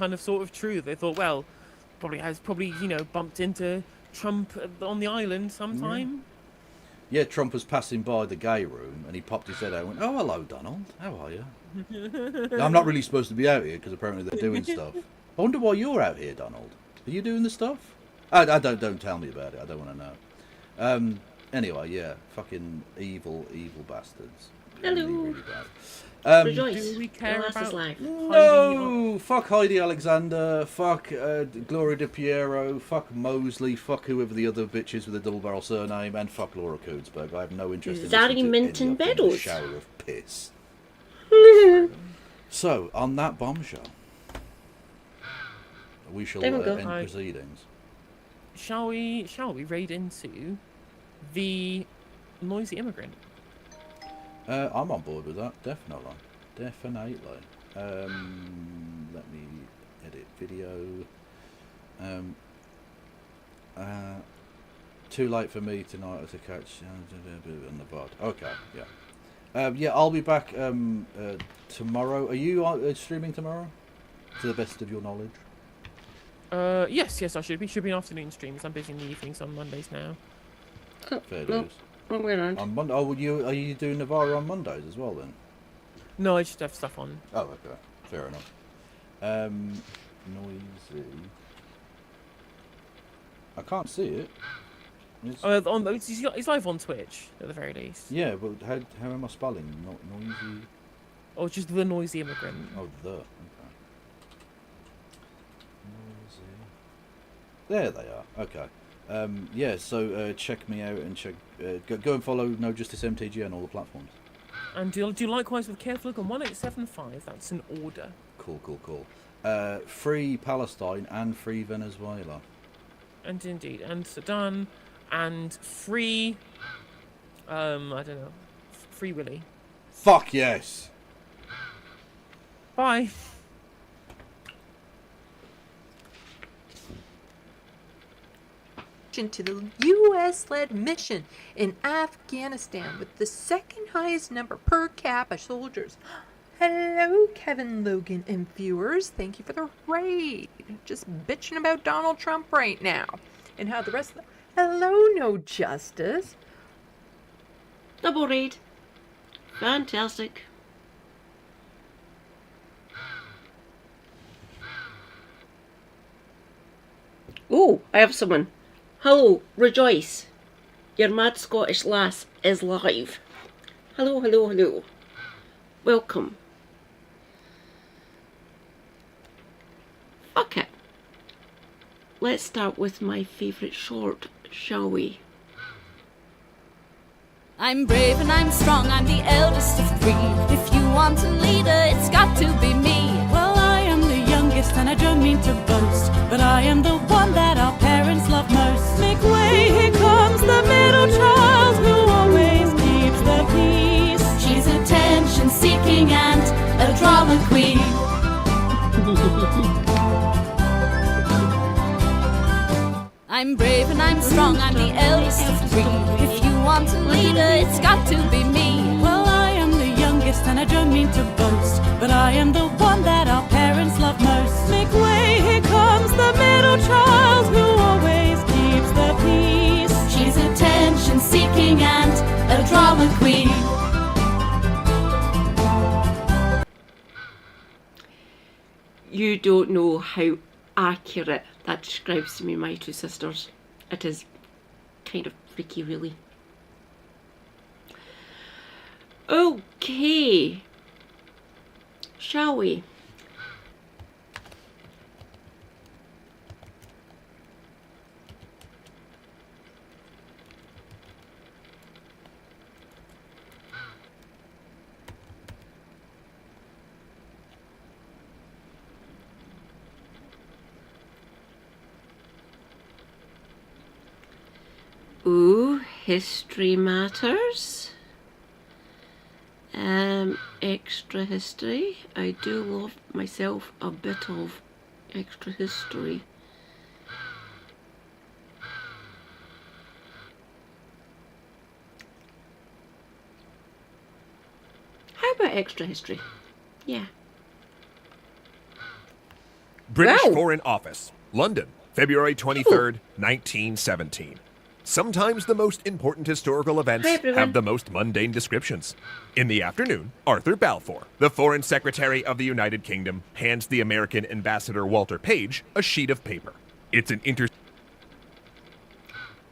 kind of sort of true. They thought, well, probably bumped into Trump on the island sometime. Yeah, Trump was passing by the gay room and he popped his head out and went, "Oh, hello, Donald. How are you?" I'm not really supposed to be out here because apparently they're doing stuff. I wonder why you're out here, Donald. Are you doing the stuff? I don't tell me about it. I don't want to know. Anyway, yeah, fucking evil bastards. Hello. Really bad. Rejoice. Do we care Your last about is life. No, fuck Heidi Alexander, fuck Gloria De Piero, fuck Mosley, fuck whoever the other bitch is with a double barrel surname, and fuck Laura Kuenssberg. I have no interest in Zari listening to Minton any of them in a Beddoes. shower of piss. So, on that bombshell, we shall There we go. end Right. proceedings. Shall we raid into the noisy immigrant? I'm on board with that, definitely. Let me edit video. Too late for me tonight to catch on the VOD. Okay, yeah. Yeah, I'll be back tomorrow. Are you streaming tomorrow? To the best of your knowledge. Yes, I should be. Should be an afternoon streams. I'm busy in the evenings on Mondays now. Fair no. dues. Wrong way around. On Monday. Oh, are you doing Navarra on Mondays as well then? No, I just have stuff on. Oh, okay. Fair enough. Noisy. I can't see it. He's live on Twitch at the very least. Yeah, but how am I spelling? Not noisy. Or just the noisy immigrant. Oh, okay. Noisy. There they are. Okay. Yeah. So check me out and check. Go and follow No Justice MTG on all the platforms. And do likewise with Careful Look on 1875. That's an order. Cool. Free Palestine and free Venezuela. And indeed, and Sudan, and free. I don't know. Free Willy. Fuck yes. Bye. To the U.S.-led mission in Afghanistan with the second highest number per capita soldiers. Hello, Kevin, Logan, and viewers. Thank you for the raid. Just bitching about Donald Trump right now. And how the rest of the... Hello, No Justice. Double raid. Fantastic. Oh, I have someone. Hello, Rejoice. Your mad Scottish lass is live. Hello. Welcome. Fuck it. Let's start with my favourite short, shall we? I'm brave and I'm strong, I'm the eldest of three. If you want a leader, it's got to be me. Well, I am the youngest and I don't mean to boast, but I am the one that our parents love most. Make way, here comes the middle child who always keeps the peace. She's attention-seeking and a drama queen. I'm brave and I'm strong, I'm the eldest of three. If you want a leader, it's got to be me. Well, I am the youngest and I don't mean to boast, but I am the one that our parents love most. Make way, here comes the middle child who always keeps the peace. She's attention-seeking and a drama queen. You don't know how accurate that describes to me my two sisters. It is kind of freaky, really. Okay. Shall we? Ooh, history matters. Extra history. I do love myself a bit of extra history. How about extra history? Yeah. British Wow. Foreign Office, London, February 23rd, 1917. Sometimes the most important historical events Hi, everyone. have the most mundane descriptions. In the afternoon, Arthur Balfour, the Foreign Secretary of the United Kingdom, hands the American ambassador Walter Page a sheet of paper. It's an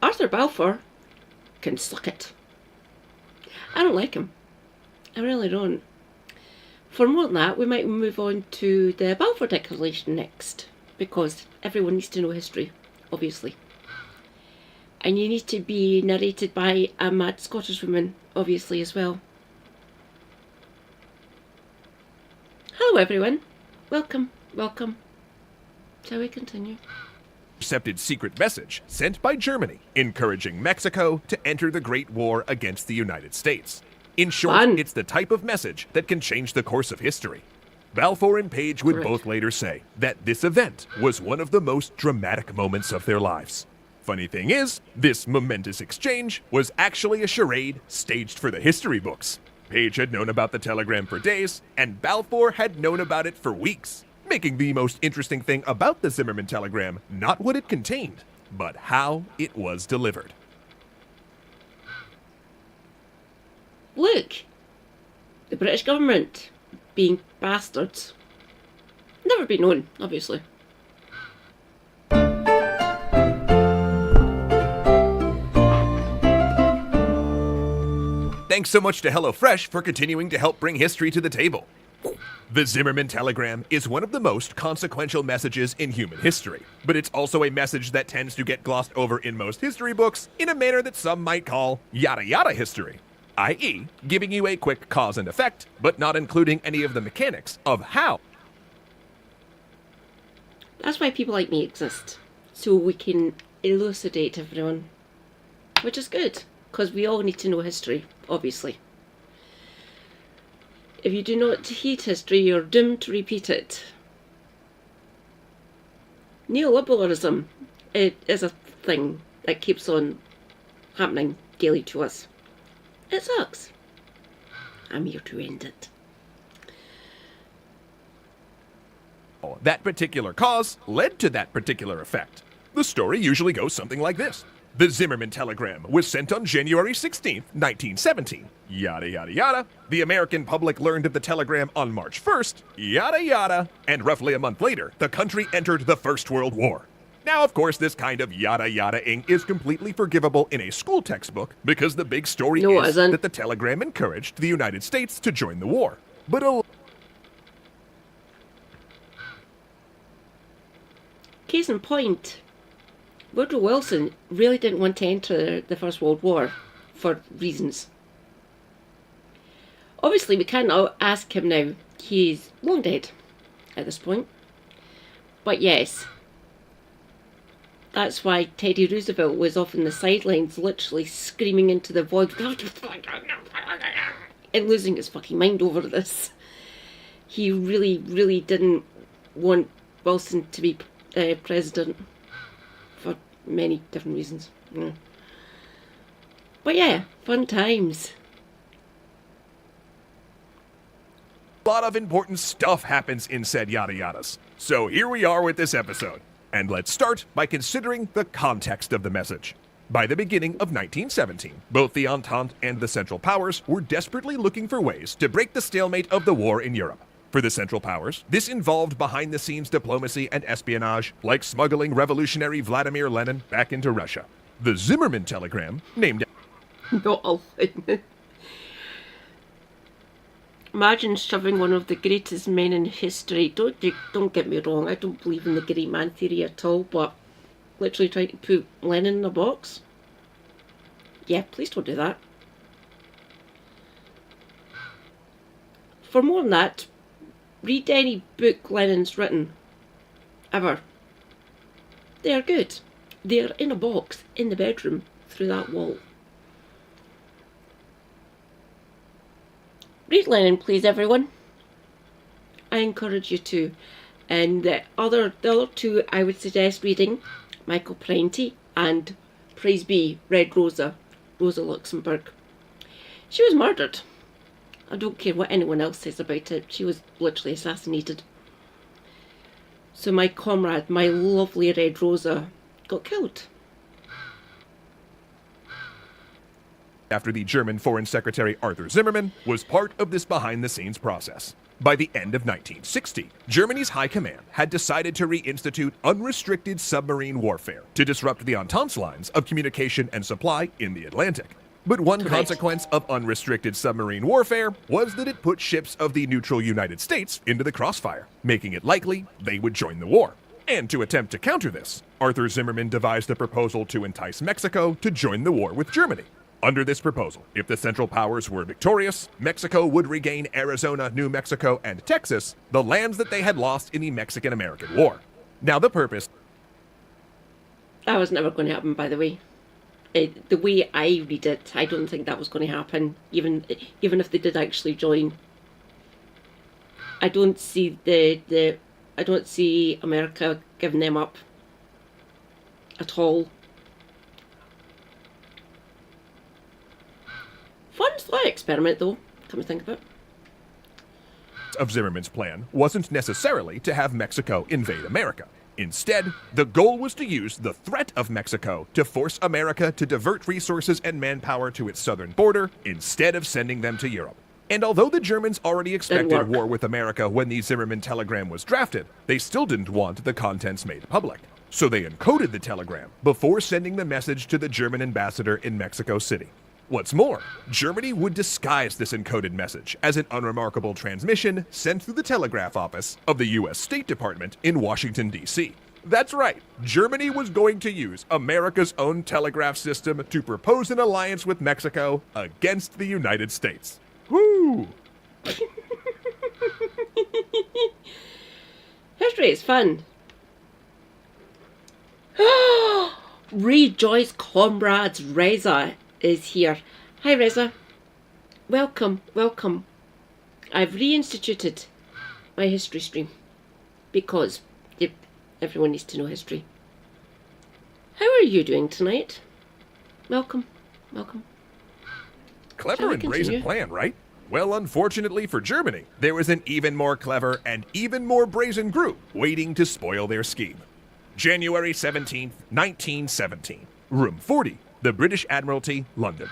Arthur Balfour can suck it. I don't like him. I really don't. For more than that, we might move on to the Balfour Declaration next, because everyone needs to know history, obviously. And you need to be narrated by a mad Scottish woman, obviously, as well. Hello, everyone. Welcome, welcome. Shall we continue? intercepted secret message sent by Germany, encouraging Mexico to enter the Great War against the United States. In short, Fun. it's the type of message that can change the course of history. Balfour and Page would Correct. both later say that this event was one of the most dramatic moments of their lives. Funny thing is, this momentous exchange was actually a charade staged for the history books. Page had known about the telegram for days, and Balfour had known about it for weeks, making the most interesting thing about the Zimmerman telegram not what it contained, but how it was delivered. Look, the British government being bastards. Never been known, obviously. Thanks so much to HelloFresh for continuing to help bring history to the table. The Zimmerman telegram is one of the most consequential messages in human history, but it's also a message that tends to get glossed over in most history books in a manner that some might call yada yada history, i.e., giving you a quick cause and effect, but not including any of the mechanics of how. That's why people like me exist. So we can elucidate everyone. Which is good, because we all need to know history, obviously. If you do not heed history, you're doomed to repeat it. Neoliberalism is a thing that keeps on happening daily to us. It sucks. I'm here to end it. That particular cause led to that particular effect. The story usually goes something like this. The Zimmerman telegram was sent on January 16th, 1917. Yada yada yada. The American public learned of the telegram on March 1st. Yada yada. And roughly a month later, the country entered the First World War. Now, of course, this kind of yada yada-ing is completely forgivable in a school textbook because the big story No, it is isn't. that the telegram encouraged the United States to join the war. But Case in point, Woodrow Wilson really didn't want to enter the First World War for reasons. Obviously, we can't ask him now. He's long dead at this point. But yes, that's why Teddy Roosevelt was off in the sidelines, literally screaming into the void and losing his fucking mind over this. He really, really didn't want Wilson to be president for many different reasons. Yeah. But yeah, fun times. a lot of important stuff happens in said yada yadas. So here we are with this episode. And let's start by considering the context of the message. By the beginning of 1917, both the Entente and the Central Powers were desperately looking for ways to break the stalemate of the war in Europe. For the Central Powers, this involved behind-the-scenes diplomacy and espionage, like smuggling revolutionary Vladimir Lenin back into Russia. The Zimmerman telegram, named Not allowed. Imagine shoving one of the greatest men in history. Don't get me wrong, I don't believe in the great man theory at all, but literally trying to put Lenin in a box? Yeah, please don't do that. For more than that, read any book Lenin's written. Ever. They are good. They are in a box, in the bedroom, through that wall. Read Lenin, please, everyone. I encourage you to. And the other two I would suggest reading, Michael Prenti and Praise Be, Red Rosa, Rosa Luxemburg. She was murdered. I don't care what anyone else says about it. She was literally assassinated. So my comrade, my lovely Red Rosa, got killed. After the German Foreign Secretary Arthur Zimmermann was part of this behind-the-scenes process. By the end of 1960, Germany's high command had decided to reinstitute unrestricted submarine warfare to disrupt the Entente's lines of communication and supply in the Atlantic. But one consequence of unrestricted submarine warfare was that it put ships of the neutral United States into the crossfire, making it likely they would join the war. And to attempt to counter this, Arthur Zimmermann devised a proposal to entice Mexico to join the war with Germany. Under this proposal, if the Central Powers were victorious, Mexico would regain Arizona, New Mexico, and Texas, the lands that they had lost in the Mexican-American War. Now the purpose... That was never going to happen, by the way. The way I read it, I don't think that was going to happen, even if they did actually join. I don't see I don't see America giving them up at all. Fun thought experiment, though, come to think of it. of Zimmermann's plan wasn't necessarily to have Mexico invade America. Instead, the goal was to use the threat of Mexico to force America to divert resources and manpower to its southern border instead of sending them to Europe. And although the Germans already expected war with America when the Zimmermann telegram was drafted, they still didn't want the contents made public. So they encoded the telegram before sending the message to the German ambassador in Mexico City. What's more, Germany would disguise this encoded message as an unremarkable transmission sent through the telegraph office of the U.S. State Department in Washington, D.C. That's right, Germany was going to use America's own telegraph system to propose an alliance with Mexico against the United States. Woo! History is fun. Rejoice, comrades. Reza is here. Hi, Reza. Welcome, welcome. I've reinstituted my history stream because everyone needs to know history. How are you doing tonight? Welcome, welcome. Clever and brazen plan, right? Well, unfortunately for Germany, there was an even more clever and even more brazen group waiting to spoil their scheme. January 17th, 1917. Room 40, the British Admiralty, London.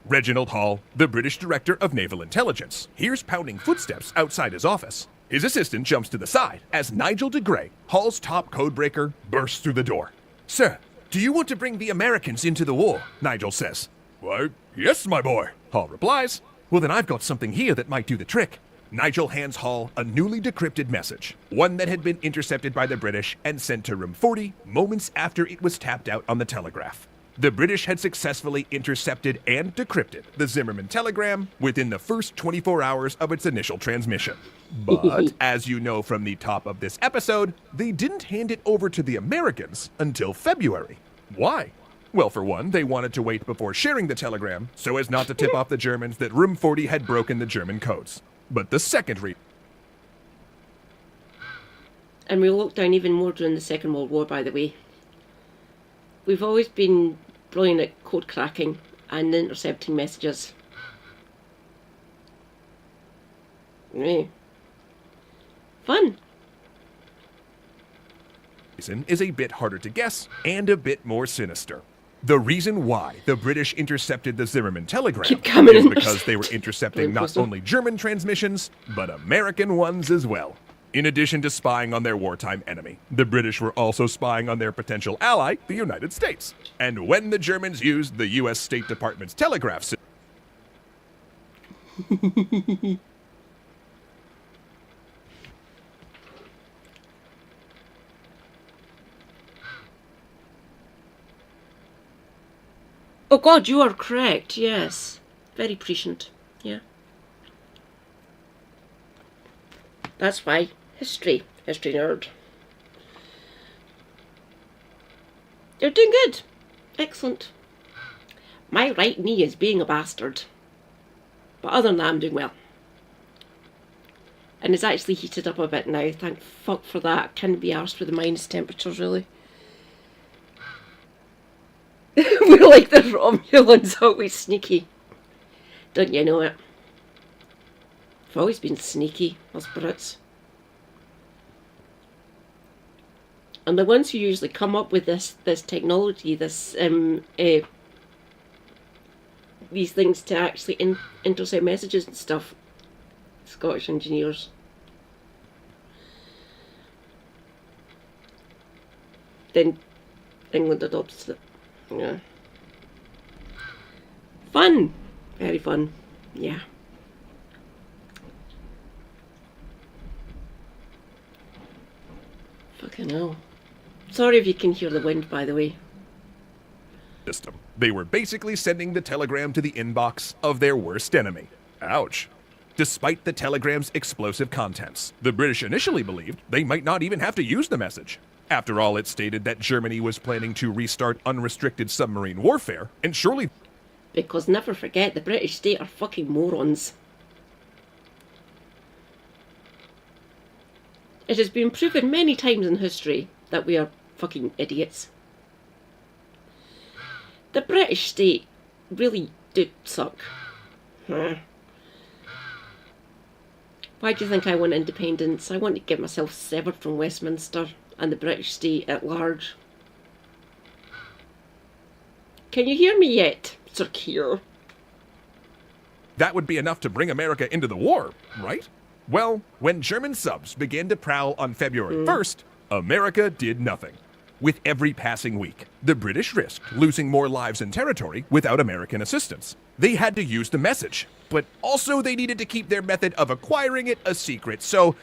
Reginald Hall, the British Director of Naval Intelligence, hears pounding footsteps outside his office. His assistant jumps to the side as Nigel de Grey, Hall's top codebreaker, bursts through the door. "Sir, do you want to bring the Americans into the war?" Nigel says. "Why, yes, my boy," Hall replies. "Well, then I've got something here that might do the trick." Nigel hands Hall a newly decrypted message, one that had been intercepted by the British and sent to Room 40 moments after it was tapped out on the telegraph. The British had successfully intercepted and decrypted the Zimmermann telegram within the first 24 hours of its initial transmission. But, as you know from the top of this episode, they didn't hand it over to the Americans until February. Why? Well, for one, they wanted to wait before sharing the telegram so as not to tip off the Germans that Room 40 had broken the German codes. But the second reason... And we locked down even more during the Second World War, by the way. We've always been brilliant at code cracking and intercepting messages. Fun. Is a bit harder to guess and a bit more sinister. The reason why the British intercepted the Zimmermann telegram is because they were intercepting not only German transmissions, but American ones as well. In addition to spying on their wartime enemy, the British were also spying on their potential ally, the United States. And when the Germans used the U.S. State Department's telegraph system... Oh God, you are correct, yes. Very prescient, yeah. That's why. History nerd. You're doing good. Excellent. My right knee is being a bastard. But other than that, I'm doing well. And it's actually heated up a bit now, thank fuck for that. Can't be arsed with the minus temperatures, really. We're like the Romulans, always sneaky. Don't you know it? We've always been sneaky, us Brits. And the ones who usually come up with this technology, these things to actually intercept messages and stuff, Scottish engineers. Then England adopts it. Yeah. Fun! Very fun. Yeah. Fucking hell. Sorry if you can hear the wind, by the way. System. They were basically sending the telegram to the inbox of their worst enemy. Ouch. Despite the telegram's explosive contents, the British initially believed they might not even have to use the message. After all, it stated that Germany was planning to restart unrestricted submarine warfare, and surely... Because never forget, the British state are fucking morons. It has been proven many times in history that we are fucking idiots. The British state really do suck. Why do you think I want independence? I want to get myself severed from Westminster and the British state at large. Can you hear me yet, Sir Keir? that would be enough to bring America into the war, right? Well, when German subs began to prowl on February 1st, America did nothing. With every passing week, the British risked losing more lives and territory without American assistance. They had to use the message, but also they needed to keep their method of acquiring it a secret. So,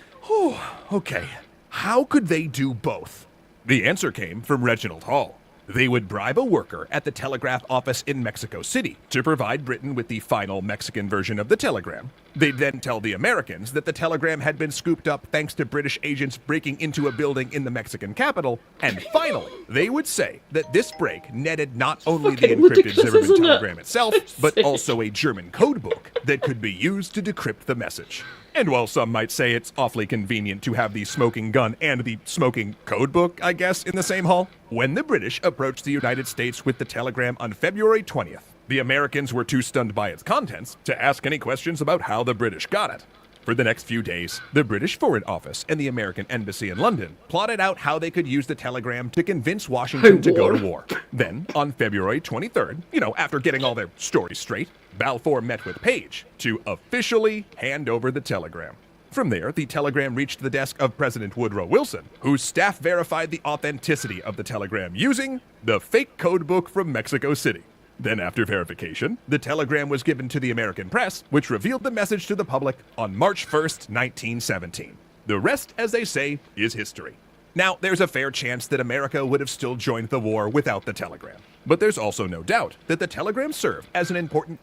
okay, how could they do both? The answer came from Reginald Hall. They would bribe a worker at the telegraph office in Mexico City to provide Britain with the final Mexican version of the telegram. They'd then tell the Americans that the telegram had been scooped up thanks to British agents breaking into a building in the Mexican capital. And finally, they would say that this break netted not only the Fucking encrypted ridiculous, Zimmerman isn't it? telegram itself, but also a German codebook that could be used to decrypt the message. And while some might say it's awfully convenient to have the smoking gun and the smoking codebook, I guess, in the same hall, when the British approached the United States with the telegram on February 20th, the Americans were too stunned by its contents to ask any questions about how the British got it. For the next few days, the British Foreign Office and the American Embassy in London plotted out how they could use the telegram to convince Washington to go to war. Then, on February 23rd, after getting all their stories straight, Balfour met with Page to officially hand over the telegram. From there, the telegram reached the desk of President Woodrow Wilson, whose staff verified the authenticity of the telegram using the fake codebook from Mexico City. Then, after verification, the telegram was given to the American press, which revealed the message to the public on March 1st, 1917. The rest, as they say, is history. Now, there's a fair chance that America would have still joined the war without the telegram. But there's also no doubt that the telegram served as an important...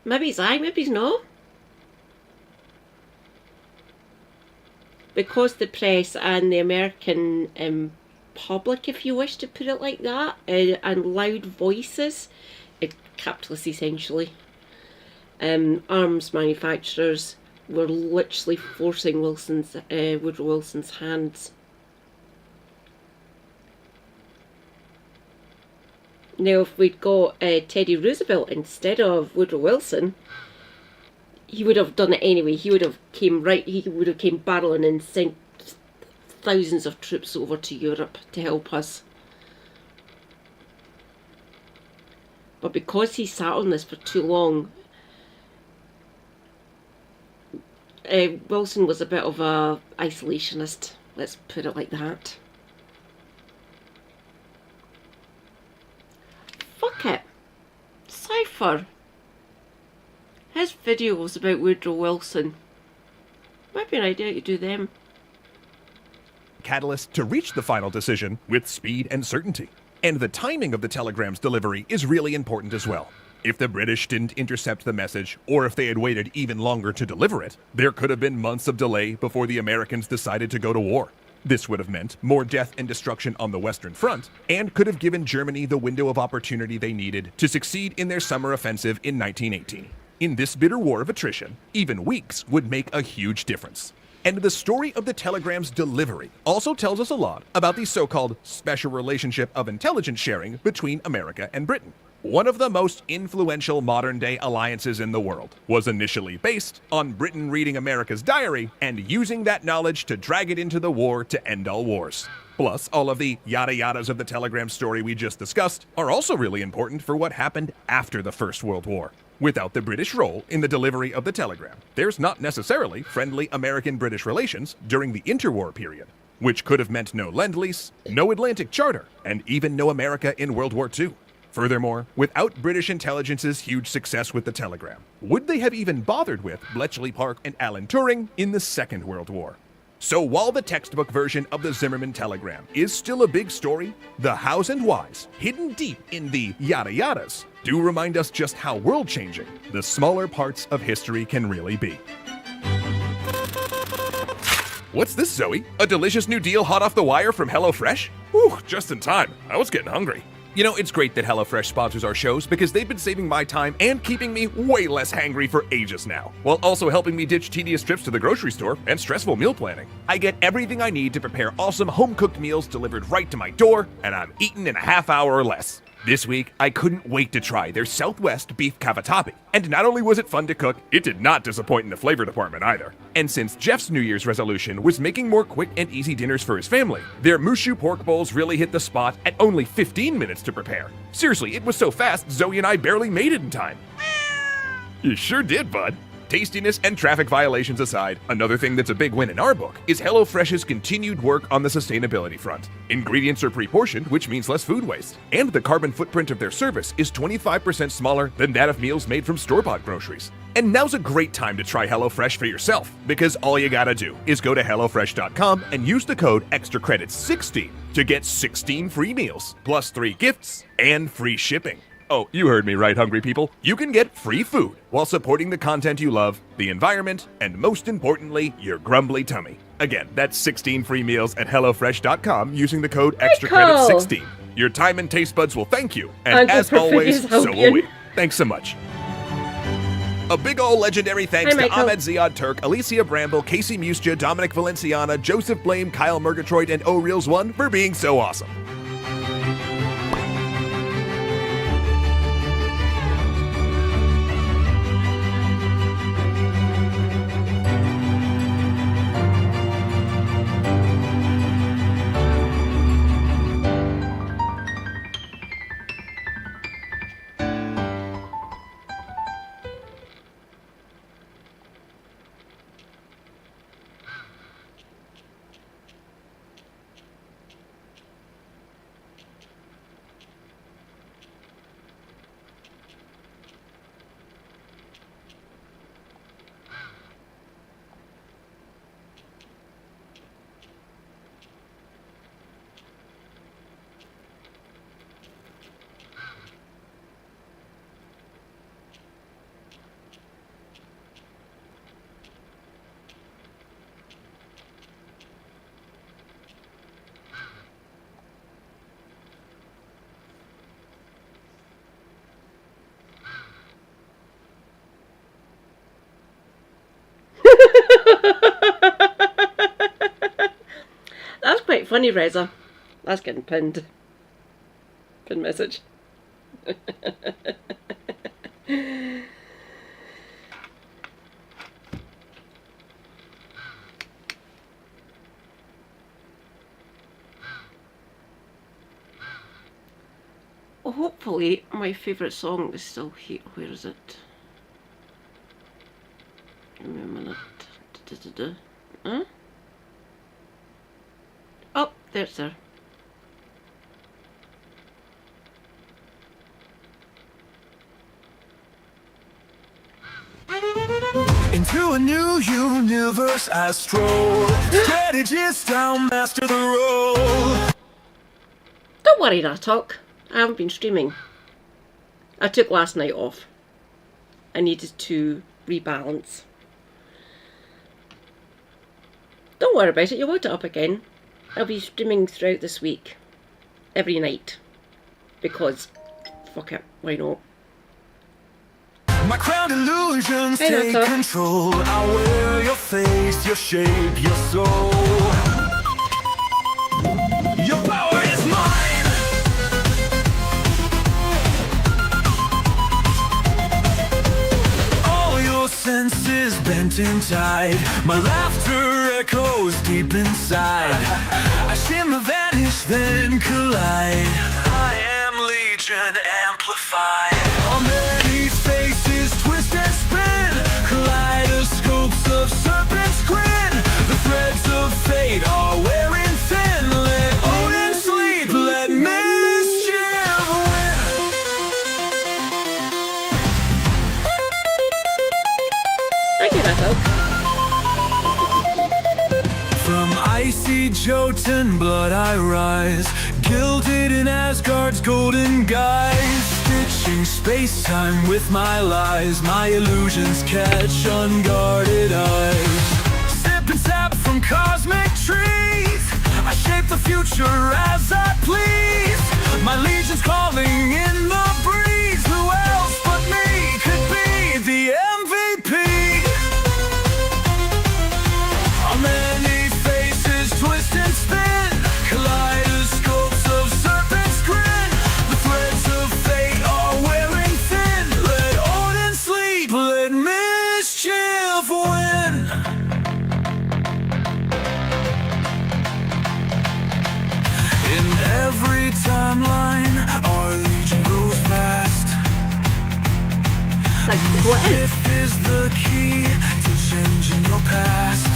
Maybe it's aye, maybe it's no. Because the press and the American public, if you wish to put it like that, and loud voices, capitalists essentially, arms manufacturers were literally forcing Woodrow Wilson's hands. Now, if we'd got Teddy Roosevelt instead of Woodrow Wilson, he would have done it anyway. He would have came barreling and sent thousands of troops over to Europe to help us. But because he sat on this for too long, Wilson was a bit of a isolationist, let's put it like that. Fuck it. Cypher. His videos about Woodrow Wilson. Might be an idea to do them. catalyst to reach the final decision with speed and certainty. And the timing of the telegram's delivery is really important as well. If the British didn't intercept the message, or if they had waited even longer to deliver it, there could have been months of delay before the Americans decided to go to war. This would have meant more death and destruction on the Western Front, and could have given Germany the window of opportunity they needed to succeed in their summer offensive in 1918. In this bitter war of attrition, even weeks would make a huge difference. And the story of the telegram's delivery also tells us a lot about the so-called special relationship of intelligence sharing between America and Britain. one of the most influential modern-day alliances in the world, was initially based on Britain reading America's diary and using that knowledge to drag it into the war to end all wars. Plus, all of the yada-yadas of the telegram story we just discussed are also really important for what happened after the First World War. Without the British role in the delivery of the telegram, there's not necessarily friendly American-British relations during the interwar period, which could have meant no Lend-Lease, no Atlantic Charter, and even no America in World War II. Furthermore, without British intelligence's huge success with the telegram, would they have even bothered with Bletchley Park and Alan Turing in the Second World War? So while the textbook version of the Zimmerman telegram is still a big story, the hows and whys, hidden deep in the yada-yadas, do remind us just how world-changing the smaller parts of history can really be. What's this, Zoe? A delicious new deal hot off the wire from HelloFresh? Whew, just in time. I was getting hungry. You know, it's great that HelloFresh sponsors our shows because they've been saving my time and keeping me way less hangry for ages now, while also helping me ditch tedious trips to the grocery store and stressful meal planning. I get everything I need to prepare awesome home-cooked meals delivered right to my door, and I'm eaten in a half hour or less. This week, I couldn't wait to try their Southwest beef cavatappi. And not only was it fun to cook, it did not disappoint in the flavor department either. And since Jeff's New Year's resolution was making more quick and easy dinners for his family, their Mushu pork bowls really hit the spot at only 15 minutes to prepare. Seriously, it was so fast, Zoe and I barely made it in time. You sure did, bud. Tastiness and traffic violations aside, another thing that's a big win in our book is HelloFresh's continued work on the sustainability front. Ingredients are pre-portioned, which means less food waste. And the carbon footprint of their service is 25% smaller than that of meals made from store-bought groceries. And now's a great time to try HelloFresh for yourself, because all you gotta do is go to HelloFresh.com and use the code EXTRACREDITS16 to get 16 free meals, plus 3 gifts, and free shipping. Oh, you heard me right, hungry people. You can get free food while supporting the content you love, the environment, and most importantly, your grumbly tummy. Again, that's 16 free meals at HelloFresh.com using the code EXTRACREDITS16. Your time and taste buds will thank you, and as always, so will we. Thanks so much. A big ol' legendary thanks to Ahmed Ziad Turk, Alicia Bramble, Casey Muscha, Dominic Valenciana, Joseph Blame, Kyle Murgatroyd, and O'Reels1 for being so awesome. That's quite funny, Reza. That's getting pinned. Pin message. Hopefully my favourite song is still here. Where is it? Give me a minute. Huh? Oh, there's there. Into a new universe I stroll. Strategist, I'll master the role. Don't worry, Ratok. I haven't been streaming. I took last night off. I needed to rebalance. Don't worry about it, you'll want it up again. I'll be streaming throughout this week. Every night. Because, fuck it, why not? My crown illusions Hey, take Ratok. control. I wear your face, your shape, your soul. Your power is mine. rising tide. My laughter echoes deep inside. I seem to vanish, then collide. I am Legion amplified. On many faces, twist and spin. Kaleidoscopes of serpent's grin. The threads of fate are wearing thin. Let Odin sleep, let mischief win. Thank you, Russell. From icy Jotun blood I rise, gilded in Asgard's golden guise, stitching space-time with my lies. My illusions catch unguarded eyes. Sip and sap from cosmic trees, I shape the future as I please. My legion's calling in the breeze. Who else but me could be the MVP? On many faces, twist and spin. Kaleidoscopes of serpent's grin. The threads of fate are wearing thin. Let Odin sleep, let mischief win. In every timeline, our legion grows fast. Like, what is? If is the key to changing your past.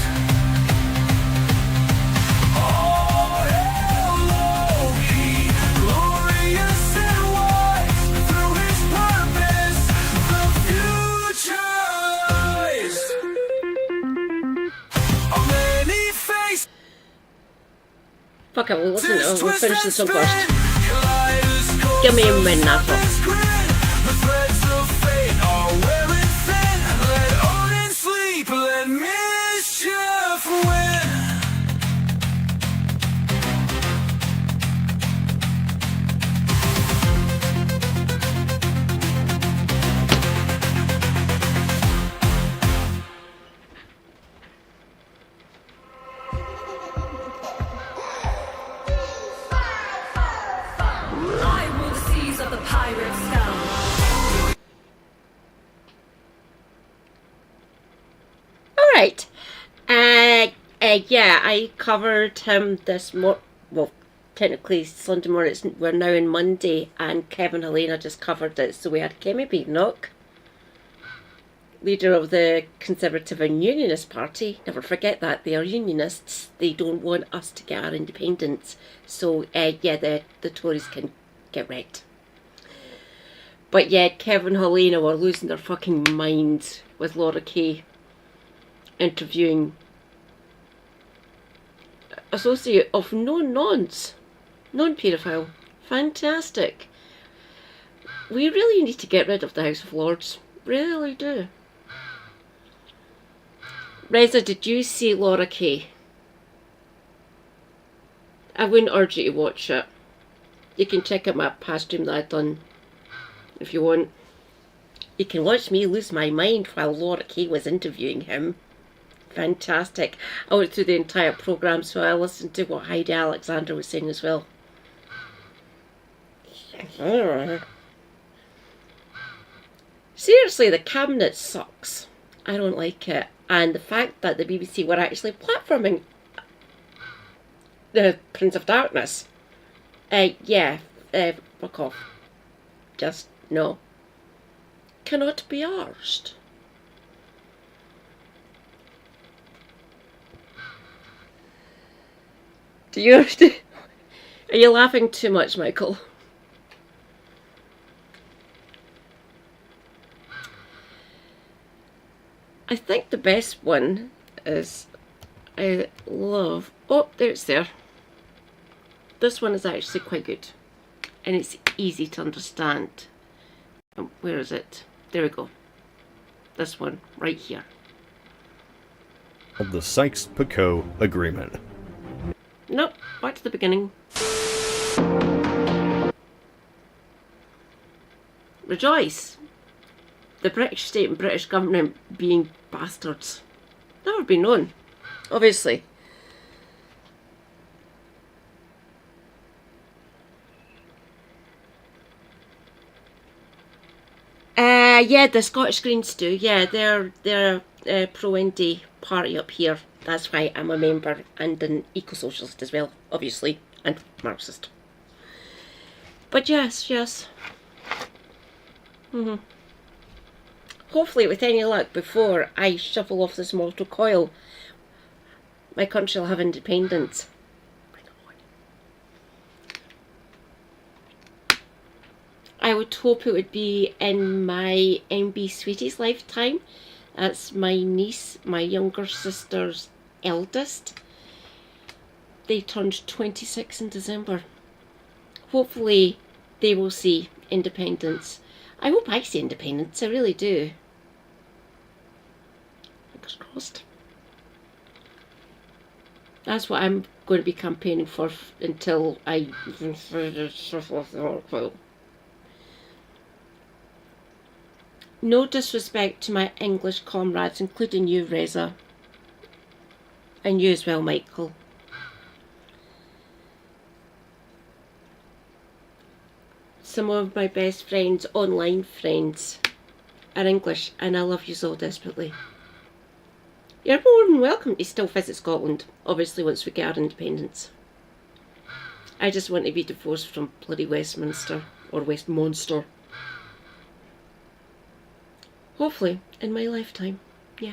Oh, hail Loki, glorious and wise. Through his purpose, the future lies. On many faces, Fuck it, we'll listen to it. We'll twist finish and this one spin. first. Kaleidoscopes Give me a of minute, Nafta. serpent's grin. The threads of fate are wearing thin. Let Odin sleep, let mischief win. I will seize of the pirate scum. Alright. Yeah, I covered him well, technically Sunday morning, we're now in Monday, and Kevin Helena just covered it. So we had Kemi Beadnock, leader of the Conservative and Unionist Party. Never forget that, they are Unionists. They don't want us to get our independence. So, yeah, the Tories can get wrecked. But yeah, Kevin Helena were losing their fucking minds with Laura Kay interviewing associate of non-paedophile. Fantastic. We really need to get rid of the House of Lords. Really do. Reza, did you see Laura Kay? I wouldn't urge you to watch it. You can check out my past stream that I've done if you want. You can watch me lose my mind while Laura Kay was interviewing him. Fantastic. I went through the entire programme, so I listened to what Heidi Alexander was saying as well. Seriously, the cabinet sucks. I don't like it. And the fact that the BBC were actually platforming the Prince of Darkness. Fuck off. Just no. Cannot be arsed. Are you laughing too much, Michael? I think the best one is I love... Oh, there it's there. This one is actually quite good. And it's easy to understand. Where is it? There we go. This one, right here. Of the Sykes-Picot Agreement. Nope, back to the beginning. Rejoice! The British state and British government being bastards. Never been known, obviously. Yeah, the Scottish Greens do. Yeah, they're pro-indie party up here. That's why I'm a member and an eco-socialist as well, obviously, and Marxist. But yes. Hopefully, with any luck, before I shuffle off this mortal coil, my country will have independence. I would hope it would be in my MB Sweetie's lifetime. That's my niece, my younger sister's eldest. They turned 26 in December. Hopefully they will see independence. I hope I see independence, I really do. Fingers crossed. That's what I'm going to be campaigning for until I... No disrespect to my English comrades, including you, Reza. And you as well, Michael. Some of my best friends, online friends, are English, and I love you all desperately. You're more than welcome to still visit Scotland, obviously once we get our independence. I just want to be divorced from bloody Westminster, or Westmonster. Hopefully, in my lifetime, yeah.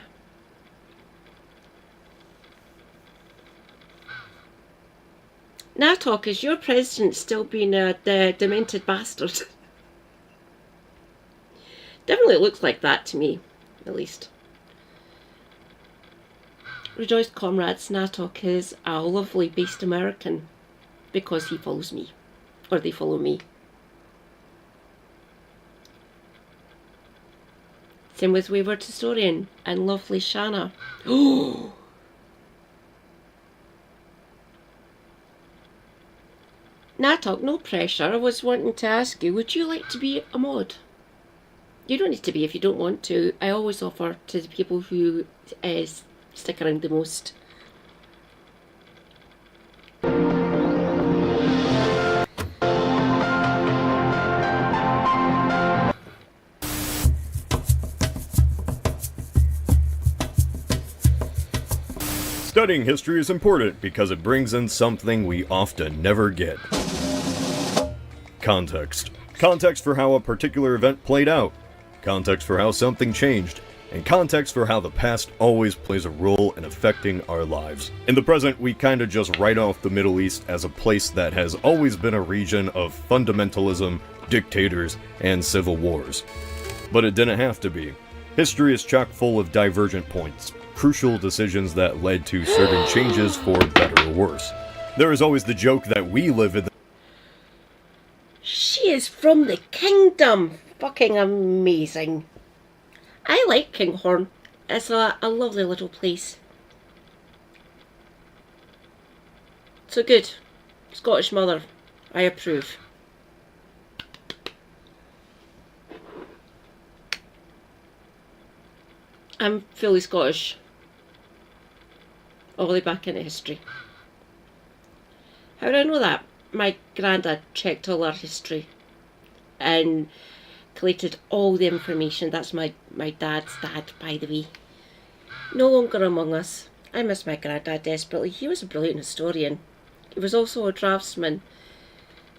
Natok, is your president still being a demented bastard? Definitely looks like that to me, at least. Rejoice, comrades, Natok is a lovely based American because he follows me, or they follow me. Same with Wayward Historian and lovely Shanna. Oh! Natok, no pressure. I was wanting to ask you, would you like to be a mod? You don't need to be if you don't want to. I always offer to the people who stick around the most. Studying history is important because it brings in something we often never get. Context. Context for how a particular event played out. Context for how something changed. And context for how the past always plays a role in affecting our lives. In the present, we kinda just write off the Middle East as a place that has always been a region of fundamentalism, dictators, and civil wars. But it didn't have to be. History is chock full of divergent points, crucial decisions that led to certain changes for better or worse. There is always the joke that we live in the... She is from the kingdom! Fucking amazing. I like Kinghorn. It's a lovely little place. So good. Scottish mother. I approve. I'm fully Scottish. All the way back into history. How do I know that? My granddad checked all our history and collated all the information. That's my dad's dad, by the way. No longer among us. I miss my granddad desperately. He was a brilliant historian. He was also a draftsman.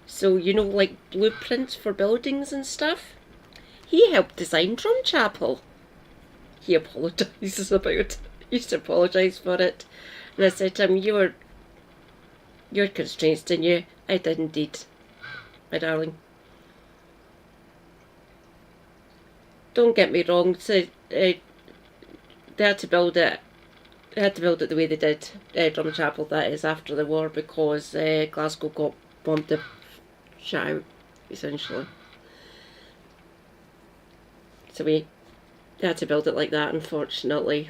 So, you know, like blueprints for buildings and stuff? He helped design Drumchapel. He apologises about it. He used to apologise for it. And I said to him, you had constraints, didn't you? I did indeed, my darling. Don't get me wrong, so, they had to build it. They had to build it the way they did, Drumchapel, that is, after the war, because Glasgow got bombed the shit out, essentially. So they had to build it like that, unfortunately.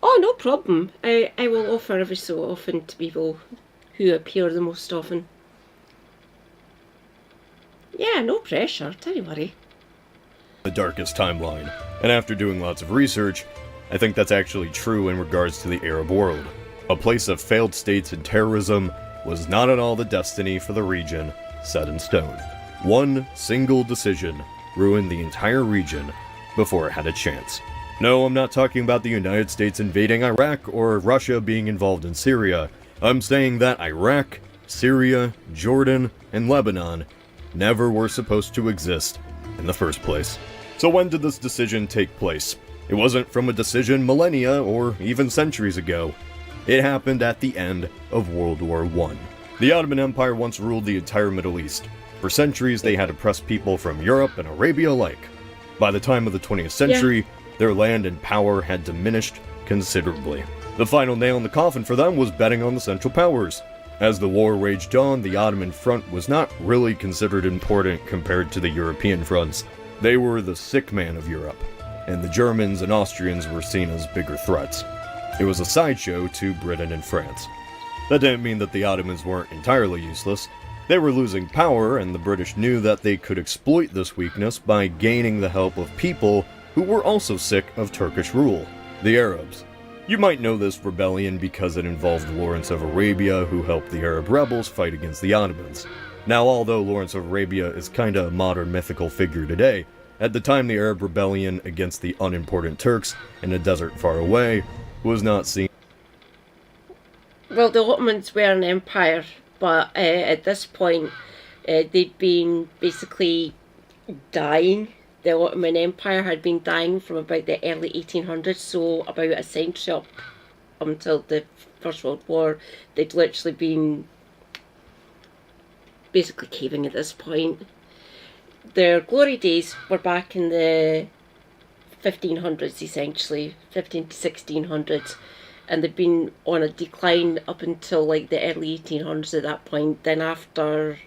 Oh, no problem. I will offer every so often to people who appear the most often. Yeah, no pressure, don't worry. The darkest timeline, and after doing lots of research, I think that's actually true in regards to the Arab world. A place of failed states and terrorism, was not at all the destiny for the region set in stone. One single decision ruined the entire region before it had a chance. No, I'm not talking about the United States invading Iraq or Russia being involved in Syria. I'm saying that Iraq, Syria, Jordan, and Lebanon never were supposed to exist in the first place. So when did this decision take place? It wasn't from a decision millennia or even centuries ago. It happened at the end of World War I. The Ottoman Empire once ruled the entire Middle East. For centuries, they had oppressed people from Europe and Arabia alike. By the time of the 20th century, their land and power had diminished considerably. The final nail in the coffin for them was betting on the Central Powers. As the war raged on, the Ottoman front was not really considered important compared to the European fronts. They were the sick man of Europe, and the Germans and Austrians were seen as bigger threats. It was a sideshow to Britain and France. That didn't mean that the Ottomans weren't entirely useless. They were losing power, and the British knew that they could exploit this weakness by gaining the help of people who were also sick of Turkish rule, the Arabs. You might know this rebellion because it involved Lawrence of Arabia, who helped the Arab rebels fight against the Ottomans. Now, although Lawrence of Arabia is kinda a modern mythical figure today, at the time the Arab rebellion against the unimportant Turks in a desert far away was not seen. Well, the Ottomans were an empire, but at this point, they'd been basically dying. The Ottoman Empire had been dying from about the early 1800s, so about a century up until the First World War. They'd literally been basically caving at this point. Their glory days were back in the 1500s, essentially, 15 to 1600s, and they've been on a decline up until like the early 1800s at that point. Then after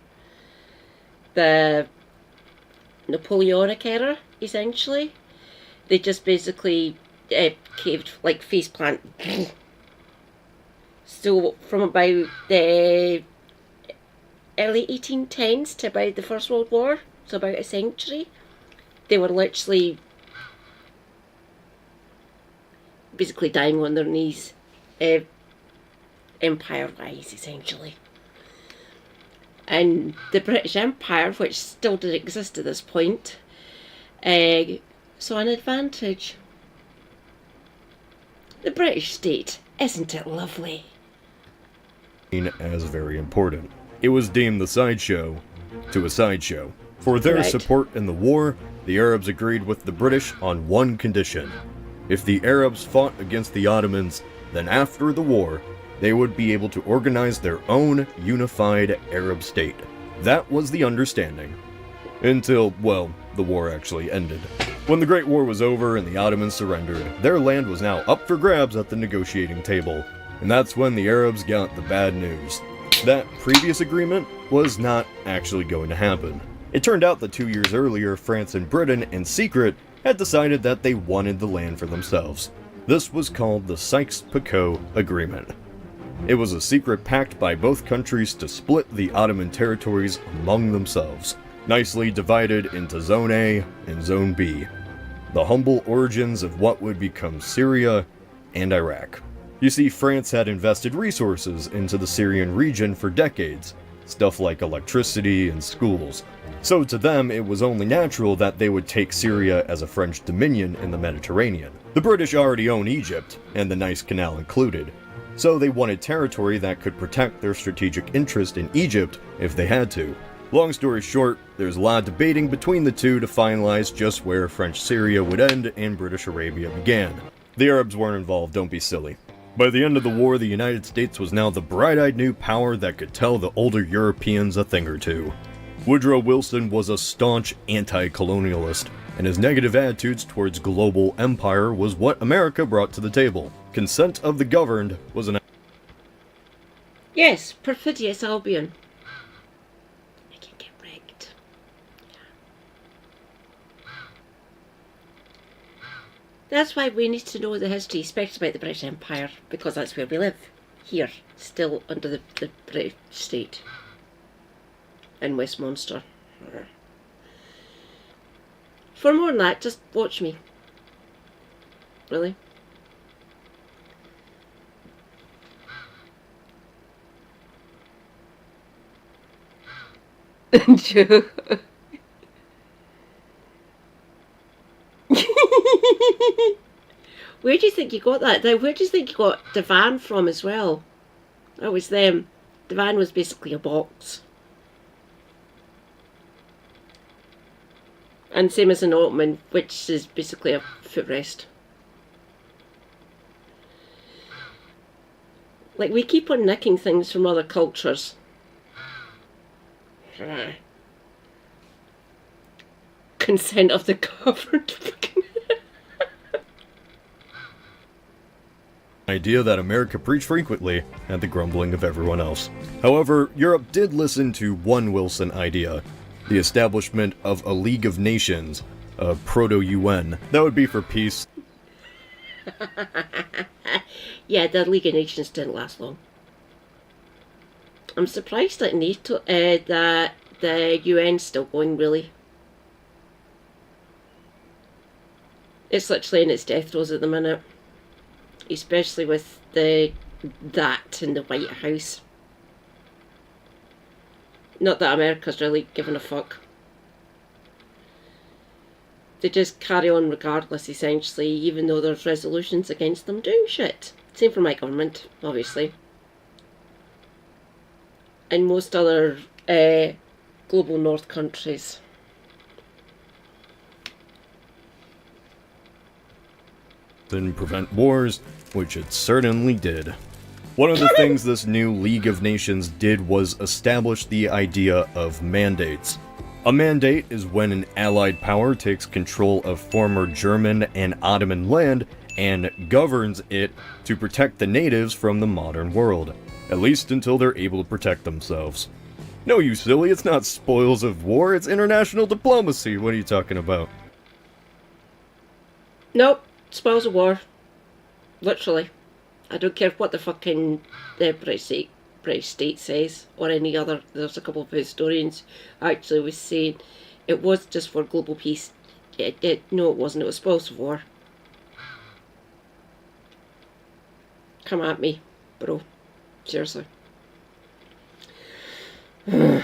the Napoleonic era, essentially, they just basically caved, like faceplant. So from about the early 1810s to about the First World War, so about a century, they were literally basically dying on their knees, empire-wise, essentially. And the British Empire, which still did exist at this point, saw an advantage. The British state, isn't it lovely? As very important. It was deemed the sideshow to a sideshow. For their Right. support in the war, the Arabs agreed with the British on one condition. If the Arabs fought against the Ottomans, then after the war, they would be able to organize their own unified Arab state. That was the understanding. Until, well, the war actually ended. When the Great War was over and the Ottomans surrendered, their land was now up for grabs at the negotiating table. And that's when the Arabs got the bad news. That previous agreement was not actually going to happen. It turned out that 2 years earlier, France and Britain, in secret, had decided that they wanted the land for themselves. This was called the Sykes-Picot Agreement. It was a secret pact by both countries to split the Ottoman territories among themselves, nicely divided into Zone A and Zone B, the humble origins of what would become Syria and Iraq. You see, France had invested resources into the Syrian region for decades, stuff like electricity and schools. So to them, it was only natural that they would take Syria as a French dominion in the Mediterranean. The British already own Egypt, and the Nice Canal included, so they wanted territory that could protect their strategic interest in Egypt if they had to. Long story short, there's a lot of debating between the two to finalize just where French Syria would end and British Arabia began. The Arabs weren't involved, don't be silly. By the end of the war, the United States was now the bright-eyed new power that could tell the older Europeans a thing or two. Woodrow Wilson was a staunch anti-colonialist, and his negative attitudes towards global empire was what America brought to the table. Consent of the governed was an... Yes, perfidious Albion. I can get wrecked. That's why we need to know the history, especially about the British Empire, because that's where we live. Here, still under the British state. In Westminster. For more than that, just watch me. Really? True. Where do you think you got that? Where do you think you got Divan from as well? That was them. Divan was basically a box. And same as an ottoman, which is basically a footrest. Like, we keep on nicking things from other cultures. Consent of the governed. Idea that America preached frequently at the grumbling of everyone else. However, Europe did listen to one Wilson idea, the establishment of a League of Nations, a proto-UN. That would be for peace. Yeah, the League of Nations didn't last long. I'm surprised that NATO, that the UN's still going, really. It's literally in its death throes at the minute. Especially with that in the White House. Not that America's really giving a fuck. They just carry on regardless, essentially, even though there's resolutions against them doing shit. Same for my government, obviously. And most other global north countries. And prevent wars, which it certainly did. One of the things this new League of Nations did was establish the idea of mandates. A mandate is when an allied power takes control of former German and Ottoman land and governs it to protect the natives from the modern world, at least until they're able to protect themselves. No, you silly, it's not spoils of war, it's international diplomacy. What are you talking about? Nope, spoils of war. Literally. I don't care what the fucking British state says, or any other. There's a couple of historians actually was saying it was just for global peace. No, it wasn't. It was spoils of war. Come at me, bro. Seriously. We'll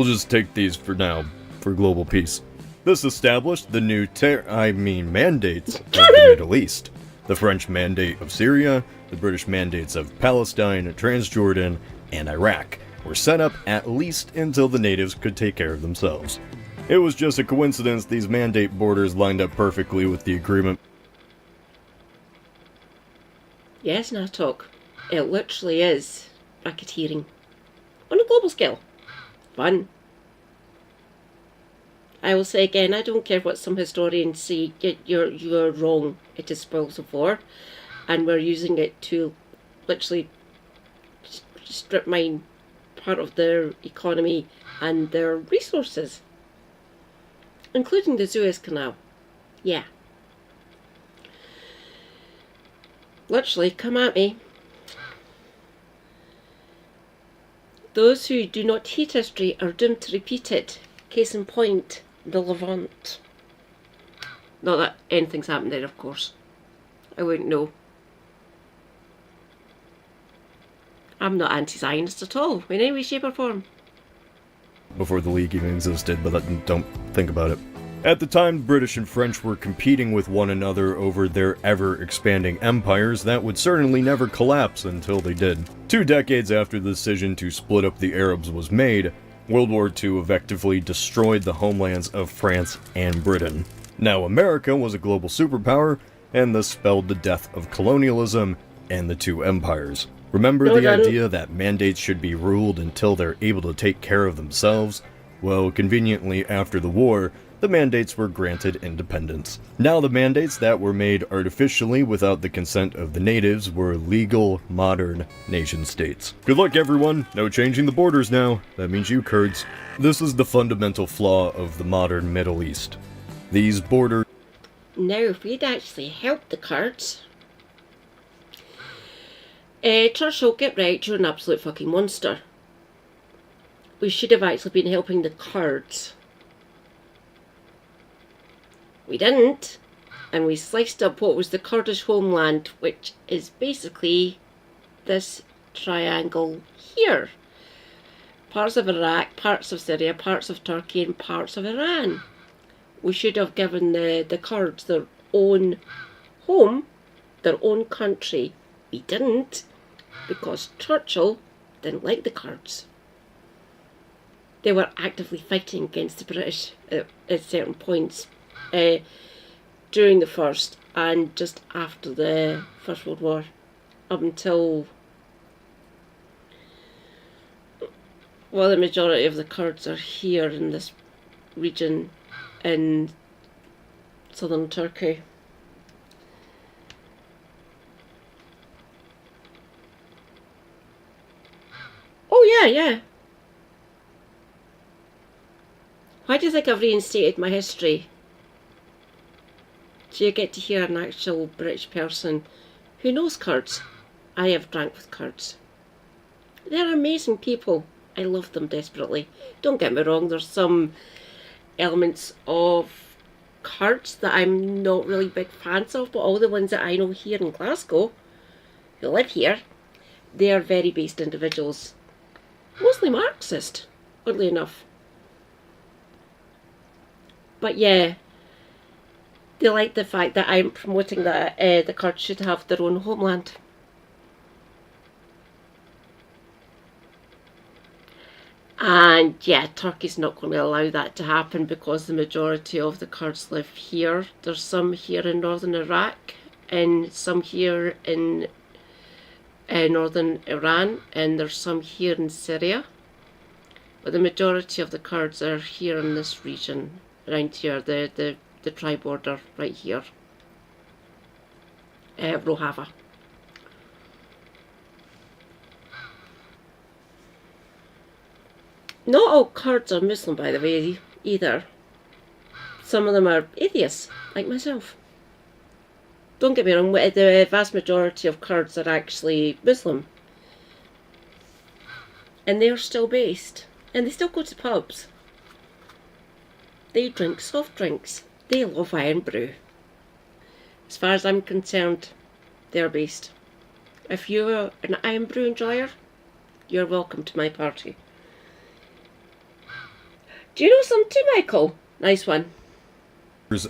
just take these for now, for global peace. This established the new mandates of the Middle East. The French Mandate of Syria, the British mandates of Palestine, Transjordan, and Iraq were set up at least until the natives could take care of themselves. It was just a coincidence these mandate borders lined up perfectly with the agreement. Yes, Natok. It literally is racketeering. On a global scale. Fun. I will say again, I don't care what some historians say, you're wrong. It is spoils of war, and we're using it to literally strip mine part of their economy and their resources, including the Suez Canal. Yeah. Literally, come at me. Those who do not hate history are doomed to repeat it. Case in point, the Levant. Not that anything's happened there, of course. I wouldn't know. I'm not anti-Zionist at all, in any way, shape or form. Before the League even existed, but don't think about it. At the time, the British and French were competing with one another over their ever-expanding empires that would certainly never collapse until they did. 2 decades after the decision to split up the Arabs was made, World War II effectively destroyed the homelands of France and Britain. Now America was a global superpower, and this spelled the death of colonialism and the 2 empires. Remember the idea that mandates should be ruled until they're able to take care of themselves? Well, conveniently after the war, the mandates were granted independence. Now the mandates that were made artificially without the consent of the natives were legal, modern nation-states. Good luck everyone, no changing the borders now. That means you Kurds. This is the fundamental flaw of the modern Middle East. These borders... Now, if we'd actually helped the Kurds... Churchill, get right, you're an absolute fucking monster. We should have actually been helping the Kurds. We didn't, and we sliced up what was the Kurdish homeland, which is basically this triangle here. parts of Iraq, parts of Syria, parts of Turkey, and parts of Iran. We should have given the Kurds their own home, their own country. We didn't, because Churchill didn't like the Kurds. They were actively fighting against the British at certain points during the First and just after the First World War, up until, well, the majority of the Kurds are here in this region in southern Turkey. Oh yeah. Why do you think I've reinstated my history? So you get to hear an actual British person who knows Kurds. I have drank with Kurds. They're amazing people. I love them desperately. Don't get me wrong, there's some elements of Kurds that I'm not really big fans of, but all the ones that I know here in Glasgow, who live here, they are very based individuals. Mostly Marxist, oddly enough. But yeah, they like the fact that I'm promoting that the Kurds should have their own homeland. And yeah, Turkey's not going to allow that to happen because the majority of the Kurds live here. There's some here in northern Iraq and some here in northern Iran, and there's some here in Syria. But the majority of the Kurds are here in this region, around here, the tri border right here, Rojava. Not all Kurds are Muslim, by the way, either. Some of them are atheists, like myself. Don't get me wrong, the vast majority of Kurds are actually Muslim. And they're still based. And they still go to pubs. They drink soft drinks. They love iron brew. As far as I'm concerned, they're based. If you're an iron brew enjoyer, you're welcome to my party. Do you know some too, Michael? Nice one.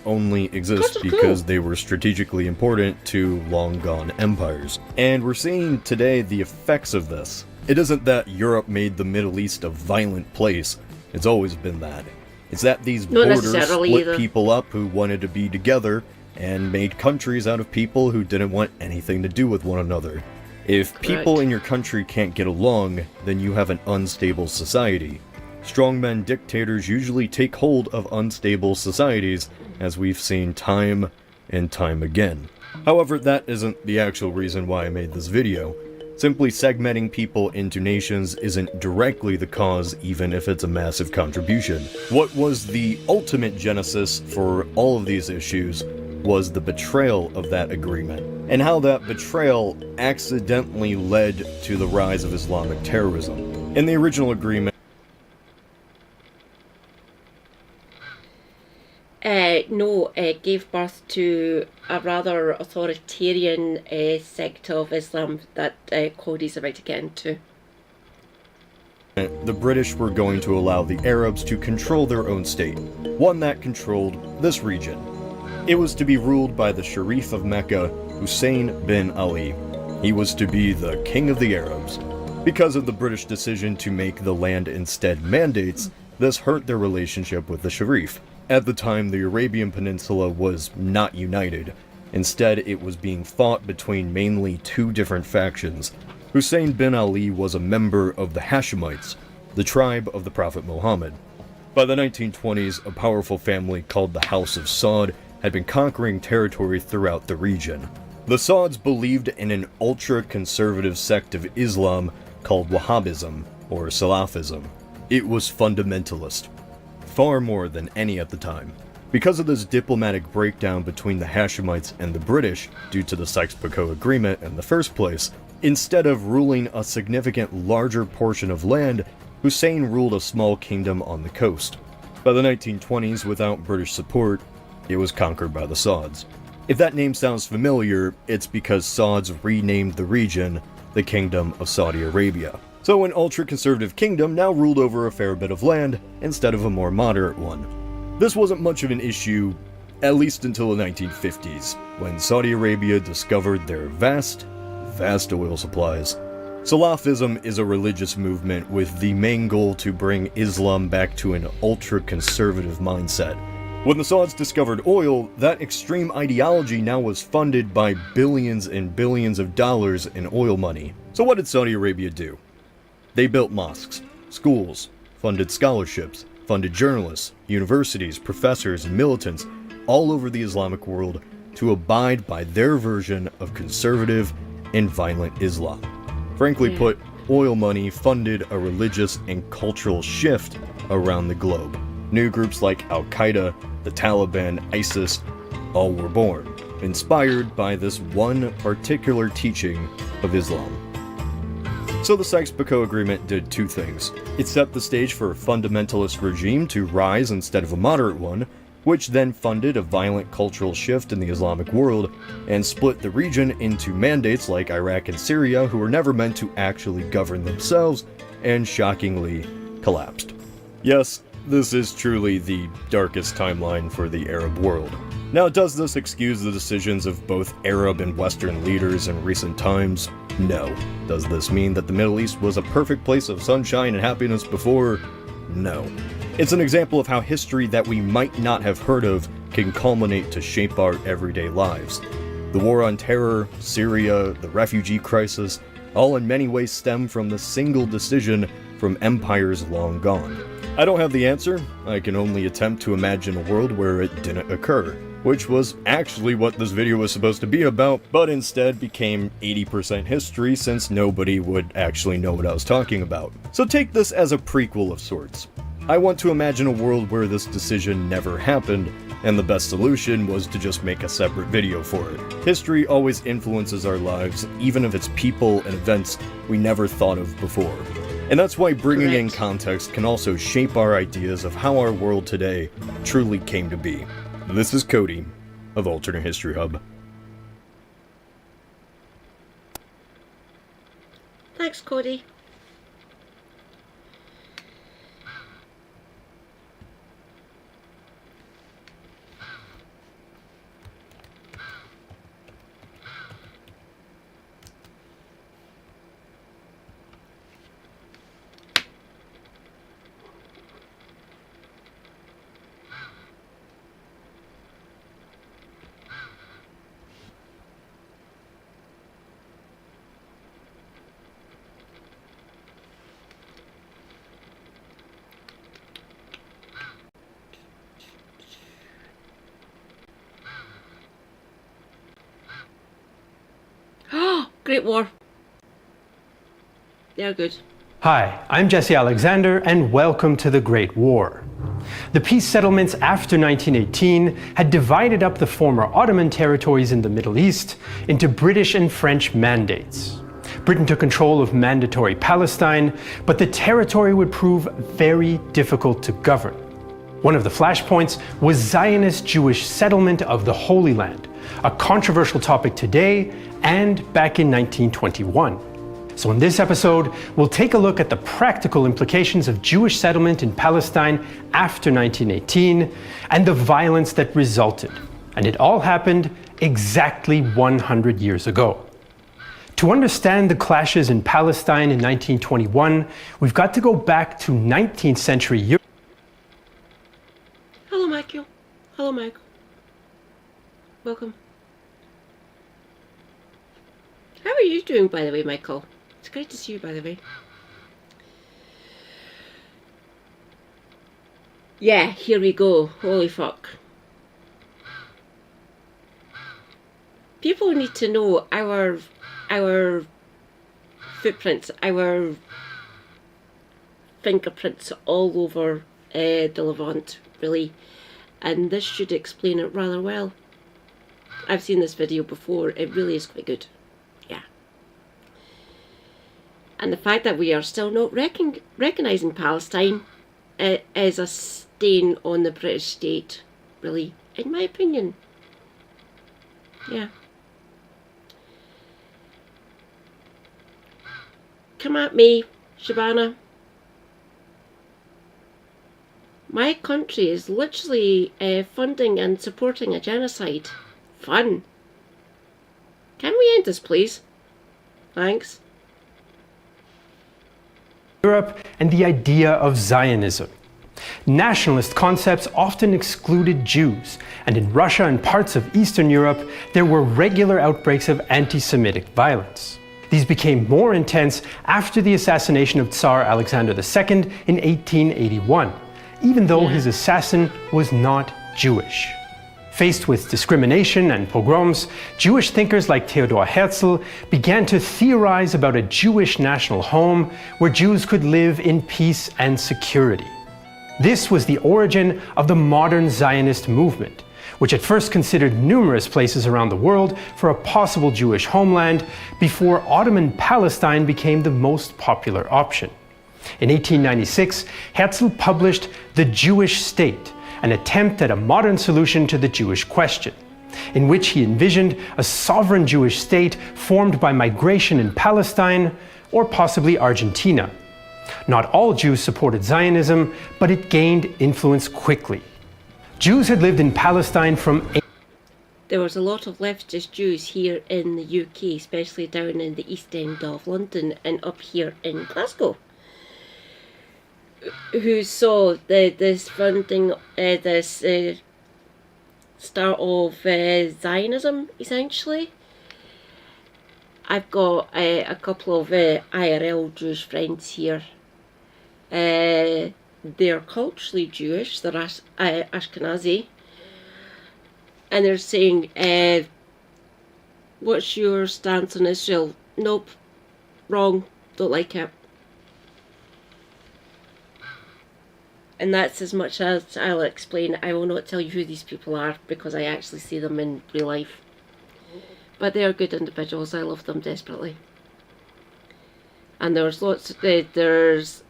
Only exist because they were strategically important to long-gone empires. And we're seeing today the effects of this. It isn't that Europe made the Middle East a violent place. It's always been that. It's that these borders split people up who wanted to be together and made countries out of people who didn't want anything to do with one another. If people in your country can't get along, then you have an unstable society. Strongmen dictators usually take hold of unstable societies, as we've seen time and time again. However, that isn't the actual reason why I made this video. Simply segmenting people into nations isn't directly the cause, even if it's a massive contribution. What was the ultimate genesis for all of these issues was the betrayal of that agreement, and how that betrayal accidentally led to the rise of Islamic terrorism. In the original agreement, gave birth to a rather authoritarian sect of Islam that Cody's about to get into. The British were going to allow the Arabs to control their own state, one that controlled this region. It was to be ruled by the Sharif of Mecca, Hussein bin Ali. He was to be the king of the Arabs. Because of the British decision to make the land instead mandates, this hurt their relationship with the Sharif. At the time, the Arabian Peninsula was not united. Instead, it was being fought between mainly two different factions. Hussein bin Ali was a member of the Hashemites, the tribe of the Prophet Muhammad. By the 1920s, a powerful family called the House of Saud had been conquering territory throughout the region. The Sauds believed in an ultra-conservative sect of Islam called Wahhabism, or Salafism. It was fundamentalist, far more than any at the time. Because of this diplomatic breakdown between the Hashemites and the British, due to the Sykes-Picot Agreement in the first place, instead of ruling a significant larger portion of land, Hussein ruled a small kingdom on the coast. By the 1920s, without British support, it was conquered by the Sauds. If that name sounds familiar, it's because Sauds renamed the region the Kingdom of Saudi Arabia. So an ultra-conservative kingdom now ruled over a fair bit of land instead of a more moderate one. This wasn't much of an issue, at least until the 1950s, when Saudi Arabia discovered their vast oil supplies. Salafism is a religious movement with the main goal to bring Islam back to an ultra-conservative mindset. When the Sauds discovered oil, that extreme ideology now was funded by billions and billions of dollars in oil money. So what did Saudi Arabia do? They built mosques, schools, funded scholarships, funded journalists, universities, professors, and militants all over the Islamic world to abide by their version of conservative and violent Islam. Frankly put, oil money funded a religious and cultural shift around the globe. New groups like Al-Qaeda, the Taliban, ISIS, all were born, inspired by this one particular teaching of Islam. So the Sykes-Picot Agreement did two things. It set the stage for a fundamentalist regime to rise instead of a moderate one, which then funded a violent cultural shift in the Islamic world, and split the region into mandates like Iraq and Syria, who were never meant to actually govern themselves, and shockingly collapsed. Yes, this is truly the darkest timeline for the Arab world. Now, does this excuse the decisions of both Arab and Western leaders in recent times? No. Does this mean that the Middle East was a perfect place of sunshine and happiness before? No. It's an example of how history that we might not have heard of can culminate to shape our everyday lives. The war on terror, Syria, the refugee crisis, all in many ways stem from the single decision from empires long gone. I don't have the answer. I can only attempt to imagine a world where it didn't occur, which was actually what this video was supposed to be about, but instead became 80% history since nobody would actually know what I was talking about. So take this as a prequel of sorts. I want to imagine a world where this decision never happened, and the best solution was to just make a separate video for it. History always influences our lives, even if it's people and events we never thought of before. And that's why bringing in context can also shape our ideas of how our world today truly came to be. This is Cody of Alternate History Hub. Thanks, Cody. Great War. They're good. Hi, I'm Jesse Alexander, and welcome to the Great War. The peace settlements after 1918 had divided up the former Ottoman territories in the Middle East into British and French mandates. Britain took control of mandatory Palestine, but the territory would prove very difficult to govern. One of the flashpoints was Zionist Jewish settlement of the Holy Land, a controversial topic today and back in 1921. So in this episode, we'll take a look at the practical implications of Jewish settlement in Palestine after 1918 and the violence that resulted. And it all happened exactly 100 years ago. To understand the clashes in Palestine in 1921, we've got to go back to 19th century Europe. Hello, Michael. Hello, Michael. Welcome. How are you doing, by the way, Michael? It's great to see you, by the way. Yeah, here we go. Holy fuck. People need to know our footprints, our fingerprints all over the Levant, really. And this should explain it rather well. I've seen this video before. It really is quite good. Yeah. And the fact that we are still not recognising Palestine is a stain on the British state, really, in my opinion. Yeah. Come at me. Shabana. My country is literally funding and supporting a genocide. Fun. Can we end this, please? Thanks. Europe and the idea of Zionism. Nationalist concepts often excluded Jews, and in Russia and parts of Eastern Europe, there were regular outbreaks of anti-Semitic violence. These became more intense after the assassination of Tsar Alexander II in 1881, even though his assassin was not Jewish. Faced with discrimination and pogroms, Jewish thinkers like Theodor Herzl began to theorize about a Jewish national home where Jews could live in peace and security. This was the origin of the modern Zionist movement, which at first considered numerous places around the world for a possible Jewish homeland before Ottoman Palestine became the most popular option. In 1896, Herzl published The Jewish State, an attempt at a modern solution to the Jewish question, in which he envisioned a sovereign Jewish state formed by migration in Palestine or possibly Argentina. Not all Jews supported Zionism, but it gained influence quickly. Jews had lived in Palestine from... There was a lot of leftist Jews here in the UK, especially down in the East End of London and up here in Glasgow, who saw this funding, start of Zionism, essentially. I've got a couple of IRL Jewish friends here. They're culturally Jewish, they're Ashkenazi, and they're saying, what's your stance on Israel? Nope, wrong, don't like it. And that's as much as I'll explain. I will not tell you who these people are because I actually see them in real life. But they are good individuals. I love them desperately. And there's there's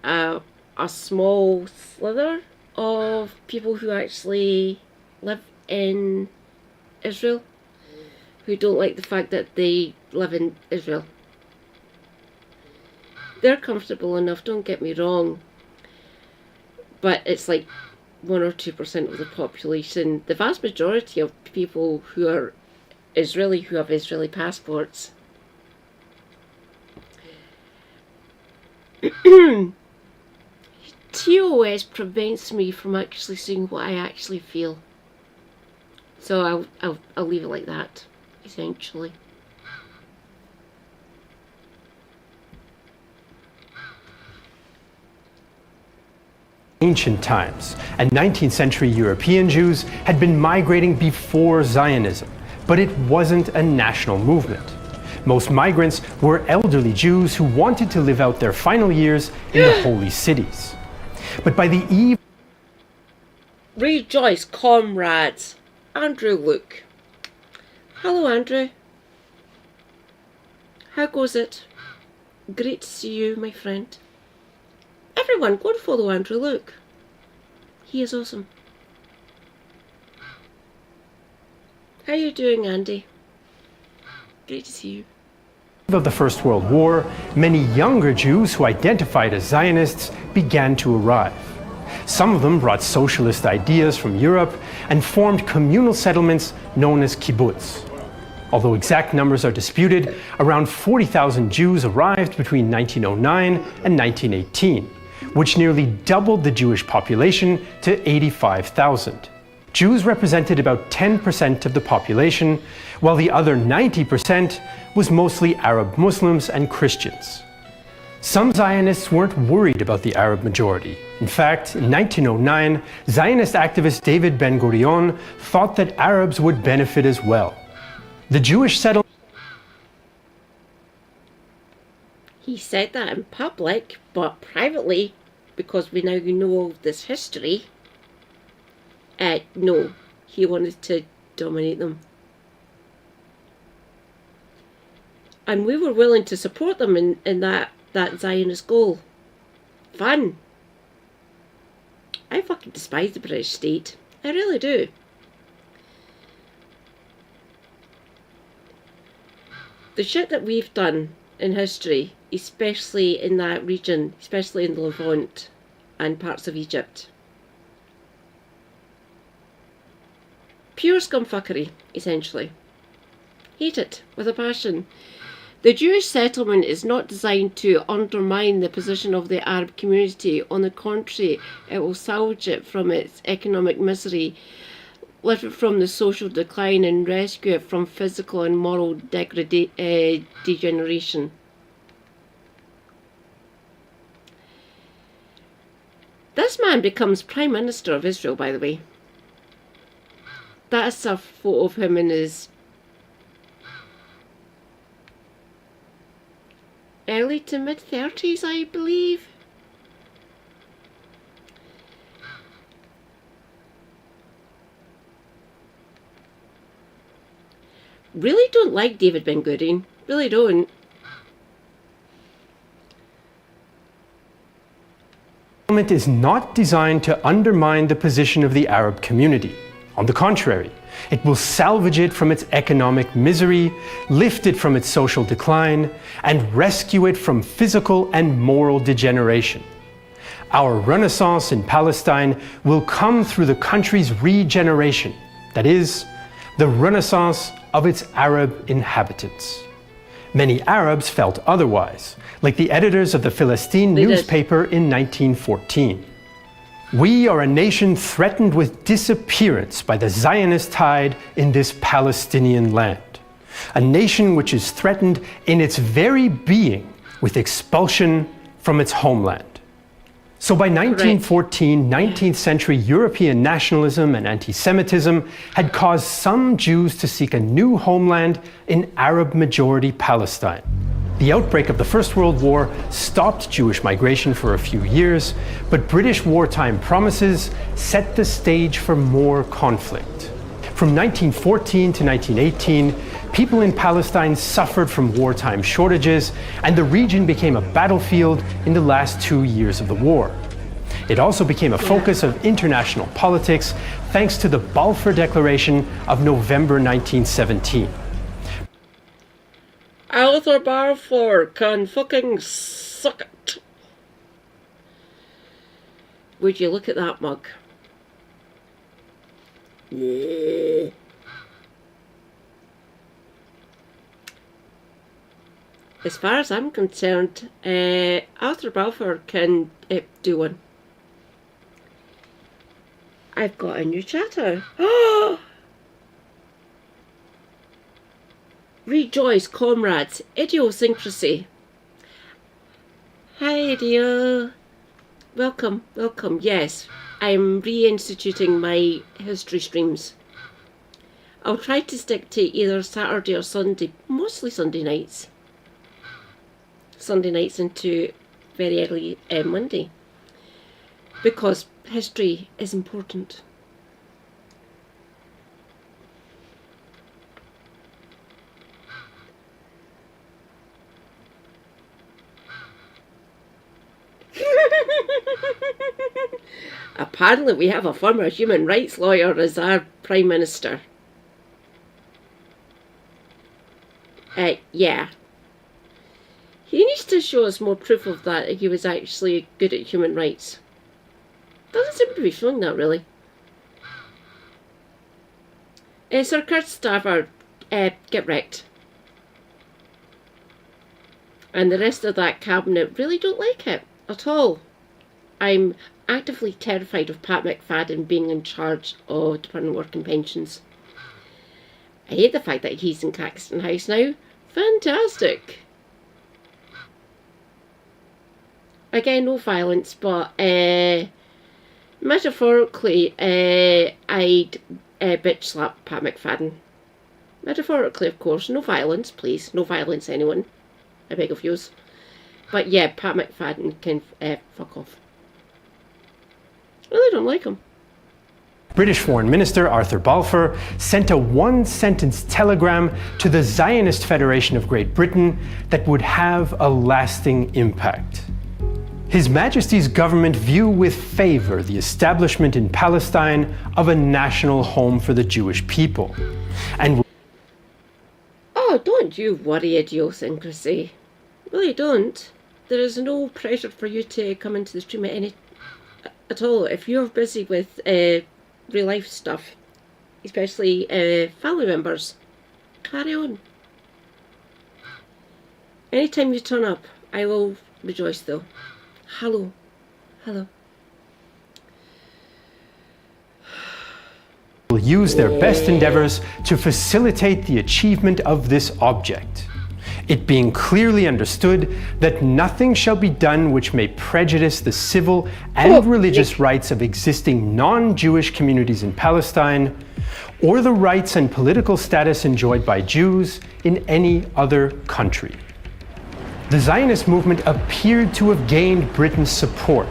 a small slither of people who actually live in Israel who don't like the fact that they live in Israel. They're comfortable enough, don't get me wrong. But it's like 1 or 2% of the population. The vast majority of people who are Israeli, who have Israeli passports, TOS prevents me from actually saying what I actually feel. So I'll leave it like that, essentially. Ancient times, and 19th century European Jews had been migrating before Zionism, but it wasn't a national movement. Most migrants were elderly Jews who wanted to live out their final years in the holy cities. But by the eve... Rejoice, comrades! Andrew Luke. Hello, Andrew. How goes it? Great to see you, my friend. Everyone, go and follow Andrew Luke. He is awesome. How are you doing, Andy? Great to see you. Of the First World War, many younger Jews who identified as Zionists began to arrive. Some of them brought socialist ideas from Europe and formed communal settlements known as kibbutz. Although exact numbers are disputed, around 40,000 Jews arrived between 1909 and 1918, which nearly doubled the Jewish population to 85,000. Jews represented about 10% of the population, while the other 90% was mostly Arab Muslims and Christians. Some Zionists weren't worried about the Arab majority. In fact, in 1909, Zionist activist David Ben-Gurion thought that Arabs would benefit as well. The Jewish settlement... He said that in public, but privately, because we now know all of this history, no, he wanted to dominate them. And we were willing to support them in that Zionist goal. Fun. I fucking despise the British state. I really do. The shit that we've done in history, especially in that region, especially in the Levant and parts of Egypt. Pure scumfuckery, essentially. Hate it with a passion. The Jewish settlement is not designed to undermine the position of the Arab community. On the contrary, it will salvage it from its economic misery, lift it from the social decline, and rescue it from physical and moral degeneration. This man becomes Prime Minister of Israel, by the way. That's a photo of him in his early to mid-30s, I believe. Really don't like David Ben Gurion. Really don't. Is not designed to undermine the position of the Arab community. On the contrary, it will salvage it from its economic misery, lift it from its social decline, and rescue it from physical and moral degeneration. Our Renaissance in Palestine will come through the country's regeneration, that is, the Renaissance of its Arab inhabitants. Many Arabs felt otherwise, like the editors of the Philistine newspaper in 1914. We are a nation threatened with disappearance by the Zionist tide in this Palestinian land. A nation which is threatened in its very being with expulsion from its homeland. So by 1914, 19th century European nationalism and anti-Semitism had caused some Jews to seek a new homeland in Arab-majority Palestine. The outbreak of the First World War stopped Jewish migration for a few years, but British wartime promises set the stage for more conflict. From 1914 to 1918, people in Palestine suffered from wartime shortages, and the region became a battlefield in the last 2 years of the war. It also became a focus of international politics thanks to the Balfour Declaration of November 1917. Arthur Balfour can fucking suck it. Would you look at that mug? Yeah. As far as I'm concerned, Arthur Balfour can do one. I've got a new chatter. Rejoice, comrades. Idiosyncrasy. Hi, Idio. Welcome, welcome. Yes, I'm reinstituting my history streams. I'll try to stick to either Saturday or Sunday, mostly Sunday nights. Sunday nights into very early Monday. Because history is important. Apparently we have a former human rights lawyer as our Prime Minister. Yeah. He needs to show us more proof of that, he was actually good at human rights. Doesn't seem to be showing that, really. Sir Kurt Starver, get wrecked. And the rest of that cabinet really don't like it at all. I'm actively terrified of Pat McFadden being in charge of Department of Work and Pensions. I hate the fact that he's in Caxton House now. Fantastic. Again, no violence, but metaphorically, I'd bitch slap Pat McFadden. Metaphorically, of course. No violence, please. No violence, anyone. I beg of yous. But yeah, Pat McFadden can fuck off. I really don't like him. British Foreign Minister Arthur Balfour sent a one-sentence telegram to the Zionist Federation of Great Britain that would have a lasting impact. His Majesty's government view with favour the establishment in Palestine of a national home for the Jewish people. And oh, don't you worry, idiosyncrasy. Really don't. There is no pressure for you to come into the stream at all. If you're busy with real life stuff, especially family members, carry on. Anytime you turn up, I will rejoice though. Hello. Hello. Will use their best endeavors to facilitate the achievement of this object, it being clearly understood that nothing shall be done which may prejudice the civil and religious rights of existing non-Jewish communities in Palestine, or the rights and political status enjoyed by Jews in any other country. The Zionist movement appeared to have gained Britain's support,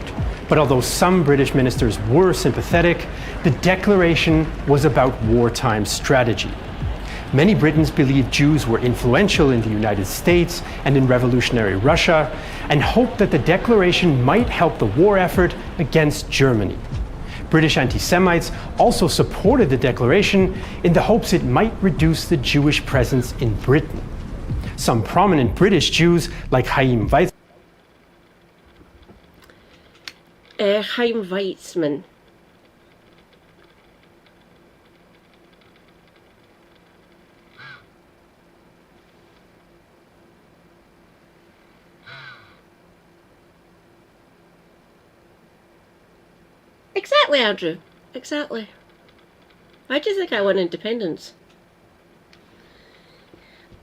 but although some British ministers were sympathetic, the declaration was about wartime strategy. Many Britons believed Jews were influential in the United States and in revolutionary Russia, and hoped that the declaration might help the war effort against Germany. British anti-Semites also supported the declaration in the hopes it might reduce the Jewish presence in Britain. Some prominent British Jews, like Chaim Weizmann. Exactly, Andrew. Exactly. Why do you think I want independence?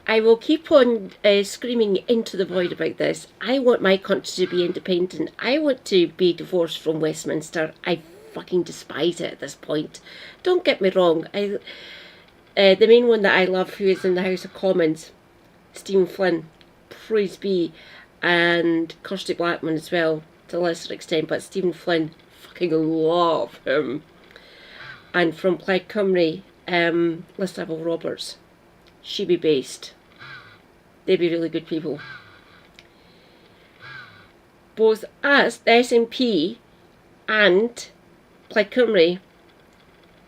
I will keep on screaming into the void about this. I want my country to be independent. I want to be divorced from Westminster. I fucking despise it at this point. Don't get me wrong. The main one that I love, who is in the House of Commons, Stephen Flynn, praise be, and Kirsty Blackman as well, to a lesser extent, but Stephen Flynn, fucking love him. And from Plaid Cymru, Lysabel Roberts. She be based. They'd be really good people. Both us, the SNP, and Plaid Cymru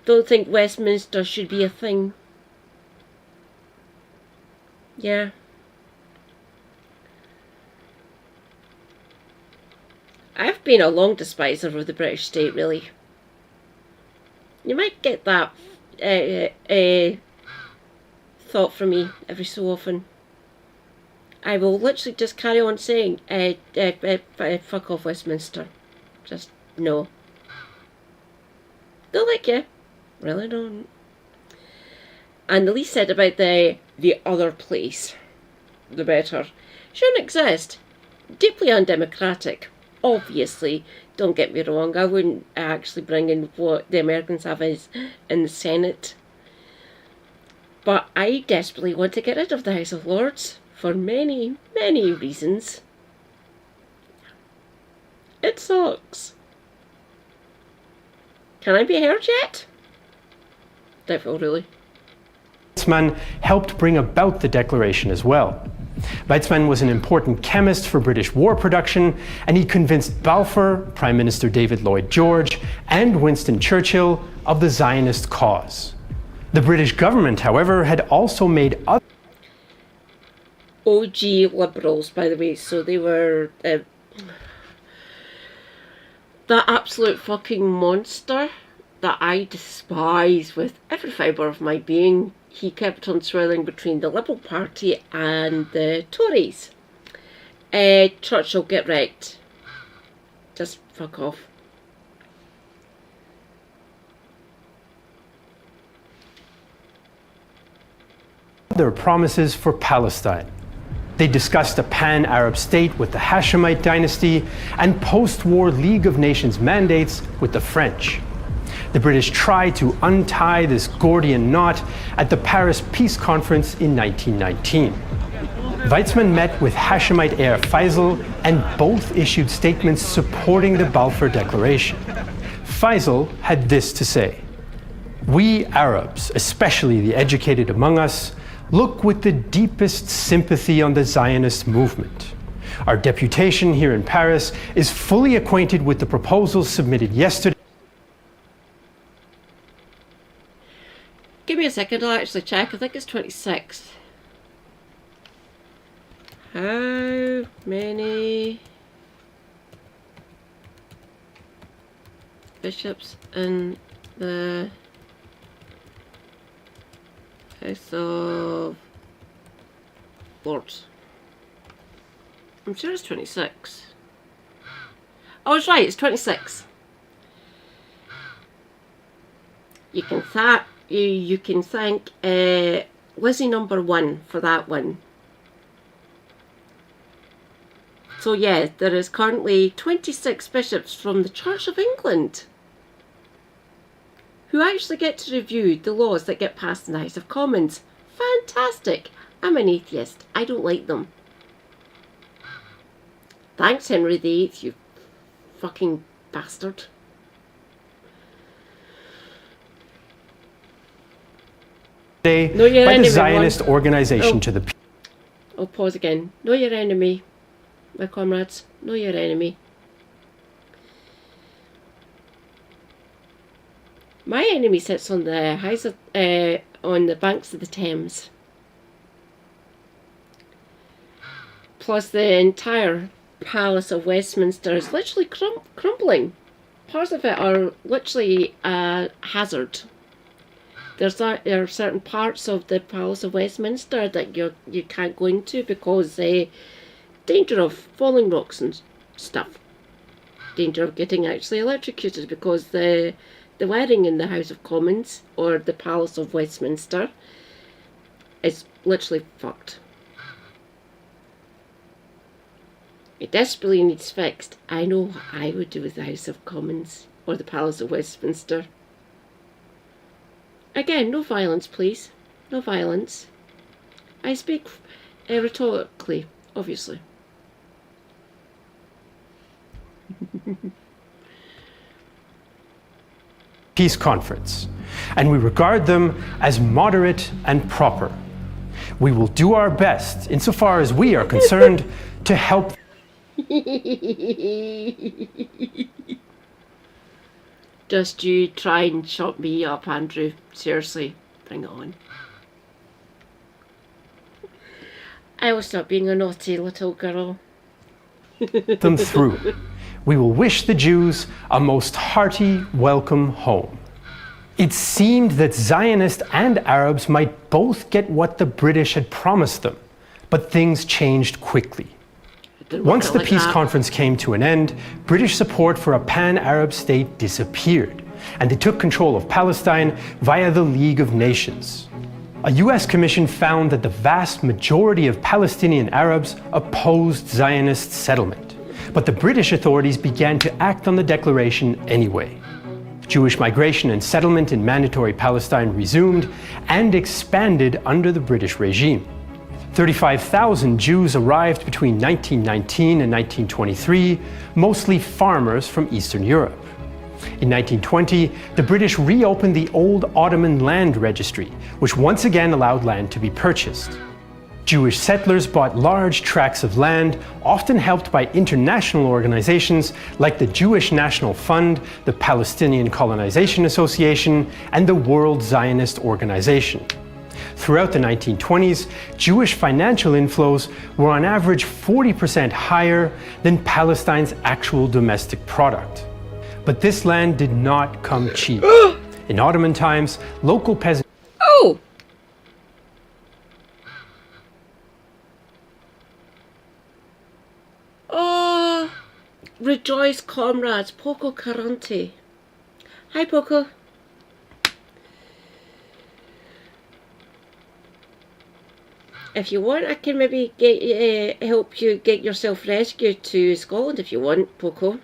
don't think Westminster should be a thing. Yeah. I've been a long despiser of the British state, really. You might get that thought from me every so often. I will literally just carry on saying, fuck off Westminster. Just no. Don't like you. Really don't. And the least said about the other place, the better. Shouldn't exist. Deeply undemocratic. Obviously, don't get me wrong, I wouldn't actually bring in what the Americans have in the Senate. But I desperately want to get rid of the House of Lords for many, many reasons. It sucks. Can I be heard yet? Doubtful, really. Weizmann helped bring about the declaration as well. Weizmann was an important chemist for British war production, and he convinced Balfour, Prime Minister David Lloyd George, and Winston Churchill of the Zionist cause. The British government, however, had also made other OG liberals, by the way, so they were that absolute fucking monster that I despise with every fibre of my being. He kept on swirling between the Liberal Party and the Tories. Churchill, get wrecked. Just fuck off. Their promises for Palestine. They discussed a pan-Arab state with the Hashemite dynasty and post-war League of Nations mandates with the French. The British tried to untie this Gordian knot at the Paris Peace Conference in 1919. Weizmann met with Hashemite heir Faisal, and both issued statements supporting the Balfour Declaration. Faisal had this to say: "We Arabs, especially the educated among us, look with the deepest sympathy on the Zionist movement. Our deputation here in Paris is fully acquainted with the proposals submitted yesterday." Give me a second, I'll actually check. I think it's 26th. How many bishops in the House of Lords? I'm sure it's 26. Oh, it's right, it's 26. You can thank Lizzie number 1 for that one. So yeah, there is currently 26 bishops from the Church of England who actually get to review the laws that get passed in the House of Commons. Fantastic! I'm an atheist. I don't like them. Thanks, Henry VIII, you fucking bastard. Day Know your by the enemy, Zionist one. organization Oh. to the I'll pause again. Know your enemy, my comrades. Know your enemy. My enemy sits on the on the banks of the Thames. Plus, the entire Palace of Westminster is literally crumbling. Parts of it are literally a hazard. There are certain parts of the Palace of Westminster that you can't go into because danger of falling rocks and stuff. Danger of getting actually electrocuted because the wiring in the House of Commons or the Palace of Westminster is literally fucked. It desperately needs fixed. I know what I would do with the House of Commons or the Palace of Westminster. Again, no violence, please. No violence. I speak rhetorically, obviously. peace conference, and we regard them as moderate and proper. We will do our best, insofar as we are concerned, to help. Just you try and shut me up, Andrew. Seriously, bring it on. I will stop being a naughty little girl. them through. We will wish the Jews a most hearty welcome home. It seemed that Zionists and Arabs might both get what the British had promised them, but things changed quickly. Once the peace conference came to an end, British support for a pan-Arab state disappeared, and they took control of Palestine via the League of Nations. A US commission found that the vast majority of Palestinian Arabs opposed Zionist settlement, but the British authorities began to act on the declaration anyway. Jewish migration and settlement in Mandatory Palestine resumed and expanded under the British regime. 35,000 Jews arrived between 1919 and 1923, mostly farmers from Eastern Europe. In 1920, the British reopened the old Ottoman land registry, which once again allowed land to be purchased. Jewish settlers bought large tracts of land, often helped by international organizations like the Jewish National Fund, the Palestinian Colonization Association, and the World Zionist Organization. Throughout the 1920s, Jewish financial inflows were on average 40% higher than Palestine's actual domestic product. But this land did not come cheap. In Ottoman times, local peasants... Oh! Oh! Rejoice, comrades. Poco Carante. Hi, Poco. If you want, I can maybe help you get yourself rescued to Scotland if you want, Poco.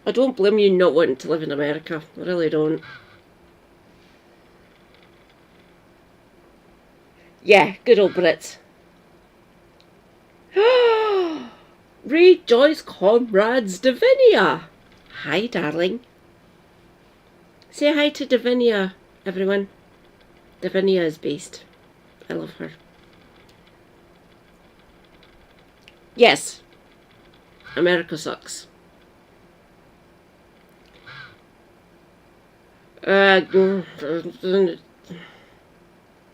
I don't blame you not wanting to live in America. I really don't. Yeah, good old Brits. Rejoice, comrades, Davinia. Hi, darling. Say hi to Davinia, everyone. Davinia is based. I love her. Yes. America sucks.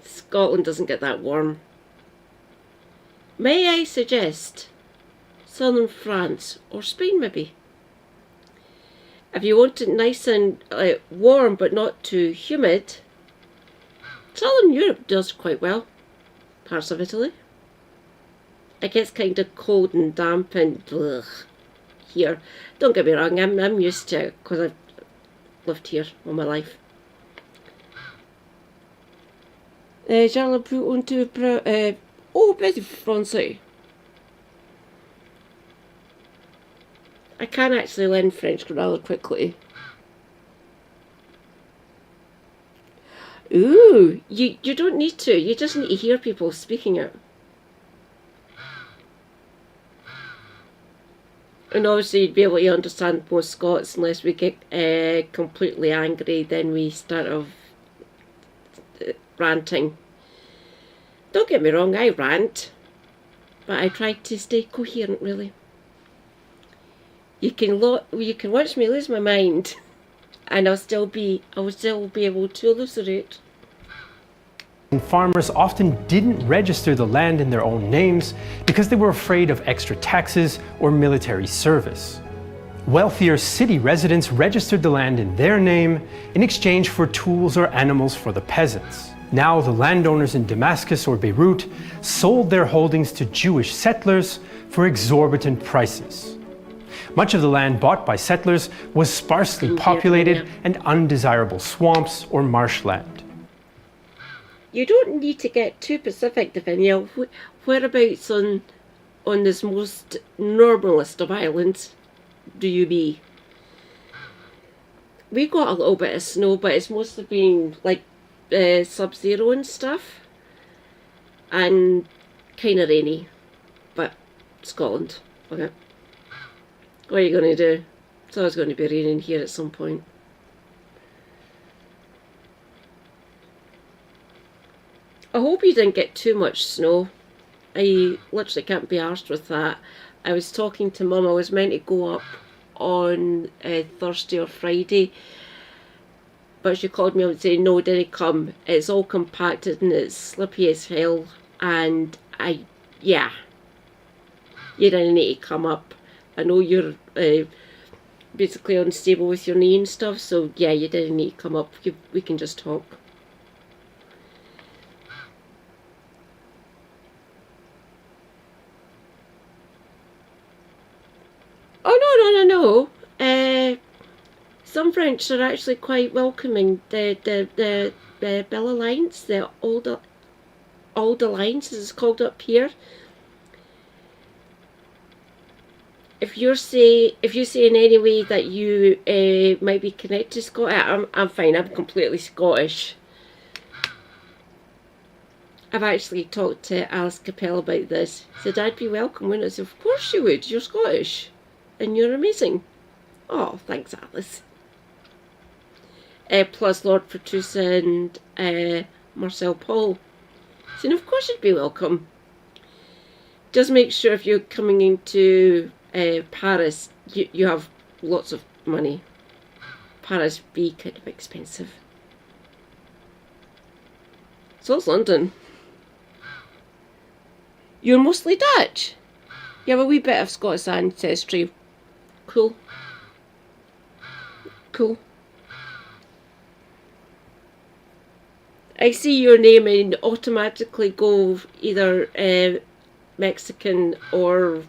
Scotland doesn't get that warm. may I suggest southern France or Spain maybe? If you want it nice and warm but not too humid, southern Europe does quite well. Parts of Italy. It gets kind of cold and damp and here. Don't get me wrong, I'm used to it because I've lived here all my life. J'allais plus petit français. I can actually learn French rather quickly. Ooh, you don't need to. You just need to hear people speaking it. And obviously you'd be able to understand most Scots unless we get completely angry, then we start off ranting. Don't get me wrong, I rant, but I try to stay coherent really. You can watch me lose my mind and I will still be able to elucidate. And farmers often didn't register the land in their own names because they were afraid of extra taxes or military service. Wealthier city residents registered the land in their name in exchange for tools or animals for the peasants. Now the landowners in Damascus or Beirut sold their holdings to Jewish settlers for exorbitant prices. Much of the land bought by settlers was sparsely populated and undesirable swamps or marshland. You don't need to get too specific, Davinia. Whereabouts on this most normalist of islands do you be? We got a little bit of snow, but it's mostly been like sub-zero and stuff, and kind of rainy. But Scotland, okay. What are you going to do? It's always going to be raining here at some point. I hope you didn't get too much snow. I literally can't be arsed with that. I was talking to Mum, I was meant to go up on Thursday or Friday, but she called me up and said no, didn't come. It's all compacted and it's slippy as hell, and you didn't need to come up. I know you're basically unstable with your knee and stuff, so yeah, you didn't need to come up. We can just talk. Oh no. Some French are actually quite welcoming. The Belle Alliance, the Old Alliance as it's called up here. If you say in any way that you might be connected to Scotland, I'm fine. I'm completely Scottish. I've actually talked to Alice Capel about this. Said I'd be welcome, wouldn't I? Said, of course you would. You're Scottish, and you're amazing. Oh, thanks, Alice. Plus Lord Pertusa and Marcel Paul. Saying, of course you'd be welcome. Just make sure if you're coming into Paris, you have lots of money. Paris be kind of expensive. So it's London. You're mostly Dutch. You have a wee bit of Scottish ancestry. Cool. I see your name and automatically go either Mexican or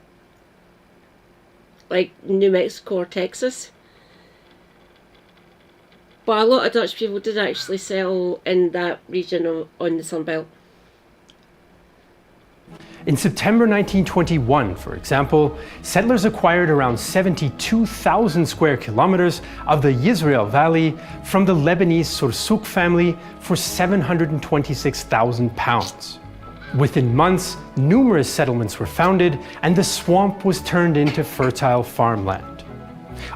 like New Mexico or Texas. But a lot of Dutch people did actually settle in that region on the Sunbelt. In September 1921, for example, settlers acquired around 72,000 square kilometers of the Yisrael Valley from the Lebanese Sursuk family for £726,000. Within months, numerous settlements were founded and the swamp was turned into fertile farmland.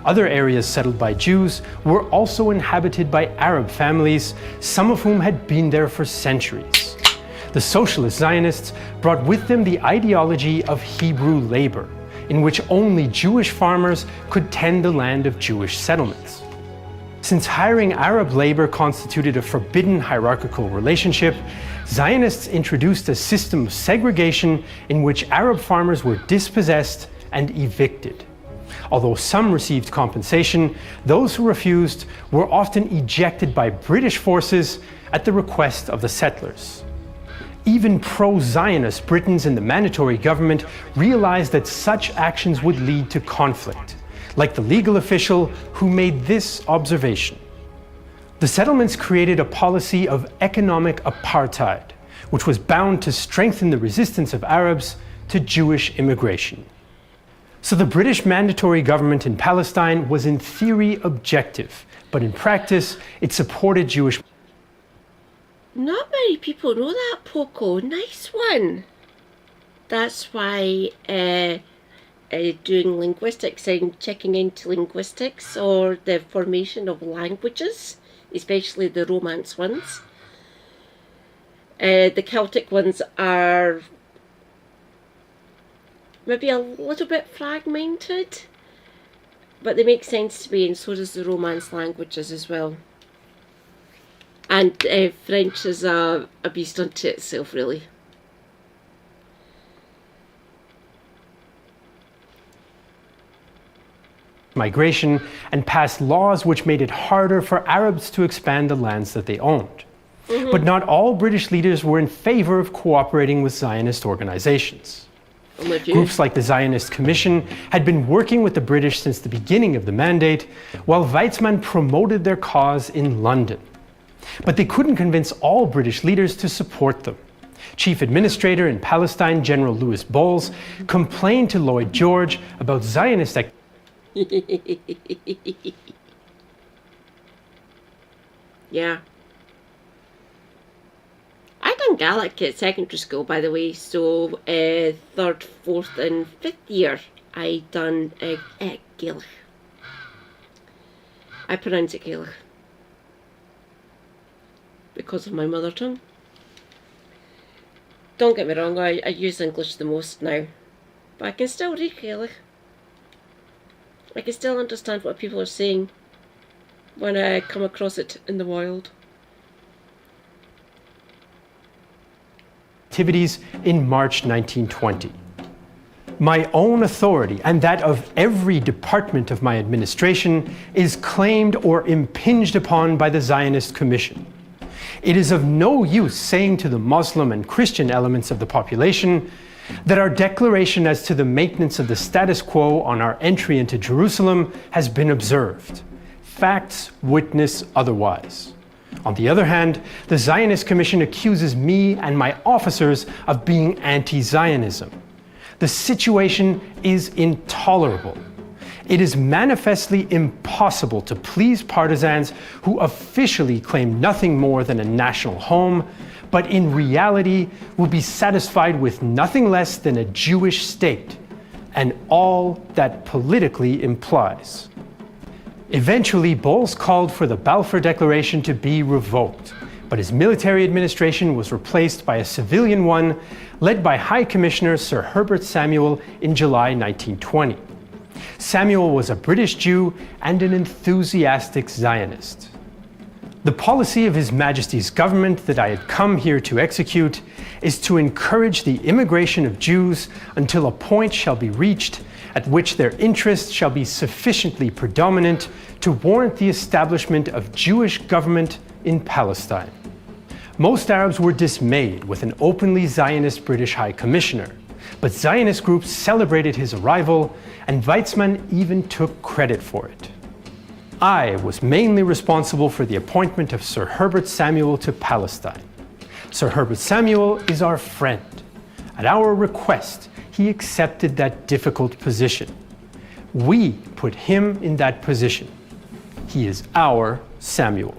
Other areas settled by Jews were also inhabited by Arab families, some of whom had been there for centuries. The socialist Zionists brought with them the ideology of Hebrew labor, in which only Jewish farmers could tend the land of Jewish settlements. Since hiring Arab labor constituted a forbidden hierarchical relationship, Zionists introduced a system of segregation in which Arab farmers were dispossessed and evicted. Although some received compensation, those who refused were often ejected by British forces at the request of the settlers. Even pro-Zionist Britons in the Mandatory government realized that such actions would lead to conflict, like the legal official who made this observation. The settlements created a policy of economic apartheid, which was bound to strengthen the resistance of Arabs to Jewish immigration. So the British Mandatory government in Palestine was in theory objective, but in practice it supported Jewish. Not many people know that, Poco. Nice one. That's why doing linguistics and checking into linguistics or the formation of languages, especially the Romance ones. The Celtic ones are maybe a little bit fragmented, but they make sense to me, and so does the Romance languages as well. And French is a beast unto itself, really. Migration and passed laws which made it harder for Arabs to expand the lands that they owned. But not all British leaders were in favor of cooperating with Zionist organizations. Groups like the Zionist Commission had been working with the British since the beginning of the mandate, while Weizmann promoted their cause in London. But they couldn't convince all British leaders to support them. Chief Administrator in Palestine, General Louis Bowles, complained to Lloyd George about Zionist activity. Yeah. I done Gaelic at secondary school, by the way, so 3rd, 4th and 5th year I done Gaelic. I pronounce it Gaelic because of my mother tongue. Don't get me wrong, I use English the most now, but I can still read Gaelic. I can still understand what people are saying when I come across it in the wild. Activities in March 1920. My own authority and that of every department of my administration is claimed or impinged upon by the Zionist Commission. It is of no use saying to the Muslim and Christian elements of the population that our declaration as to the maintenance of the status quo on our entry into Jerusalem has been observed. Facts witness otherwise. On the other hand, the Zionist Commission accuses me and my officers of being anti-Zionism. The situation is intolerable. It is manifestly impossible to please partisans who officially claim nothing more than a national home, but in reality will be satisfied with nothing less than a Jewish state, and all that politically implies. Eventually, Bowles called for the Balfour Declaration to be revoked, but his military administration was replaced by a civilian one led by High Commissioner Sir Herbert Samuel in July 1920. Samuel was a British Jew and an enthusiastic Zionist. The policy of His Majesty's government that I had come here to execute is to encourage the immigration of Jews until a point shall be reached at which their interests shall be sufficiently predominant to warrant the establishment of Jewish government in Palestine. Most Arabs were dismayed with an openly Zionist British High Commissioner, but Zionist groups celebrated his arrival, and Weizmann even took credit for it. I was mainly responsible for the appointment of Sir Herbert Samuel to Palestine. Sir Herbert Samuel is our friend. At our request, he accepted that difficult position. We put him in that position. He is our Samuel.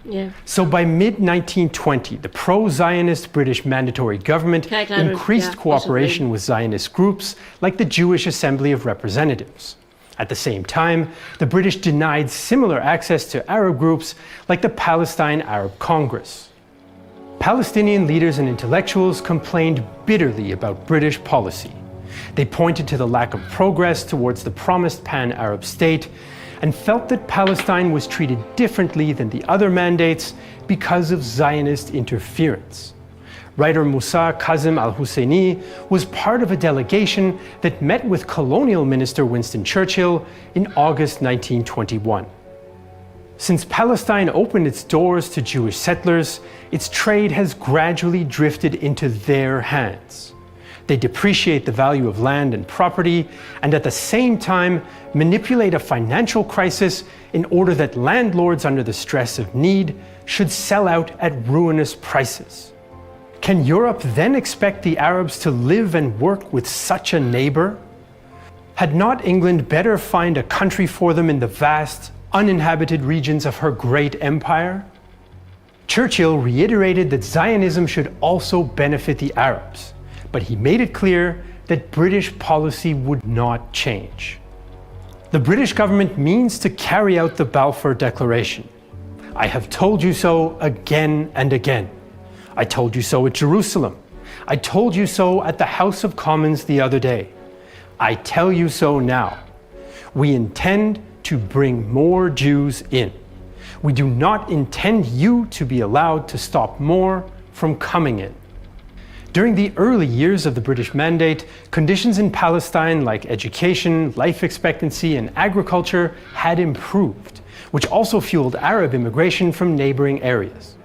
Yeah. So by mid-1920, the pro-Zionist British Mandatory government increased cooperation with Zionist groups like the Jewish Assembly of Representatives. At the same time, the British denied similar access to Arab groups like the Palestine Arab Congress. Palestinian leaders and intellectuals complained bitterly about British policy. They pointed to the lack of progress towards the promised pan-Arab state and felt that Palestine was treated differently than the other mandates because of Zionist interference. Writer Musa Kazim al-Husseini was part of a delegation that met with colonial minister Winston Churchill in August 1921. Since Palestine opened its doors to Jewish settlers, its trade has gradually drifted into their hands. They depreciate the value of land and property, and at the same time manipulate a financial crisis in order that landlords under the stress of need should sell out at ruinous prices. Can Europe then expect the Arabs to live and work with such a neighbor? Had not England better find a country for them in the vast, uninhabited regions of her great empire? Churchill reiterated that Zionism should also benefit the Arabs, but he made it clear that British policy would not change. The British government means to carry out the Balfour Declaration. I have told you so again and again. I told you so at Jerusalem. I told you so at the House of Commons the other day. I tell you so now. We intend to bring more Jews in. We do not intend you to be allowed to stop more from coming in. During the early years of the British Mandate, conditions in Palestine like education, life expectancy, and agriculture had improved, which also fueled Arab immigration from neighboring areas.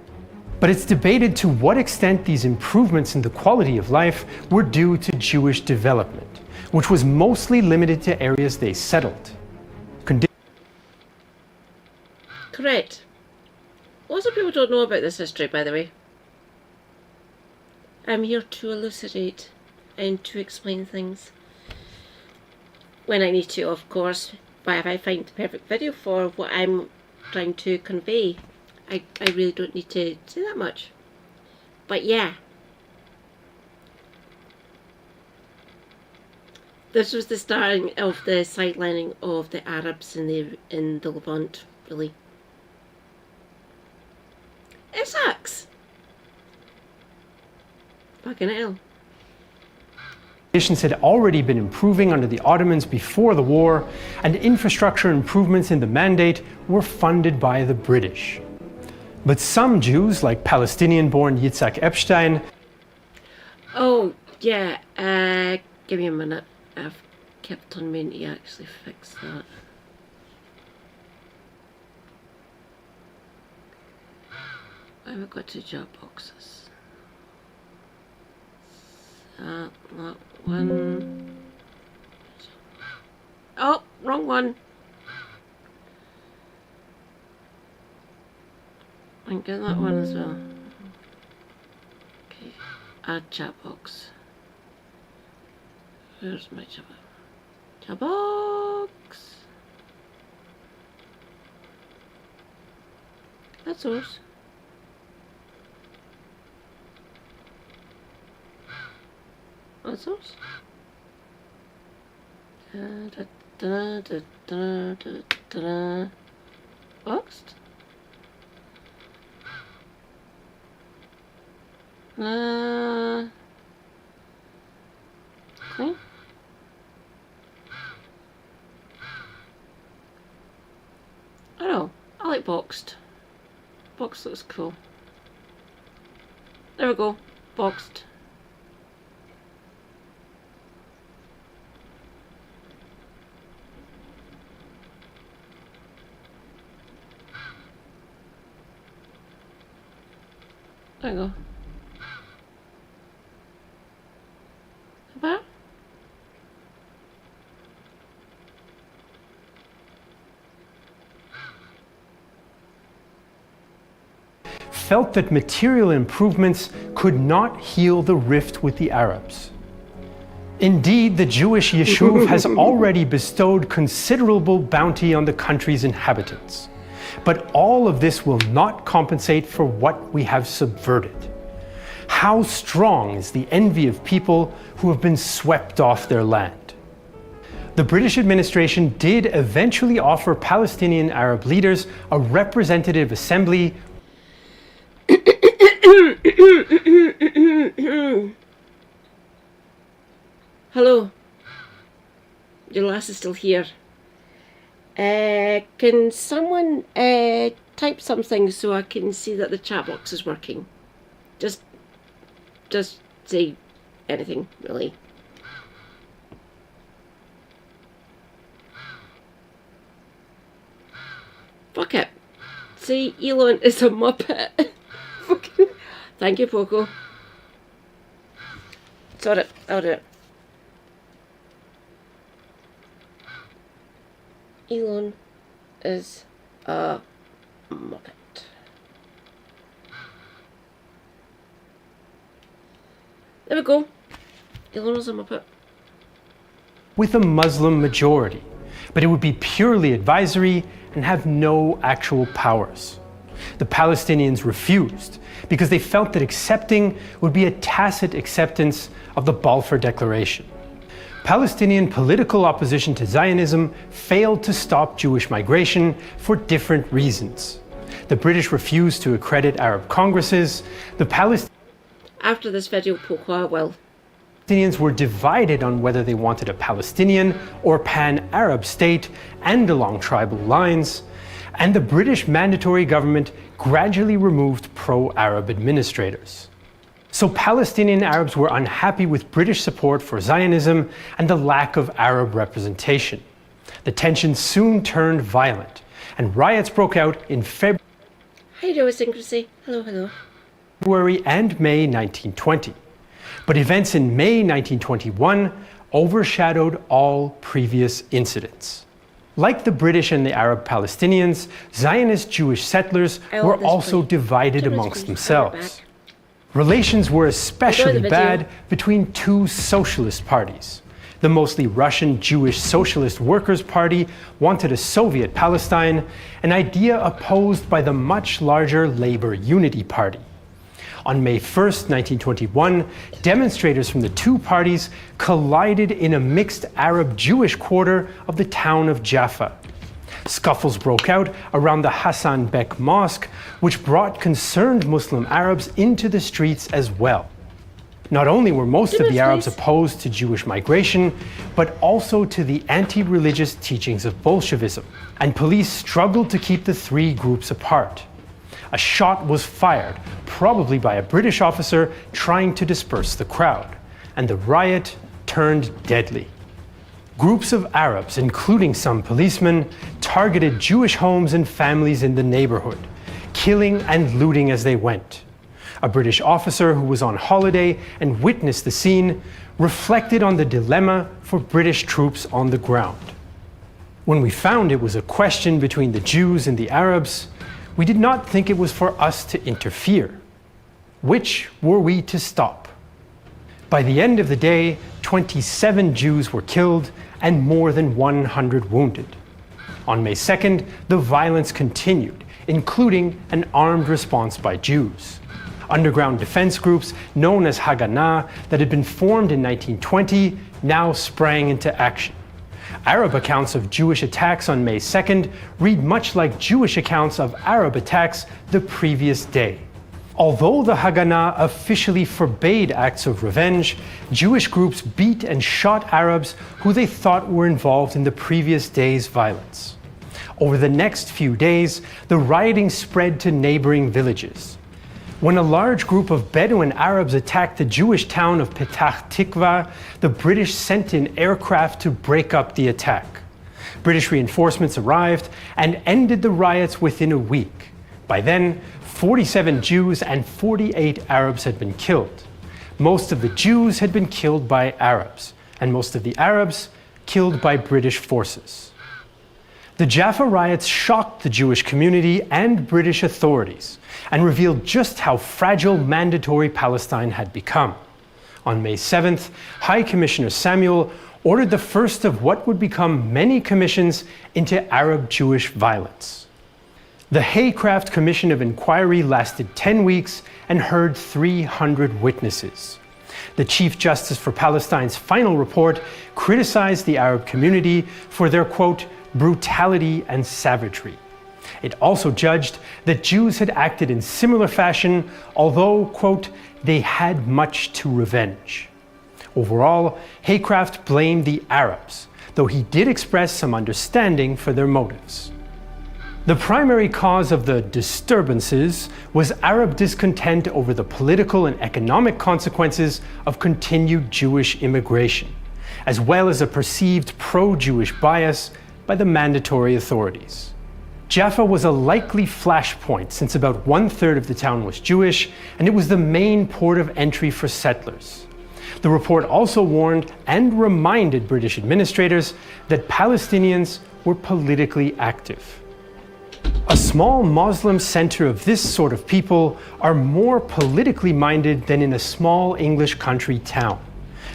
But it's debated to what extent these improvements in the quality of life were due to Jewish development, which was mostly limited to areas they settled. Correct. Lots of people don't know about this history, by the way. I'm here to elucidate and to explain things. When I need to, of course, but if I find the perfect video for what I'm trying to convey, I really don't need to say that much. But yeah. This was the starting of the sidelining of the Arabs in the Levant, really. It sucks. Fucking hell. Conditions had already been improving under the Ottomans before the war, and infrastructure improvements in the Mandate were funded by the British. But some Jews, like Palestinian-born Yitzhak Epstein, Oh, yeah, give me a minute. I've kept on meaning to actually fix that. I've got 2 job boxes. That one. Oh, wrong one. And get that one as well. Okay, add chat box. Where's my chat box? Chat box. That's yours. That's yours. Boxed. Clean. I don't know. I like boxed. Boxed looks cool. There we go. Boxed. There you go. About? felt that material improvements could not heal the rift with the Arabs. Indeed, the Jewish Yishuv has already bestowed considerable bounty on the country's inhabitants. But all of this will not compensate for what we have subverted. How strong is the envy of people who have been swept off their land? The British administration did eventually offer Palestinian Arab leaders a representative assembly. Hello. Your lass is still here. Can someone type something so I can see that the chat box is working? Just just say anything, really. Fuck it. Say Elon is a Muppet. Fucking. Thank you, Poco. Sort it. I'll do it. Elon is a Muppet. There we go. Elon is a Muppet. With a Muslim majority, but it would be purely advisory and have no actual powers. The Palestinians refused because they felt that accepting would be a tacit acceptance of the Balfour Declaration. Palestinian political opposition to Zionism failed to stop Jewish migration for different reasons. The British refused to accredit Arab congresses. The After this video, pourquoi? Well, Palestinians were divided on whether they wanted a Palestinian or pan-Arab state and along tribal lines, and the British mandatory government gradually removed pro-Arab administrators. So Palestinian Arabs were unhappy with British support for Zionism and the lack of Arab representation. The tension soon turned violent, and riots broke out in idiosyncrasy. Hello, hello. February and May 1920. But events in May 1921 overshadowed all previous incidents. Like the British and the Arab Palestinians, Zionist Jewish settlers were also divided amongst themselves. Relations were especially bad between two socialist parties. The mostly Russian Jewish Socialist Workers' Party wanted a Soviet Palestine, an idea opposed by the much larger Labour Unity Party. On May 1st, 1921, demonstrators from the two parties collided in a mixed Arab-Jewish quarter of the town of Jaffa. Scuffles broke out around the Hassan Bek Mosque, which brought concerned Muslim Arabs into the streets as well. Not only were most of the Arabs opposed to Jewish migration, but also to the anti-religious teachings of Bolshevism, and police struggled to keep the three groups apart. A shot was fired, probably by a British officer trying to disperse the crowd, and the riot turned deadly. Groups of Arabs, including some policemen, targeted Jewish homes and families in the neighborhood, killing and looting as they went. A British officer who was on holiday and witnessed the scene reflected on the dilemma for British troops on the ground. When we found it was a question between the Jews and the Arabs, we did not think it was for us to interfere. Which were we to stop? By the end of the day, 27 Jews were killed and more than 100 wounded. On May 2nd, the violence continued, including an armed response by Jews. Underground defense groups known as Haganah that had been formed in 1920 now sprang into action. Arab accounts of Jewish attacks on May 2nd read much like Jewish accounts of Arab attacks the previous day. Although the Haganah officially forbade acts of revenge, Jewish groups beat and shot Arabs who they thought were involved in the previous day's violence. Over the next few days, the rioting spread to neighboring villages. When a large group of Bedouin Arabs attacked the Jewish town of Petah Tikva, the British sent in aircraft to break up the attack. British reinforcements arrived and ended the riots within a week. By then, 47 Jews and 48 Arabs had been killed. Most of the Jews had been killed by Arabs, and most of the Arabs killed by British forces. The Jaffa riots shocked the Jewish community and British authorities and revealed just how fragile mandatory Palestine had become. On May 7th, High Commissioner Samuel ordered the first of what would become many commissions into Arab-Jewish violence. The Haycraft Commission of Inquiry lasted 10 weeks and heard 300 witnesses. The Chief Justice for Palestine's final report criticized the Arab community for their, quote, brutality and savagery. It also judged that Jews had acted in similar fashion, although, quote, they had much to revenge. Overall, Haycraft blamed the Arabs, though he did express some understanding for their motives. The primary cause of the disturbances was Arab discontent over the political and economic consequences of continued Jewish immigration, as well as a perceived pro-Jewish bias by the mandatory authorities. Jaffa was a likely flashpoint since about 1/3 of the town was Jewish, and it was the main port of entry for settlers. The report also warned and reminded British administrators that Palestinians were politically active. A small Muslim center of this sort of people are more politically minded than in a small English country town,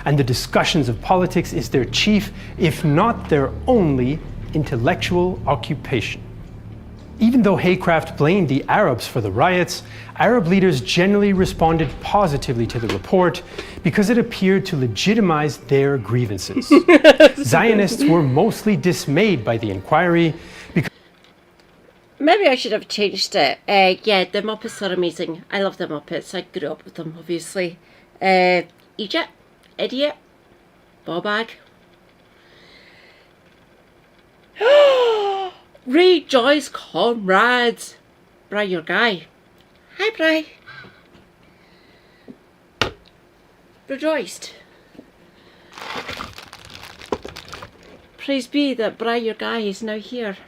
and the discussions of politics is their chief, if not their only, intellectual occupation. Even though Haycraft blamed the Arabs for the riots, Arab leaders generally responded positively to the report because it appeared to legitimize their grievances. Zionists were mostly dismayed by the inquiry because Maybe I should have changed it. Yeah, the Muppets are amazing. I love the Muppets. I grew up with them, obviously. Egypt, Idiot, Bobag. Rejoice, comrades! Bri, your guy. Hi, Bri. Rejoiced. Praise be that Bri, your guy, is now here.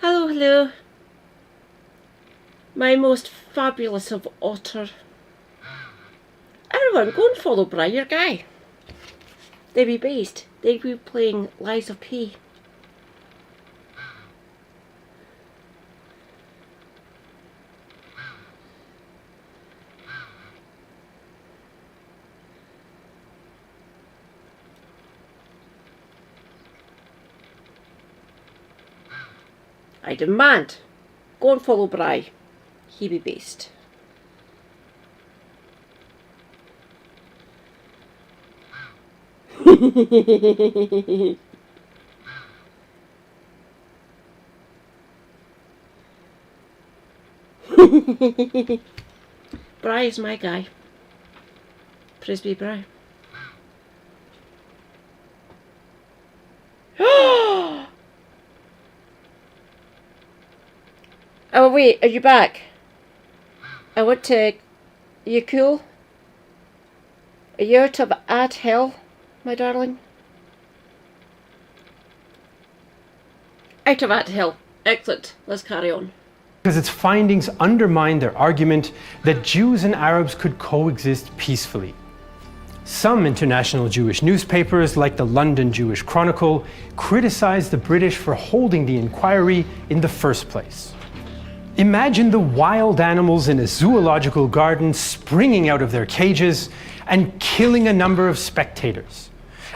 Hello, hello. My most fabulous of otter. Everyone, go and follow Bri, your guy. They be based. They be playing Lies of P. I demand. Go and follow Bri. He be based. Bri is my guy. Praise be Bri. Oh wait, are you back? I want to... Are you cool? Are you out of ad hell, my darling? Out of ad hell. Excellent. Let's carry on. because its findings undermine their argument that Jews and Arabs could coexist peacefully. Some international Jewish newspapers, like the London Jewish Chronicle, criticized the British for holding the inquiry in the first place. Imagine the wild animals in a zoological garden springing out of their cages and killing a number of spectators,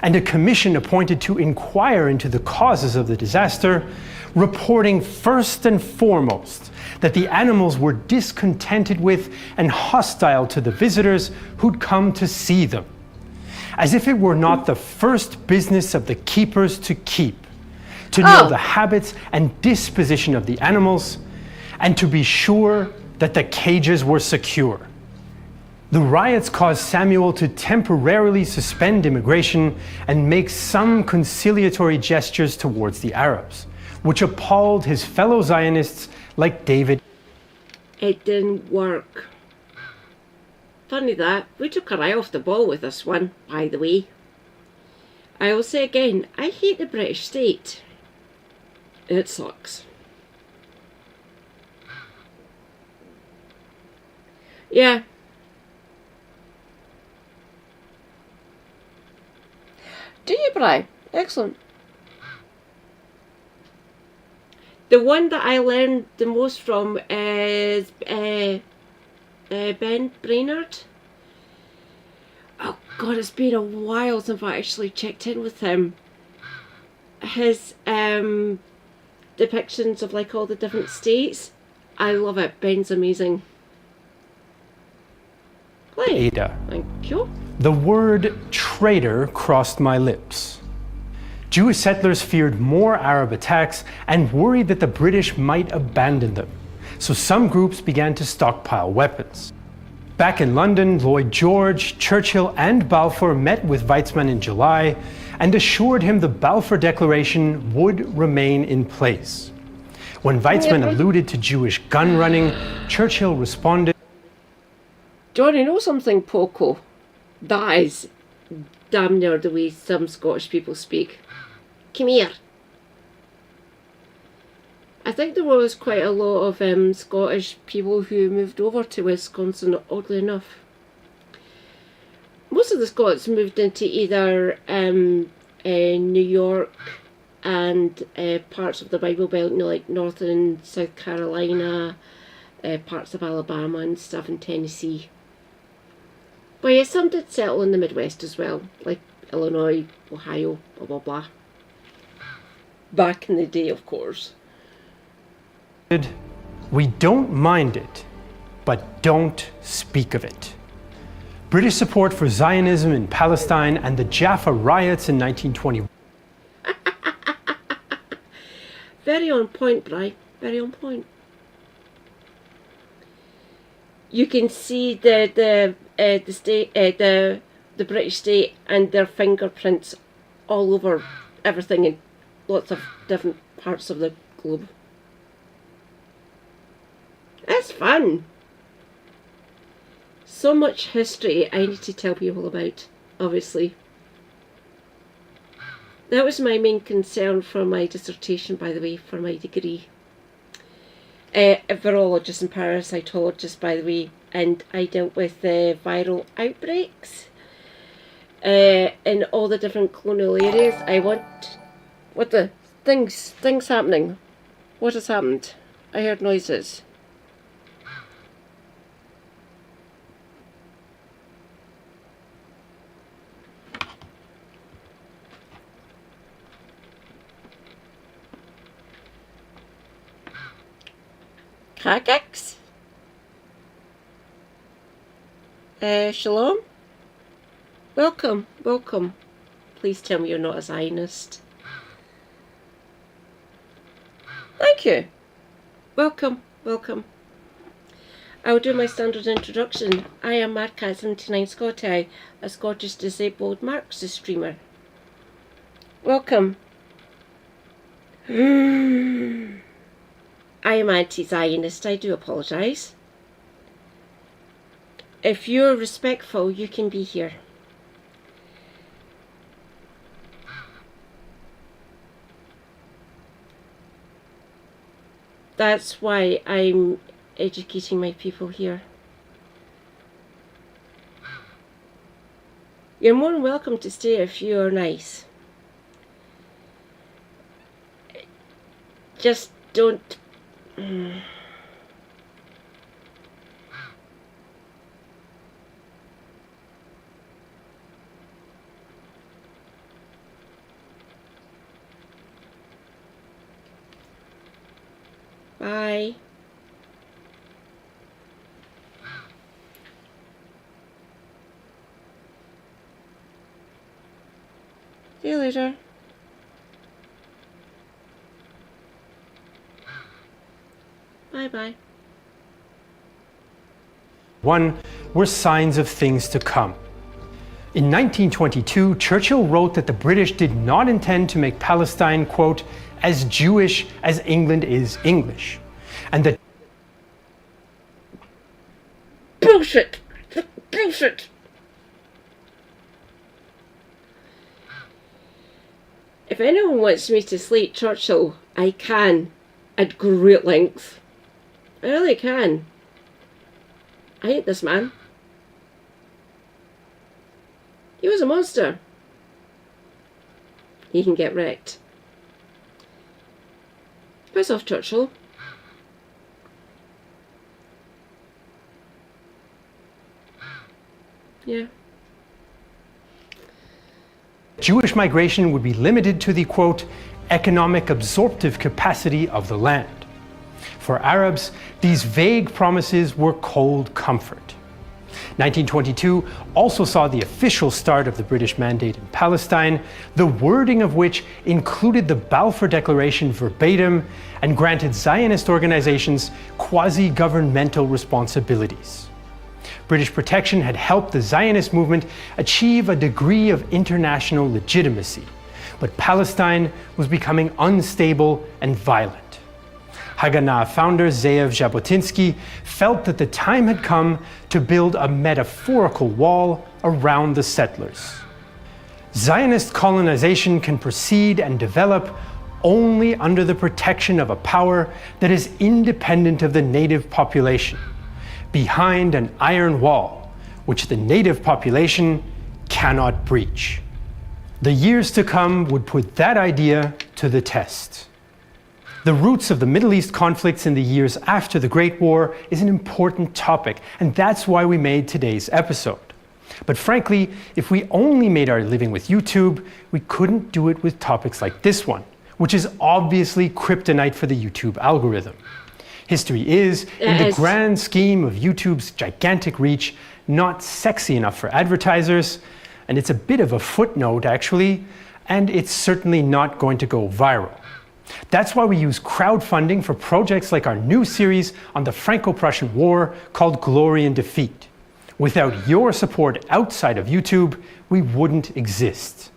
and a commission appointed to inquire into the causes of the disaster, reporting first and foremost that the animals were discontented with and hostile to the visitors who'd come to see them, as if it were not the first business of the keepers to keep, to know the habits and disposition of the animals, and to be sure that the cages were secure. The riots caused Samuel to temporarily suspend immigration and make some conciliatory gestures towards the Arabs, which appalled his fellow Zionists like David. It didn't work. Funny that, we took our eye off the ball with this one, by the way. I will say again, I hate the British state. It sucks. Yeah. Do you, Bri? Excellent. The one that I learned the most from is Ben Brainerd. Oh God, it's been a while since I actually checked in with him. His depictions of like all the different states, I love it. Ben's amazing. Play. Ada. Thank you. The word traitor crossed my lips. Jewish settlers feared more Arab attacks and worried that the British might abandon them, so some groups began to stockpile weapons. Back in London, Lloyd George, Churchill and Balfour met with Weizmann in July and assured him the Balfour Declaration would remain in place. When Weizmann alluded to Jewish gun running, Churchill responded, "John, you know something, Poco? That is damn near the way some Scottish people speak. Come here." I think there was quite a lot of Scottish people who moved over to Wisconsin, oddly enough. Most of the Scots moved into either New York and parts of the Bible Belt, like North and South Carolina, parts of Alabama and stuff in Tennessee. But yeah, some did settle in the Midwest as well, like Illinois, Ohio, blah blah blah. Back in the day, of course. "We don't mind it, but don't speak of it." British support for Zionism in Palestine and the Jaffa riots in 1921. Very on point, Bri. Very on point. You can see the British state and their fingerprints all over everything in lots of different parts of the globe. That's fun. So much history I need to tell people about, obviously. That was my main concern for my dissertation, by the way, for my degree. Virologist and parasitologist, by the way, and I dealt with viral outbreaks in all the different colonial areas. What the things happening? What has happened? I heard noises. Kagax? Shalom? Welcome. Please tell me you're not a Zionist. Thank you. Welcome. I will do my standard introduction. I am MadCat79 Scotty, a Scottish disabled Marxist streamer. Welcome. I am anti-Zionist, I do apologise. If you're respectful, you can be here. That's why I'm educating my people here. You're more than welcome to stay if you're nice. Just don't... Bye. See you later. Bye-bye. One were signs of things to come. In 1922, Churchill wrote that the British did not intend to make Palestine, quote, as Jewish as England is English, and that Bullshit! If anyone wants me to slate Churchill, I can, at great length. I really can. I hate this man. He was a monster. He can get wrecked. Piss off, Churchill. Yeah. Jewish migration would be limited to the, quote, economic absorptive capacity of the land. For Arabs, these vague promises were cold comfort. 1922 also saw the official start of the British Mandate in Palestine, the wording of which included the Balfour Declaration verbatim and granted Zionist organizations quasi-governmental responsibilities. British protection had helped the Zionist movement achieve a degree of international legitimacy, but Palestine was becoming unstable and violent. Haganah founder Ze'ev Jabotinsky felt that the time had come to build a metaphorical wall around the settlers. Zionist colonization can proceed and develop only under the protection of a power that is independent of the native population, behind an iron wall, which the native population cannot breach. The years to come would put that idea to the test. The roots of the Middle East conflicts in the years after the Great War is an important topic, and that's why we made today's episode. But frankly, if we only made our living with YouTube, we couldn't do it with topics like this one, which is obviously kryptonite for the YouTube algorithm. History is, in the grand scheme of YouTube's gigantic reach, not sexy enough for advertisers, and it's a bit of a footnote actually, and it's certainly not going to go viral. That's why we use crowdfunding for projects like our new series on the Franco-Prussian War called Glory and Defeat. Without your support outside of YouTube, we wouldn't exist.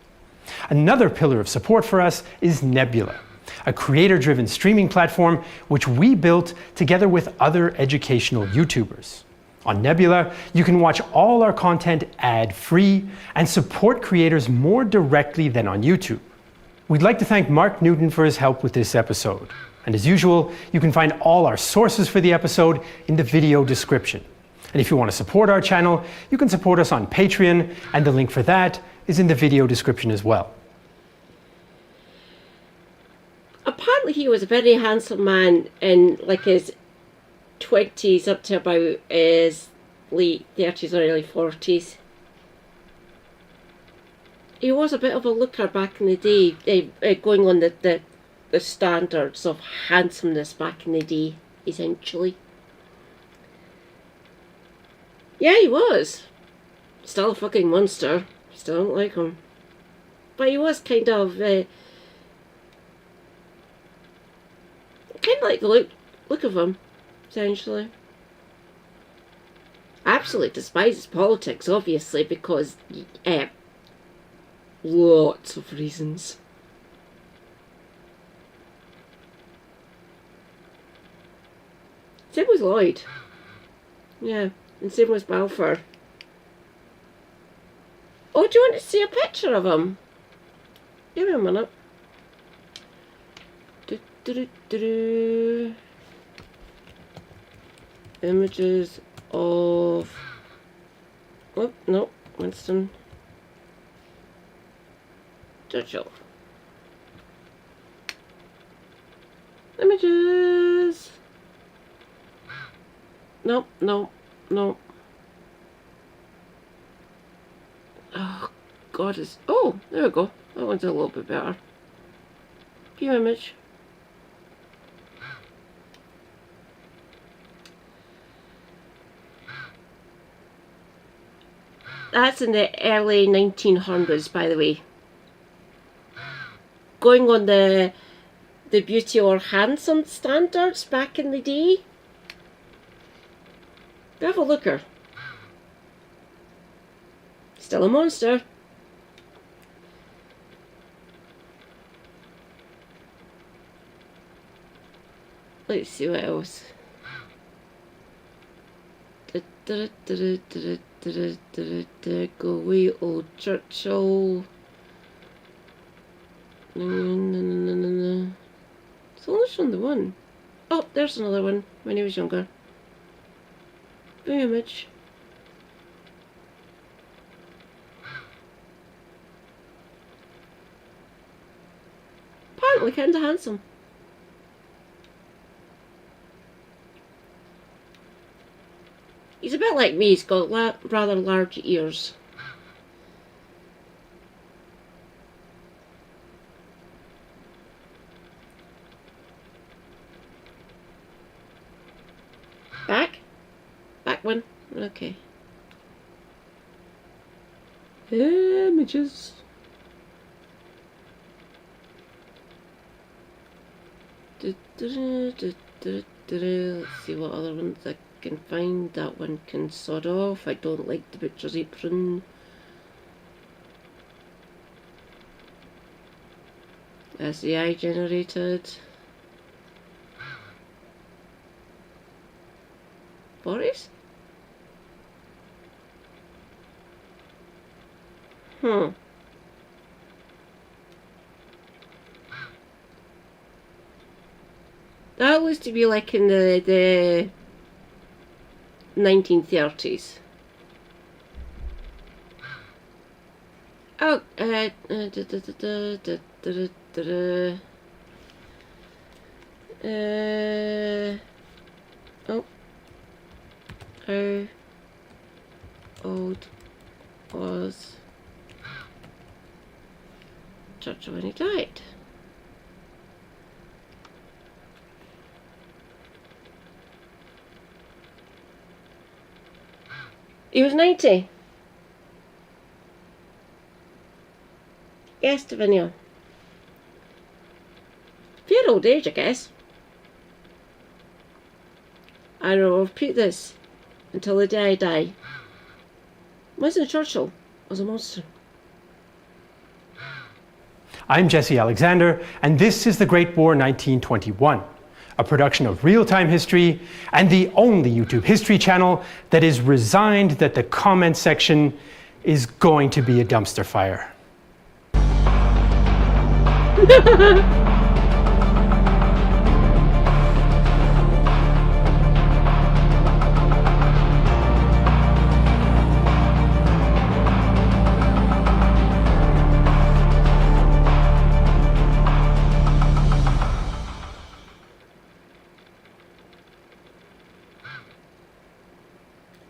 Another pillar of support for us is Nebula, a creator-driven streaming platform which we built together with other educational YouTubers. On Nebula, you can watch all our content ad-free and support creators more directly than on YouTube. We'd like to thank Mark Newton for his help with this episode. And as usual, you can find all our sources for the episode in the video description. And if you want to support our channel, you can support us on Patreon, and the link for that is in the video description as well. Apparently he was a very handsome man in like his 20s up to about his late 30s or early 40s. He was a bit of a looker back in the day, going on the standards of handsomeness back in the day, essentially. Yeah, he was. Still a fucking monster. Still don't like him. But he was kind of like the look of him, essentially. I absolutely despise his politics, obviously, because lots of reasons. Same was Lloyd. Yeah, and same was Balfour. Oh, do you want to see a picture of him? Give me a minute. Images of... Oh, no, Winston Churchill. Images. Nope, nope, nope. Oh, God is... Oh, there we go. That one's a little bit better. View image. That's in the early 1900s, by the way. Going on the beauty or handsome standards back in the day. Have a looker. Still a monster. Let's see what else. Go away, old Churchill. No. It's only shown the one. Oh, there's another one when he was younger. View image. Apparently kinda handsome. He's a bit like me, he's got rather large ears. Back? Back one? Okay. Images. Let's see what other ones I can find, that one can sod off. I don't like the butcher's apron. That's the eye generated. Boris? That looks to be like in the 1930s. Oh, oh, how old was Churchill when he died? He was 90. Yes, Davinia. Fair old age, I guess. I will repeat this until the day I die. Winston Churchill was a monster. I'm Jesse Alexander, and this is The Great War 1921, a production of Real Time History and the only YouTube history channel that is resigned that the comment section is going to be a dumpster fire.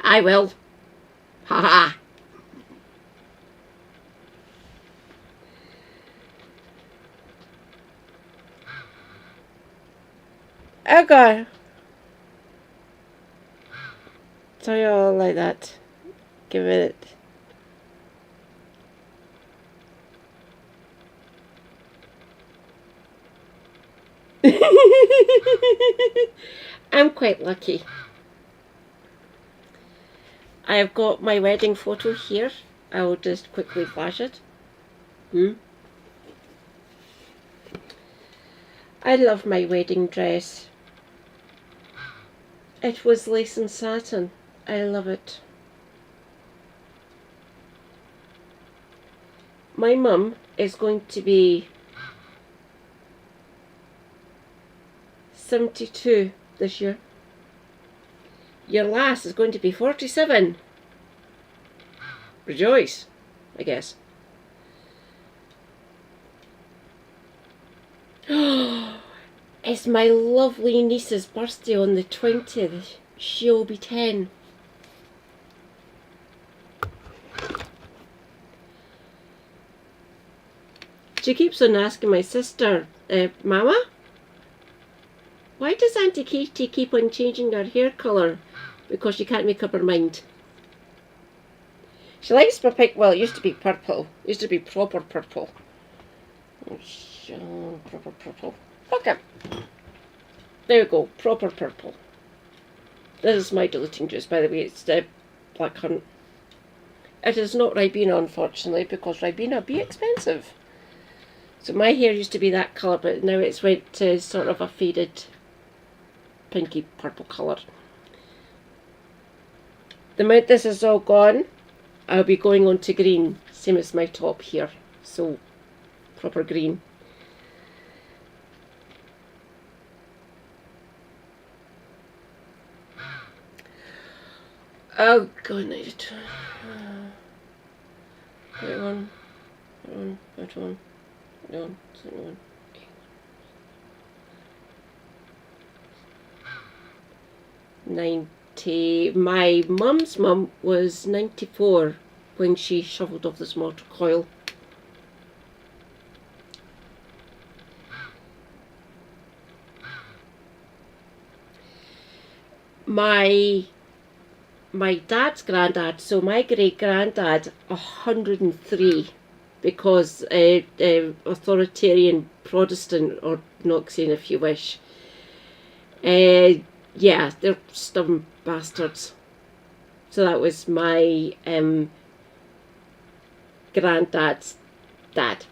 I will. Ha ha. Oh God. So you all like that. Give it. I'm quite lucky. I have got my wedding photo here. I will just quickly flash it. I love my wedding dress. It was lace and satin. I love it. My mum is going to be 72 this year. Your lass is going to be 47. Rejoice, I guess. It's my lovely niece's birthday on the 20th. She'll be 10. She keeps on asking my sister, Mama, why does Auntie Katie keep on changing her hair colour? Because she can't make up her mind. She likes my pink. Well, it used to be purple. It used to be proper purple. Oh, proper purple. Okay. There we go. Proper purple. This is my diluting juice, by the way. It's the Black Hunt. It is not Ribena, unfortunately, because Ribena be expensive. So my hair used to be that colour, but now it's went to sort of a faded pinky purple colour. The minute this is all gone, I'll be going on to green, same as my top here, so proper green. Oh God, 92. 31, 31, 31, 31, 71. 90. My mum's mum was 94 when she shuffled off this mortar coil. My dad's granddad, so my great granddad, 103, because authoritarian Protestant, or Knoxian if you wish. Yeah, they're stubborn bastards. So that was my granddad's dad.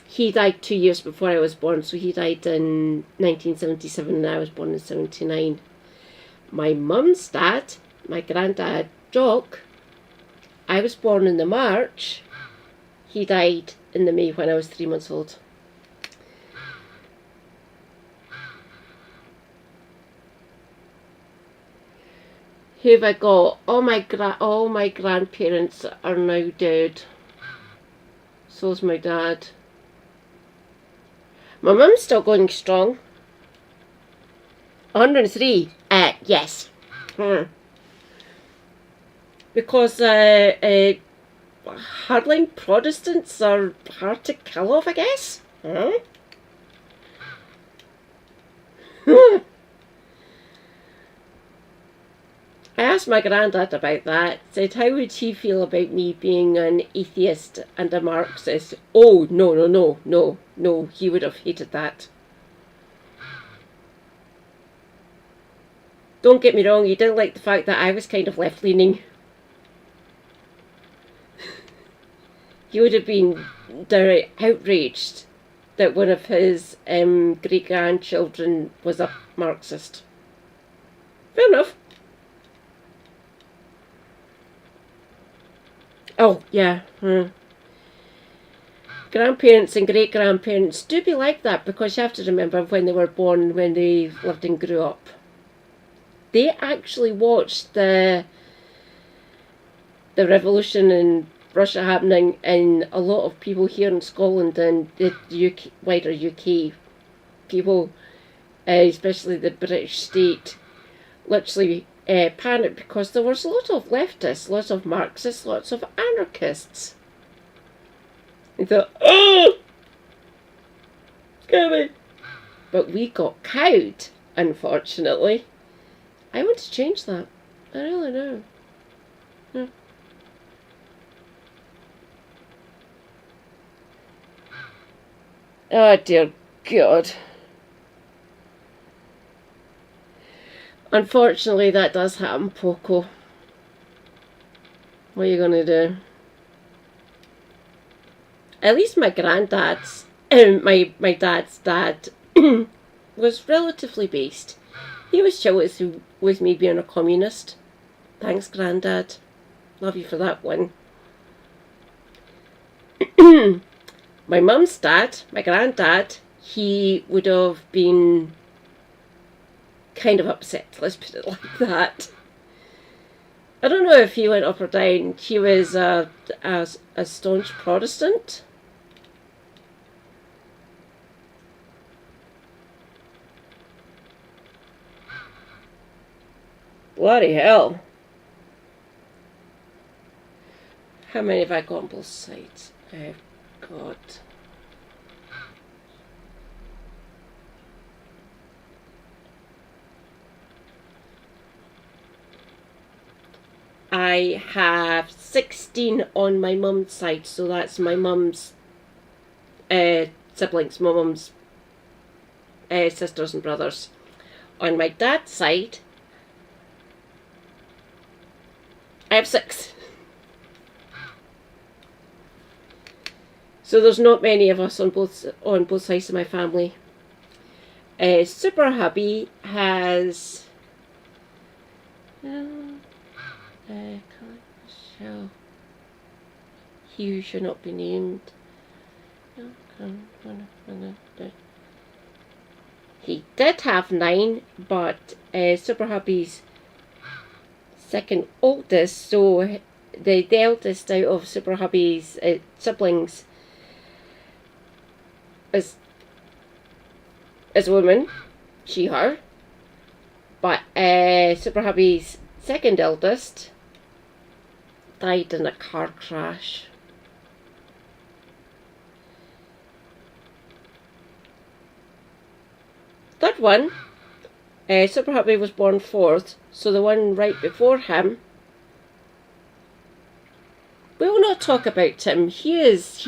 He died 2 years before I was born, so he died in 1977 and I was born in 79. My mum's dad, my granddad, Jock, I was born in the March. He died in the May when I was 3 months old. Who have I got? All my grandparents are now dead. So's my dad. My mum's still going strong. 103. Yes. Because hardline Protestants are hard to kill off, I guess. I asked my granddad about that, said how would he feel about me being an atheist and a Marxist. Oh, no, he would have hated that. Don't get me wrong, he didn't like the fact that I was kind of left-leaning. He would have been downright outraged that one of his great-grandchildren was a Marxist. Fair enough. Oh, yeah. Grandparents and great-grandparents do be like that because you have to remember when they were born, when they lived and grew up. They actually watched the revolution in Russia happening, and a lot of people here in Scotland and the UK, wider UK people, especially the British state, literally panicked because there was a lot of leftists, lots of Marxists, lots of anarchists. They thought, oh, scary. But we got cowed, unfortunately. I want to change that. I really do. Yeah. Oh dear God. Unfortunately, that does happen, Poco. What are you going to do? At least my granddad's, my dad's dad was relatively based. He was chill with me being a communist. Thanks, Grandad. Love you for that one. My mum's dad, my granddad, he would have been kind of upset, let's put it like that. I don't know if he went up or down. He was a staunch Protestant. Bloody hell. How many have I got on both sides? I've got... I have 16 on my mum's side, so that's my mum's siblings, my mum's sisters and brothers. On my dad's side, I have 6. So there's not many of us on both sides of my family. Super hubby has he who should not be named. He did have 9, but Super hubby's second oldest, so the eldest out of Super hubby's siblings is a woman, she, her. But Super hubby's second eldest died in a car crash. Third one, Super hubby was born 4th, so the one right before him, we will not talk about him. He is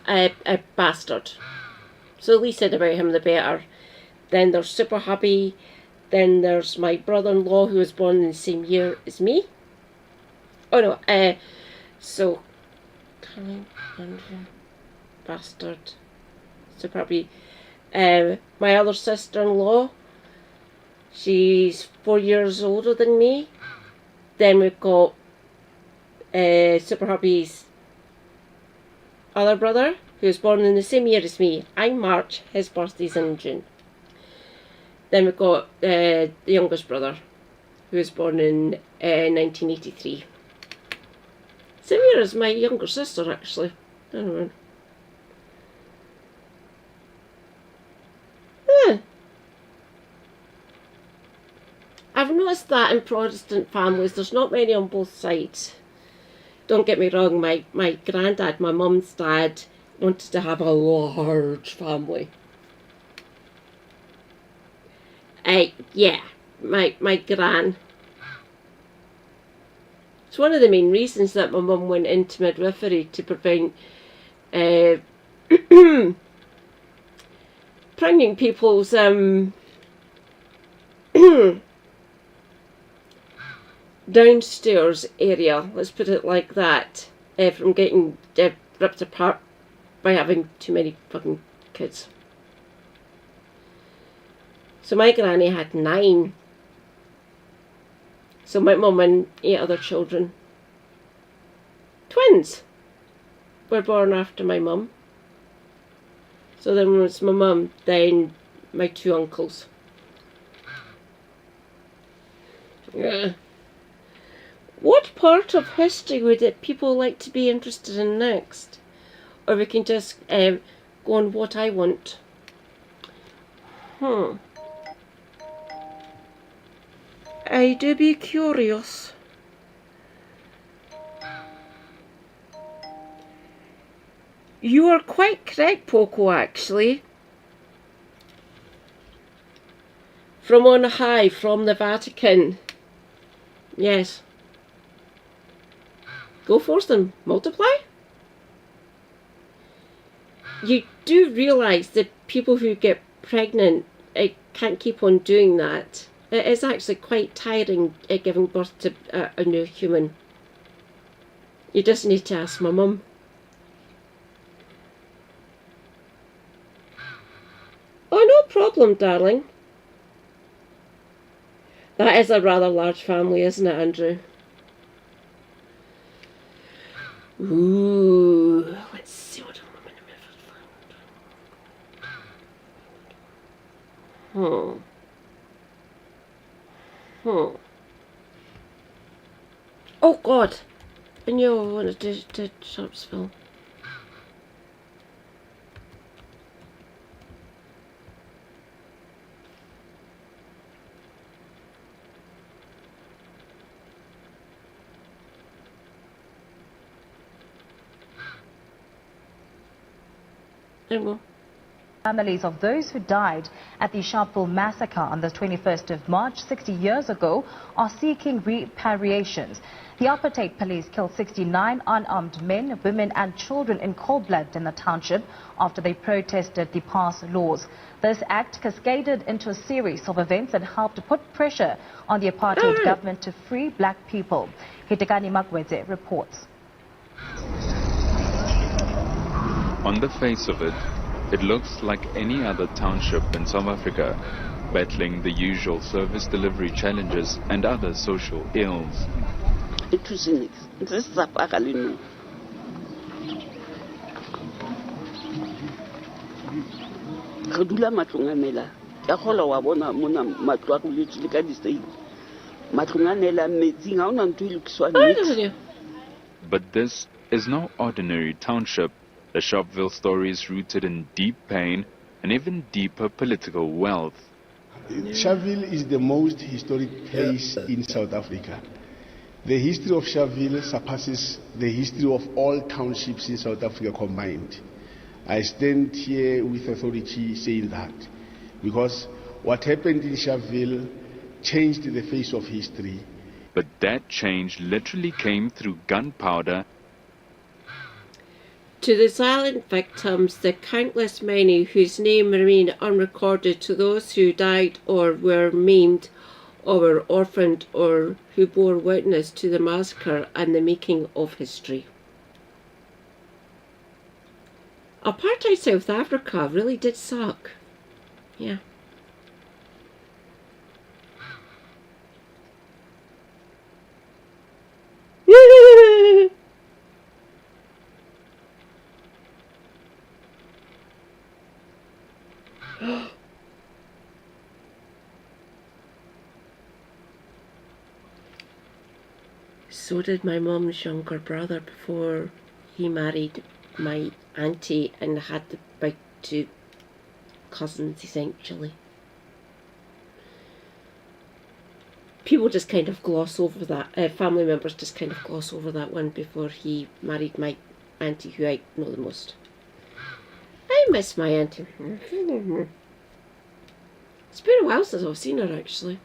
a bastard. So the least said about him, the better. Then there's Super Hubby. Then there's my brother-in-law who was born in the same year as me. Oh no, so Caroline, Andrew, Bastard, Super Hubby. My other sister-in-law, she's 4 years older than me. Then we've got Super Hubby's other brother, who was born in the same year as me. I'm March, his birthday's in June. Then we've got the youngest brother, who was born in 1983. Same year as my younger sister, actually. I don't know. I've noticed that in Protestant families, there's not many on both sides. Don't get me wrong, my granddad, my mum's dad, wanted to have a large family. Yeah, my gran. It's one of the main reasons that my mum went into midwifery, to prevent pregnant people's downstairs area, let's put it like that, from getting ripped apart by having too many fucking kids. So my granny had 9. So my mum and 8 other children. Twins were born after my mum. So then was my mum, then my 2 uncles. Yeah. What part of history would it people like to be interested in next? Or we can just go on what I want. I do be curious. You are quite correct, Poco, actually. From on high, from the Vatican. Yes. Go forth and multiply? You do realise that people who get pregnant can't keep on doing that. It is actually quite tiring giving birth to a new human. You just need to ask my mum. Oh, no problem, darling. That is a rather large family, isn't it, Andrew? Ooh, let's see what I'm going to Oh God, I knew I wanted to Sharpsville. There we go. Families of those who died at the Sharpeville massacre on the 21st of March 60 years ago are seeking reparations. The apartheid police killed 69 unarmed men, women and children in cold blood in the township after they protested the passed laws. This act cascaded into a series of events that helped to put pressure on the apartheid government to free black people. Hitekani Makweze reports. On the face of it, it looks like any other township in South Africa, battling the usual service delivery challenges and other social ills. But this is no ordinary township. The Sharpeville story is rooted in deep pain and even deeper political wealth. Sharpeville is the most historic place in South Africa. The history of Sharpeville surpasses the history of all townships in South Africa combined. I stand here with authority saying that, because what happened in Sharpeville changed the face of history. But that change literally came through gunpowder. To the silent victims, the countless many whose name remain unrecorded, to those who died or were maimed or were orphaned or who bore witness to the massacre and the making of history. Apartheid South Africa really did suck. Yeah. So did my mum's younger brother before he married my auntie and had the big two cousins essentially. People just kind of gloss over that, family members just kind of gloss over that one before he married my auntie who I know the most. I miss my auntie. It's been a while since I've seen her actually.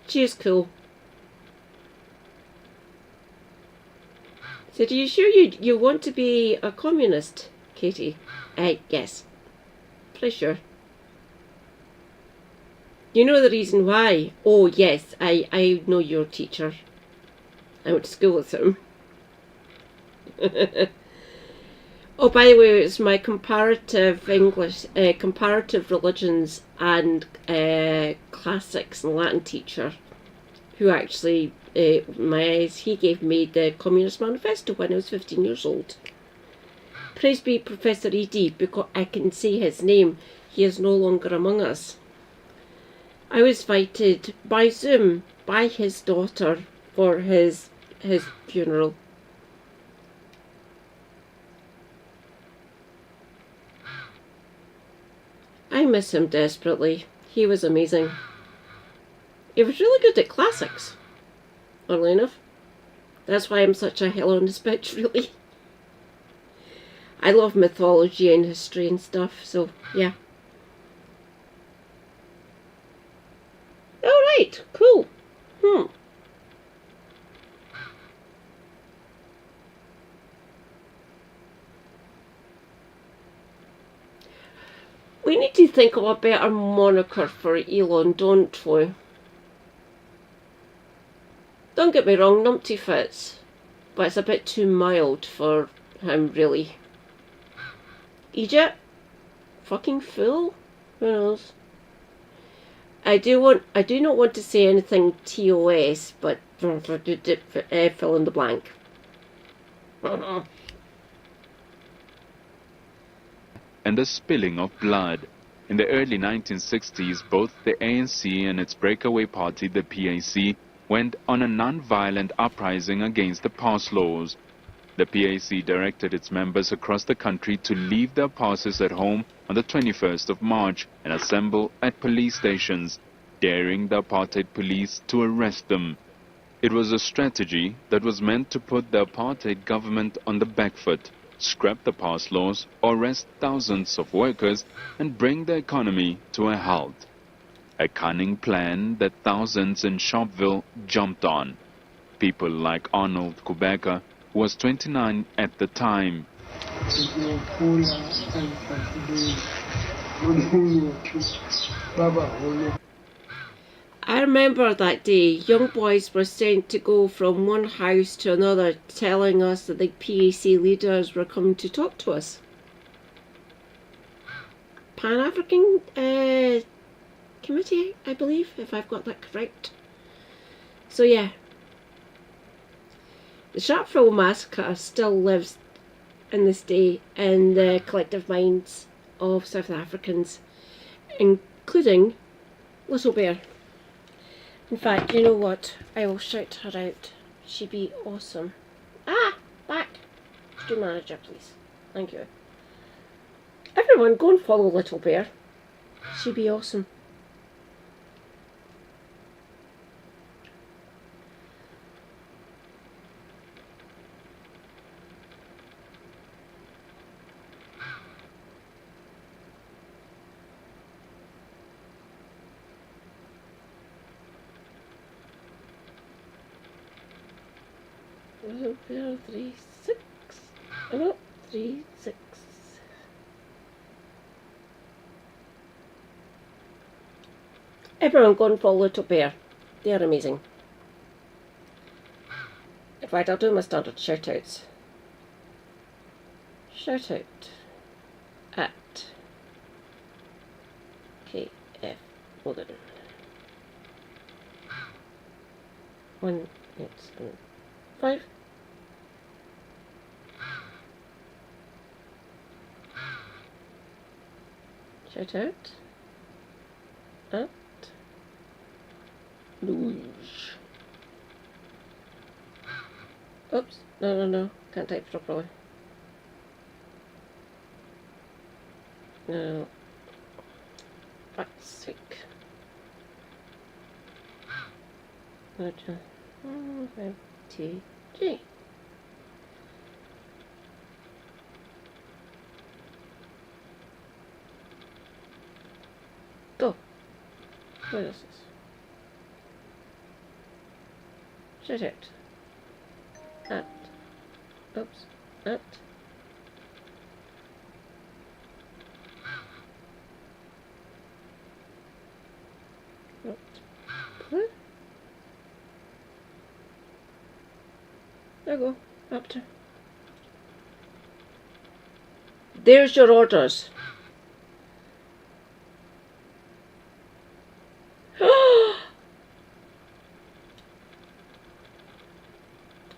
She is cool. So, are you sure you want to be a communist, Katie? Yes. Pretty sure. You know the reason why? Oh, yes, I know your teacher. I went to school with him. Oh, by the way, it's my comparative English, comparative religions and classics and Latin teacher who actually... he gave me the Communist Manifesto when I was 15 years old. Praise be Professor E.D. because I can say his name. He is no longer among us. I was invited by Zoom by his daughter for his funeral. I miss him desperately. He was amazing. He was really good at classics. Oddly enough. That's why I'm such a hell on this bitch, really. I love mythology and history and stuff, so yeah. Alright, cool. We need to think of a better moniker for Elon, don't we? Don't get me wrong, Numpty fits, but it's a bit too mild for him, really. Egypt? Fucking fool? Who knows? I do not want to say anything TOS, but fill in the blank. And the spilling of blood. In the early 1960s, both the ANC and its breakaway party, the PAC, went on a non-violent uprising against the pass laws. The PAC directed its members across the country to leave their passes at home on the 21st of March and assemble at police stations, daring the apartheid police to arrest them. It was a strategy that was meant to put the apartheid government on the back foot, scrap the pass laws, arrest thousands of workers, and bring the economy to a halt. A cunning plan that thousands in Sharpeville jumped on. People like Arnold Kubeka, who was 29 at the time. I remember that day, young boys were sent to go from one house to another, telling us that the PAC leaders were coming to talk to us. Pan-African Committee, I believe, if I've got that correct. So yeah. The Sharpeville massacre still lives in this day in the collective minds of South Africans, including Little Bear. In fact, you know what? I will shout her out. She'd be awesome. Back! Stream manager, please. Thank you. Everyone, go and follow Little Bear. She'd be awesome. Little Bear 36. Oh, 3, 6. Everyone go and follow Little Bear. They are amazing. In fact, I'll do my standard shout outs. Shout out at KF Logan. 1, 8, 7, 5. Shout out at Luge. Oops, no, can't type properly. No. Fuck's sake. TG. Go. Where is this? Shout out. At. Oops. At. What? There you go. Raptor. There's your orders.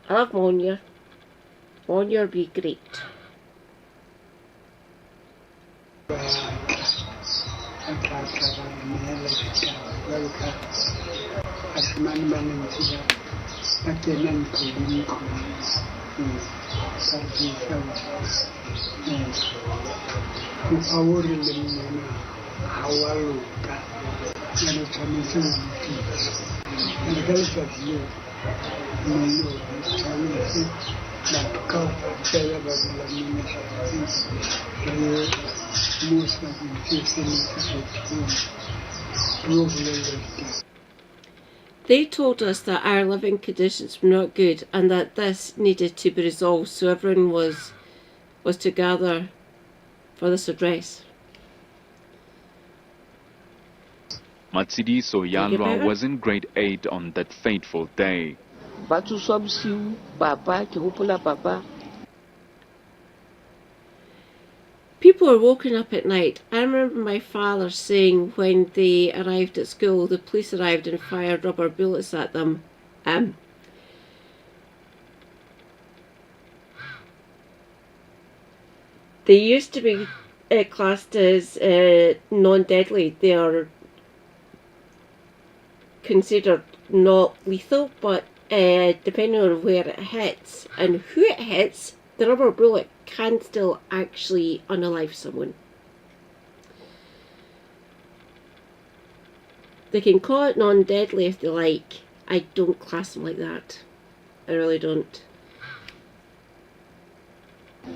I love Monia. Monia would be great. They told us that our living conditions were not good and that this needed to be resolved, so everyone was to gather for this address. Matsidi Soyalwa was in grade 8 on that fateful day. People were woken up at night. I remember my father saying when they arrived at school, the police arrived and fired rubber bullets at them. They used to be classed as non-deadly. They are considered not lethal, but depending on where it hits and who it hits, the rubber bullet can still actually unalive someone. They can call it non-deadly if they like. I don't class them like that. I really don't.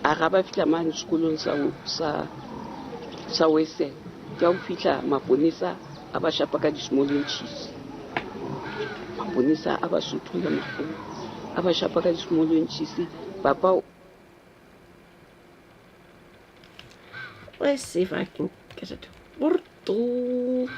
Araba fihla mane sekolong sa Western ke a fihla maponisa a ba shapa ka di-small inches, maponisa a ba sothola mafono a ba shapa ka di-small inches. Papa, let's see if I can get it. Porto.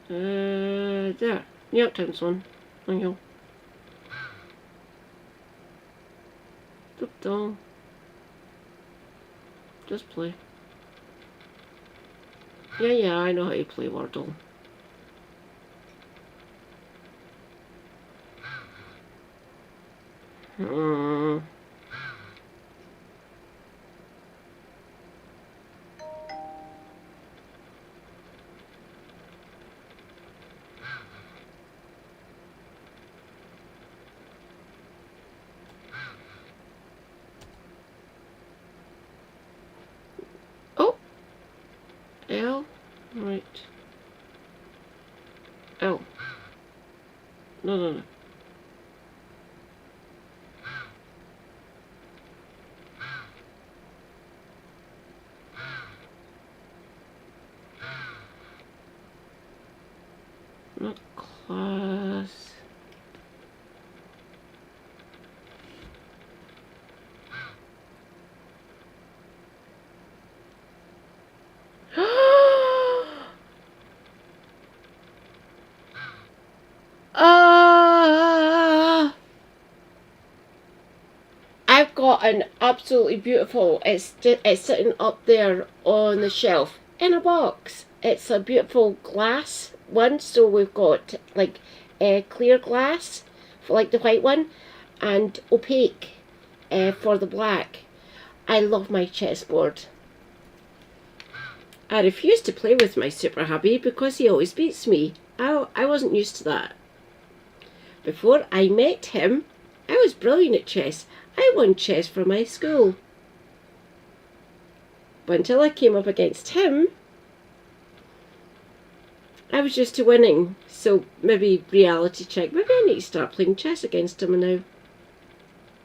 There. New York Times one. Thank you. Don't. Just play. Yeah, I know how you play Wordle. Oh, L, right. L. No. Not class. I've got an absolutely beautiful. It's sitting up there on the shelf in a box. It's a beautiful glass one. So we've got like clear glass for like the white one, and opaque for the black. I love my chessboard. I refuse to play with my super hubby because he always beats me. I wasn't used to that. Before I met him, I was brilliant at chess. I won chess for my school. But until I came up against him, I was used to winning. So maybe reality check. Maybe I need to start playing chess against him now.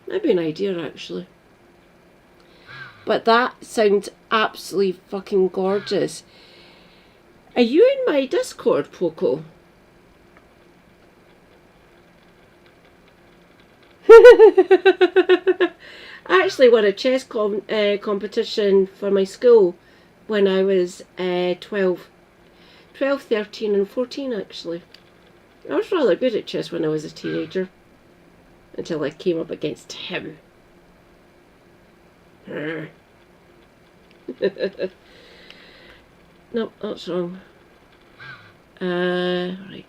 That'd be an idea, actually. But that sounds absolutely fucking gorgeous. Are you in my Discord, Poco? I actually won a chess competition for my school when I was 12, 13 and 14 actually. I was rather good at chess when I was a teenager, until I came up against him. Nope, that's wrong. Right.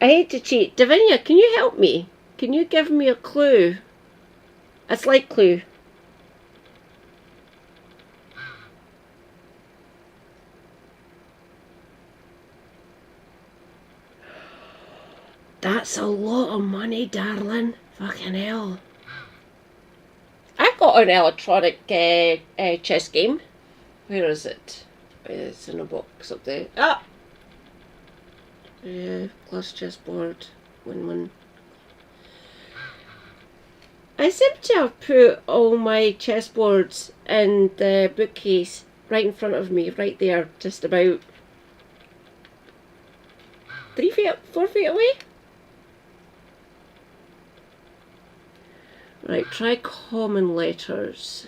I hate to cheat. Davinia, can you help me? Can you give me a clue? A slight clue. That's a lot of money, darling. Fucking hell. I've got an electronic chess game. Where is it? It's in a box up there. Ah! Yeah, glass chessboard. Win-win. I seem to have put all my chessboards in the bookcase right in front of me, right there, just about 4 feet away. Right, try common letters.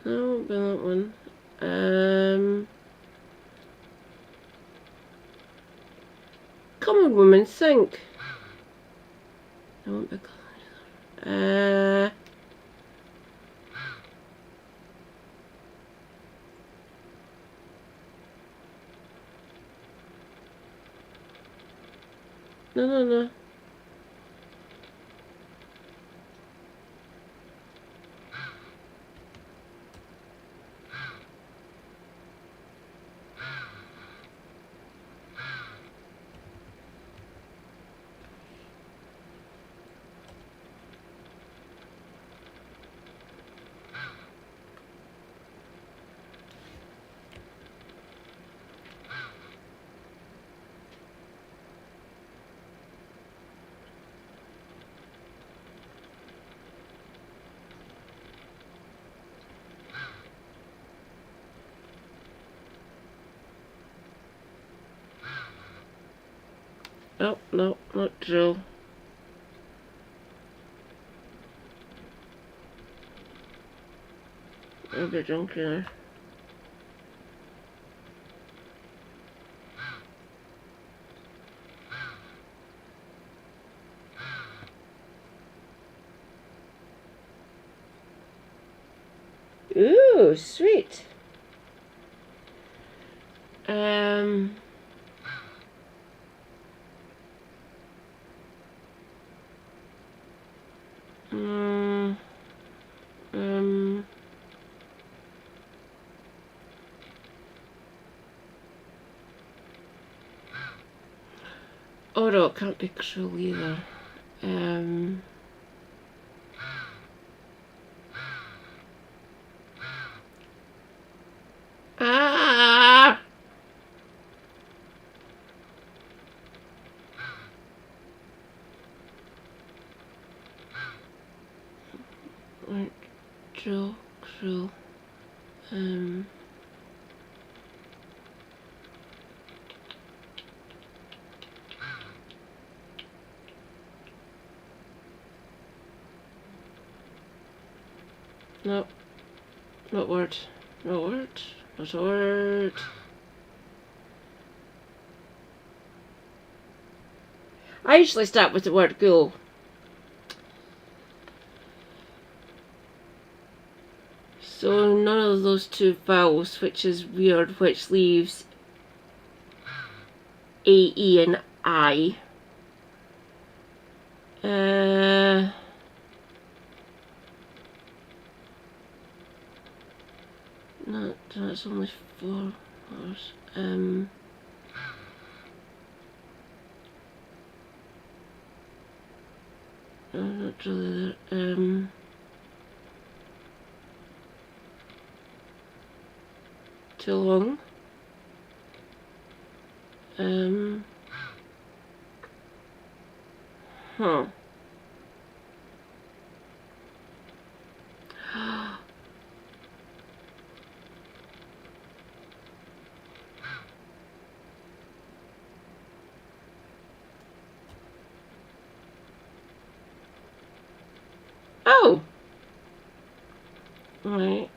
That won't be that one. Come on, woman, think. That won't be No. Oh, no, not drill. A bit drunk there. Ooh, sweet. Oh no, it can't be cruel either. Ah! Cruel, cruel. No, not word. No word. Not a word. I usually start with the word go. So none of those two vowels, which is weird, which leaves A, E and I. No, that's only 4 hours. No, not really there. Too long. Huh. Oh! Right.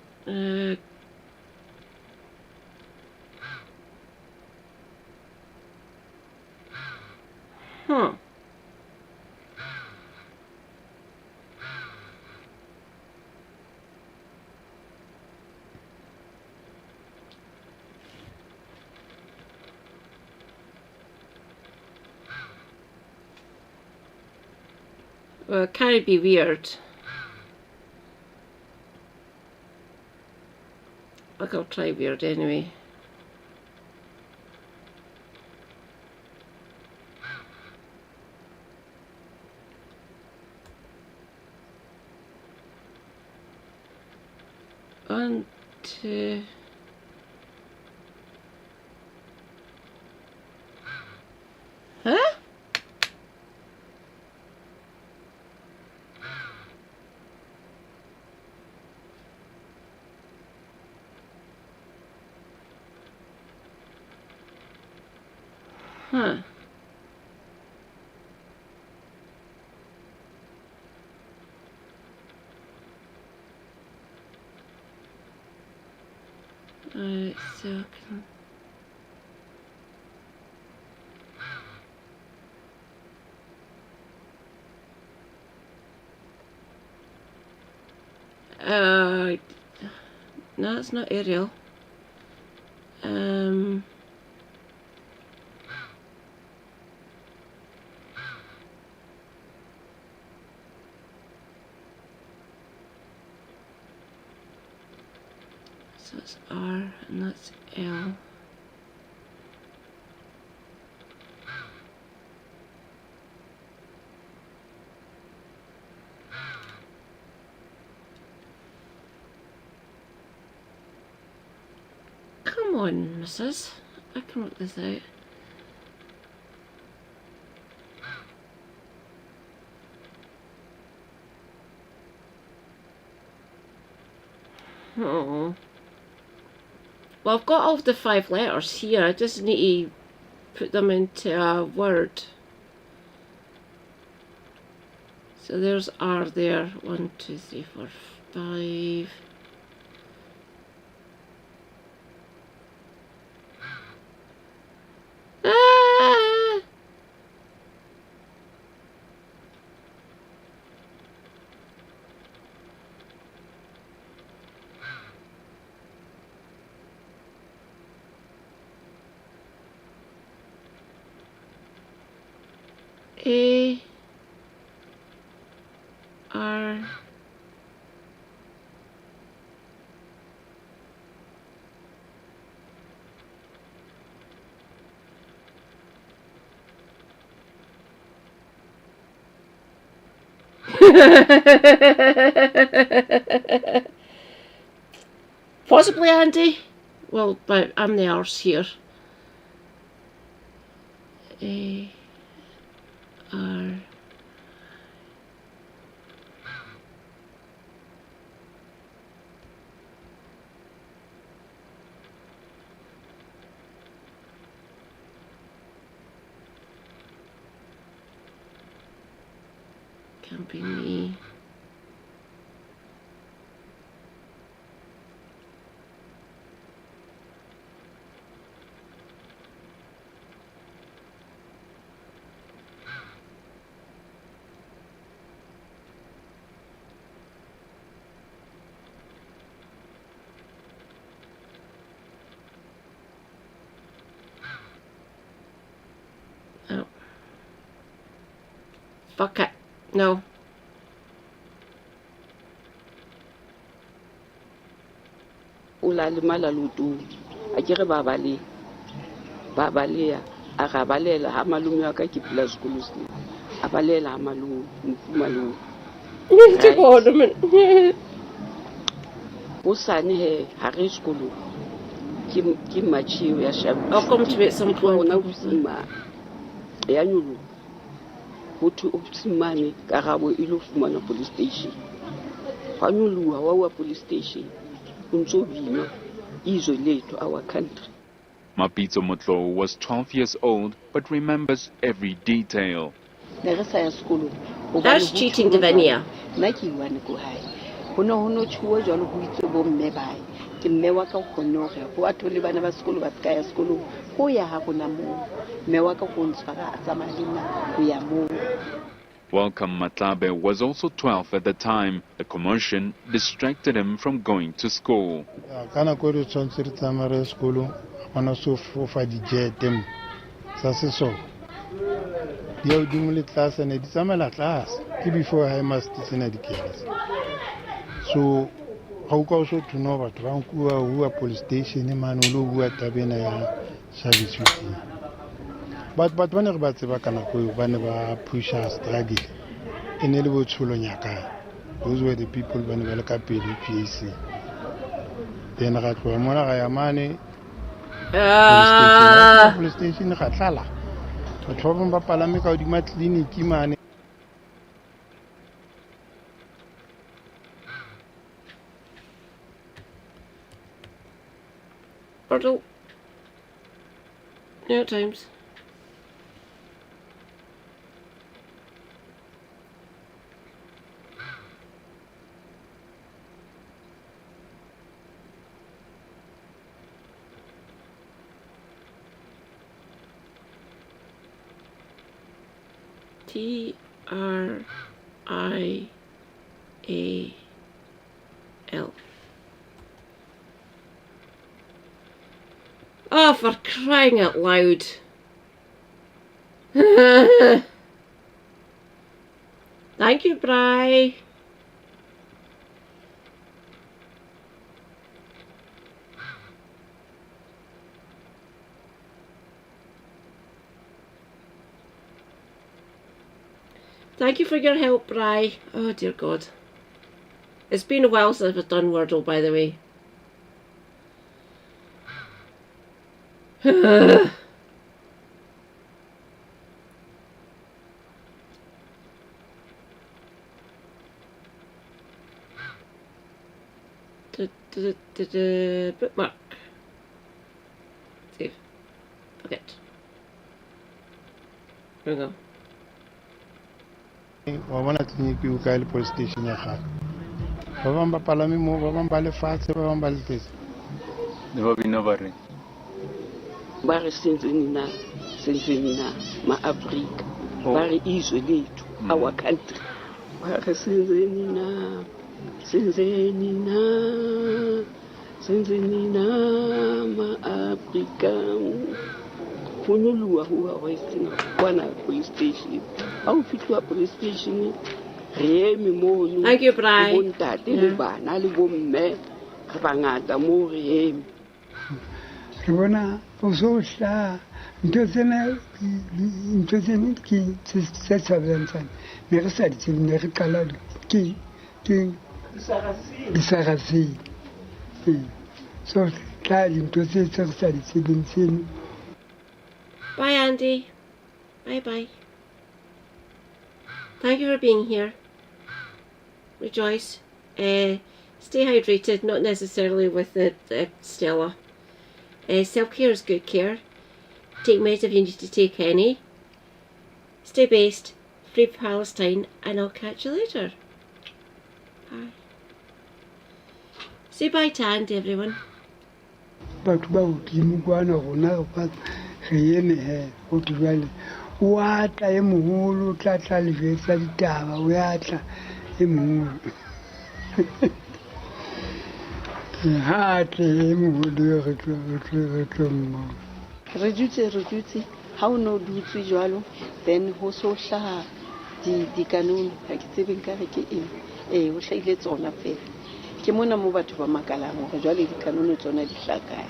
Huh. Well, it can't be weird. Like, I'll try weird anyway. One, two. Huh? Huh. Alright, so I can... No, it's not Ariel. So it's R and that's L. Come on, missus. I can work this out. Oh. Well, I've got all the 5 letters here. I just need to put them into a word. So there's R there. 1, 2, 3, 4, 5. Ah! A R Possibly Andy. Well, but I'm the arse here. R. Can't be me. Oh. Fuck it. No. Ula limala lutu. Akere babale. Babalea. Akabalela hamalume wa ka ke pula sekolo se. Abalela hamalume, mfumalume. Ke bona man. Bosane he ha re sekolo. Ke matshio ya shabu. I'll come to it some point. Ona busima. Ya nyulu. Hotu opsimane karabo ilo fumana police station. Fa nyulu wa police station. Unso bina isolate our country. Mapitso Motlo was 12 years old but remembers every detail. That's cheating, Davinia. Welcome Matlabe was also 12 at the time. The commotion distracted him from going to school. Kana ko re tshwantse re tsamaya sekolo bana so fofa di jetem sa se so di o dimo le class ne di tsamela class ke before high master tsena di kids so ha o ka so tuna batho ba nkuwa ho police station mane o lo bua tabena ya service but bana re ba tseba kana ko ba ne ba pusha struggle ene le botsholo nyaka. Those were the people ba ne ba le ka pele PAC then ga tloa mona ga ya mane police station ga tlala batho ba ba palame ka di clinic mane. Pardon. New York Times. TRIAL. Oh, for crying out loud. Thank you, Bri. Thank you for your help, Bri. Oh, dear God. It's been a while since I've done Wordle, by the way. Bookmark. Save. Forget. Here we go. Wa bona clinic o ka le police station ya gago ba bang ba palame mo ba bang ba le fatshe ba bang ba le tse ne ba bina ba re senzeni na ma Africa ba re isolate our country ba re senzeni na ma Africa funuluwa huwa westing kwana police station au fitwa police station re mo. Thank you, Bri. Bontate le bana le bomme re bangata mo re re bona o so hla ntho tsena ke se tshabelantshana ne re sa di tsebe ne re qala ke Disarasi. So tla dintho tse re sa di tsebeng tseno. Bye, Andy. Bye-bye. Thank you for being here. Rejoice. Stay hydrated, not necessarily with the Stella. Self-care is good care. Take meds if you need to take any. Stay based. Free Palestine, and I'll catch you later. Bye. Say bye to Andy, everyone. Batho ba hodimo kwana rona re fa re ene he o tjwale wa tla e moholo tla le jetsa ditaba o ya tla e moholo ha tle e moholo re tlo mmo re dutse ha o no dutse jwalo then ho so hlaha dikanone ha ke tsebe nka re ke eng ho hlahile tsona fela ke mona mo batho ba makalang hore jwale dikanone tsona di hlakae.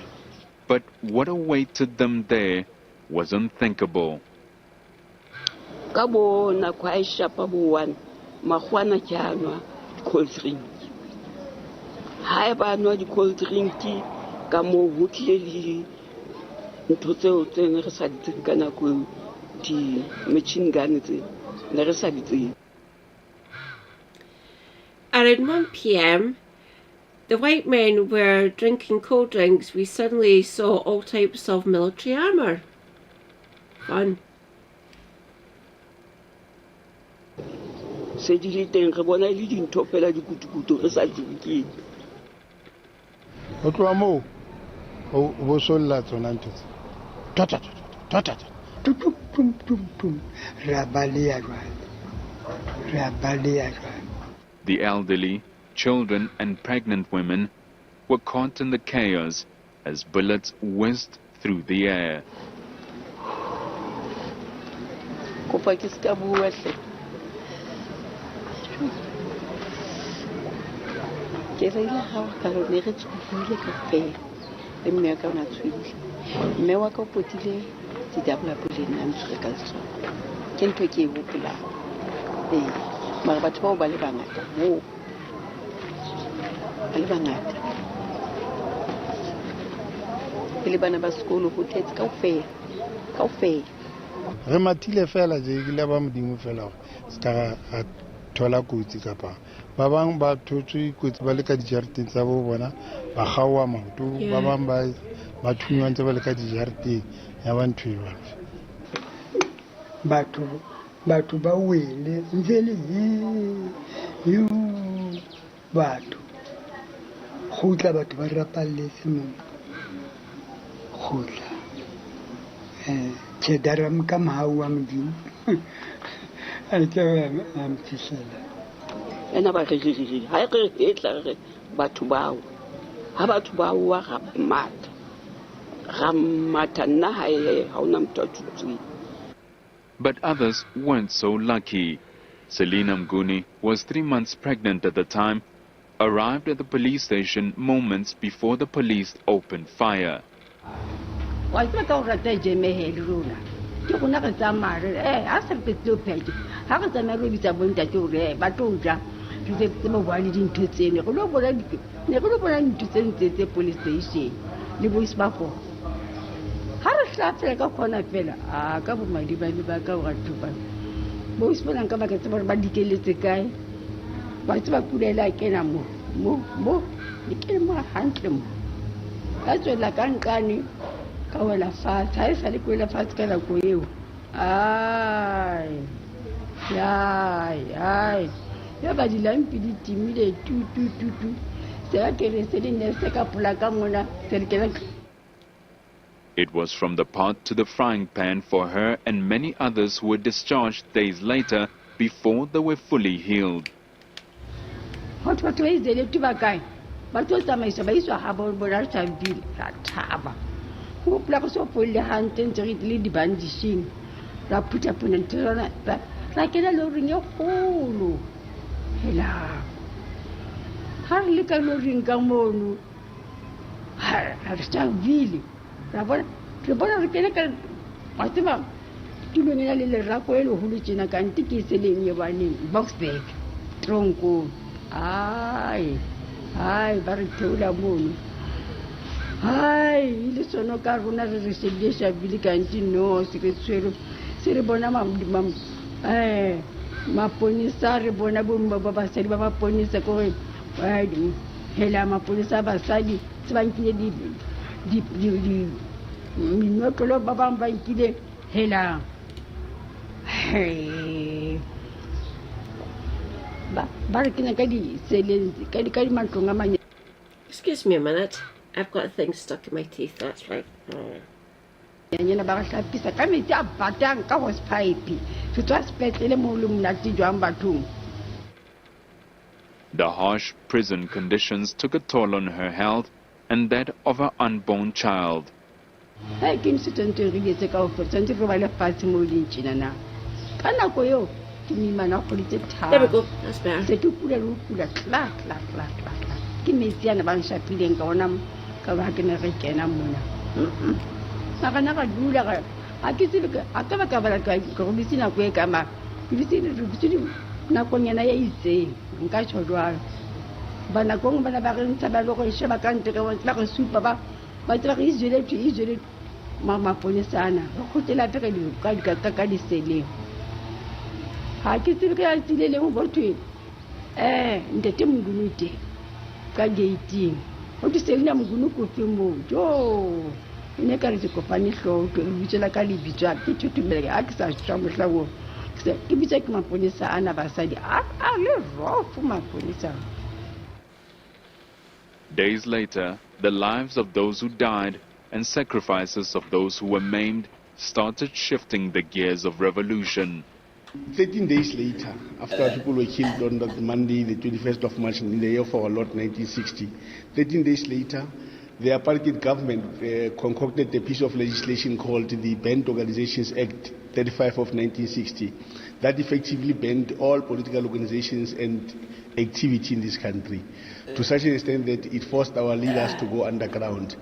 But what awaited them there was unthinkable. Ka bona kwa ishapa bo 1 magwana ke anwa cold drink ha e ba nwa di cold drink ka mo ho tlile ntho tseo tse ne re sa di tseng ka nako di machine gun tse ne re sa di tseng. Around 1 p.m, the white men were drinking cold drinks. We suddenly saw all types of military armour. Fun. Se di le teng re bona le dintho fela di kutukutu re sa tsebeng. O tloa moo o bo solla tsona ntho tse tata tum re a baleya jwale. The elderly, children and pregnant women were caught in the chaos as bullets whizzed through the air. Kopa ke ska bua hle. Ke re ile ha ka re ne re tsubile ka fe. Le mme ka ona tswile. Mme wa ka potile di dabla boleng na mtse ka tsona. Ke ntwe ke e hopola. Mara batho ba ba le bangata mo le bangata le bana ba sekolo ho tetse kaofela re matile fela je ke le ba modimo fela se ka thola kotsi kapa ba bang ba thotswe kotsi ba le ka dijarteng tsa bo bona ba gawa maoto ba bang ba thunywa ntse ba le ka dijarteng ya ba ntwe batho ba wele nzele yo batho khutla batho ba rapalletse mo khutla ke daram ka mahawa modimo a ke am tsela ena ba re ha re etla re batho bao ha batho bao wa ramata nna ha ona motho a tutswe. But others weren't so lucky. Selina Mguni was 3 months pregnant at the time, arrived at the police station moments before the police opened fire. Ka khona fela ka bo madi ba ka wa thuba bo isipona ka ba ka tseba ba dikeletse kae ba tseba pulela kena mo dikele mo hantle mo a tswela ka nkane ka wela fatshe ha e sa le kwela fatshe ka nako eo ya ba dilampi di timile tu se ba kere se di ne se ka pula ka mona se di kena. It was from the pot to the frying pan for her and many others who were discharged days later before they were fully healed. What is the Tubakai? But what am I supposed to have on Borat and Bill at Taba? Who plucks up all the hand and to read the bandishing? That put up an internal like in a lowering your hole. Hella. Hardly can lowering Gamonu. I've started really. Rabona re kene ka matima tulong ena le lerako e leholo tjena kante ke seleng e baneng Boksburg tronko ai ba re theola mono ai le sono ka rona re shebile Sharpville kante no se re tshwere se re bona maponisa re bona bomma ba basadi ba maponisa ko re hela maponisa basadi se ba nkile di minotlo ba bang ba nkile hela ba re kena ka di seleng ka di matlong a manya. Excuse me a minute. I've got a thing stuck in my teeth, that's right. nyana ba re hlapisa ka metsi a batang ka hosepipe se tswa sepetlele mo le monate jwang bathong. The harsh prison conditions took a toll on her health and that of her unborn child. Hai ke ntse re etse ka ofela tsantse re ba le fatshe mo le tjena na ka nako eo ke mmana go litse thata. There we go, that's better. Se ke kula le kula kla ke metsi ana ba nshapileng ka ona ka ba ke ne re kena mona kana ka dula ka a ke tsile a ka ba ka bala ka go bitsi na go e ka ma bitsi na go nyana ya itse nka tshwadwa bana go bana ba re ntse ba lo go sheba ka ntle ba go supa ba tla re izole mama polisana go tela pe ka di sele ha ke tsile ka tsile le mo botwe ndete mgunute ka gate o di sele na mgunu ko fimo jo ne ka re se kopane hlo ke bitsela ka le bitswa ke thutumela a ke sa tswa mohlawo ke bitsa ke maponisa ana basadi a le rofu maponisa. Days later, the lives of those who died and sacrifices of those who were maimed started shifting the gears of revolution. 13 days later, after people were killed on that Monday, the 21st of March in the year of our Lord 1960, 13 days later, the apartheid government concocted a piece of legislation called the Banned Organizations Act 35 of 1960 that effectively banned all political organizations and activity in this country to such an extent that it forced our leaders to go underground.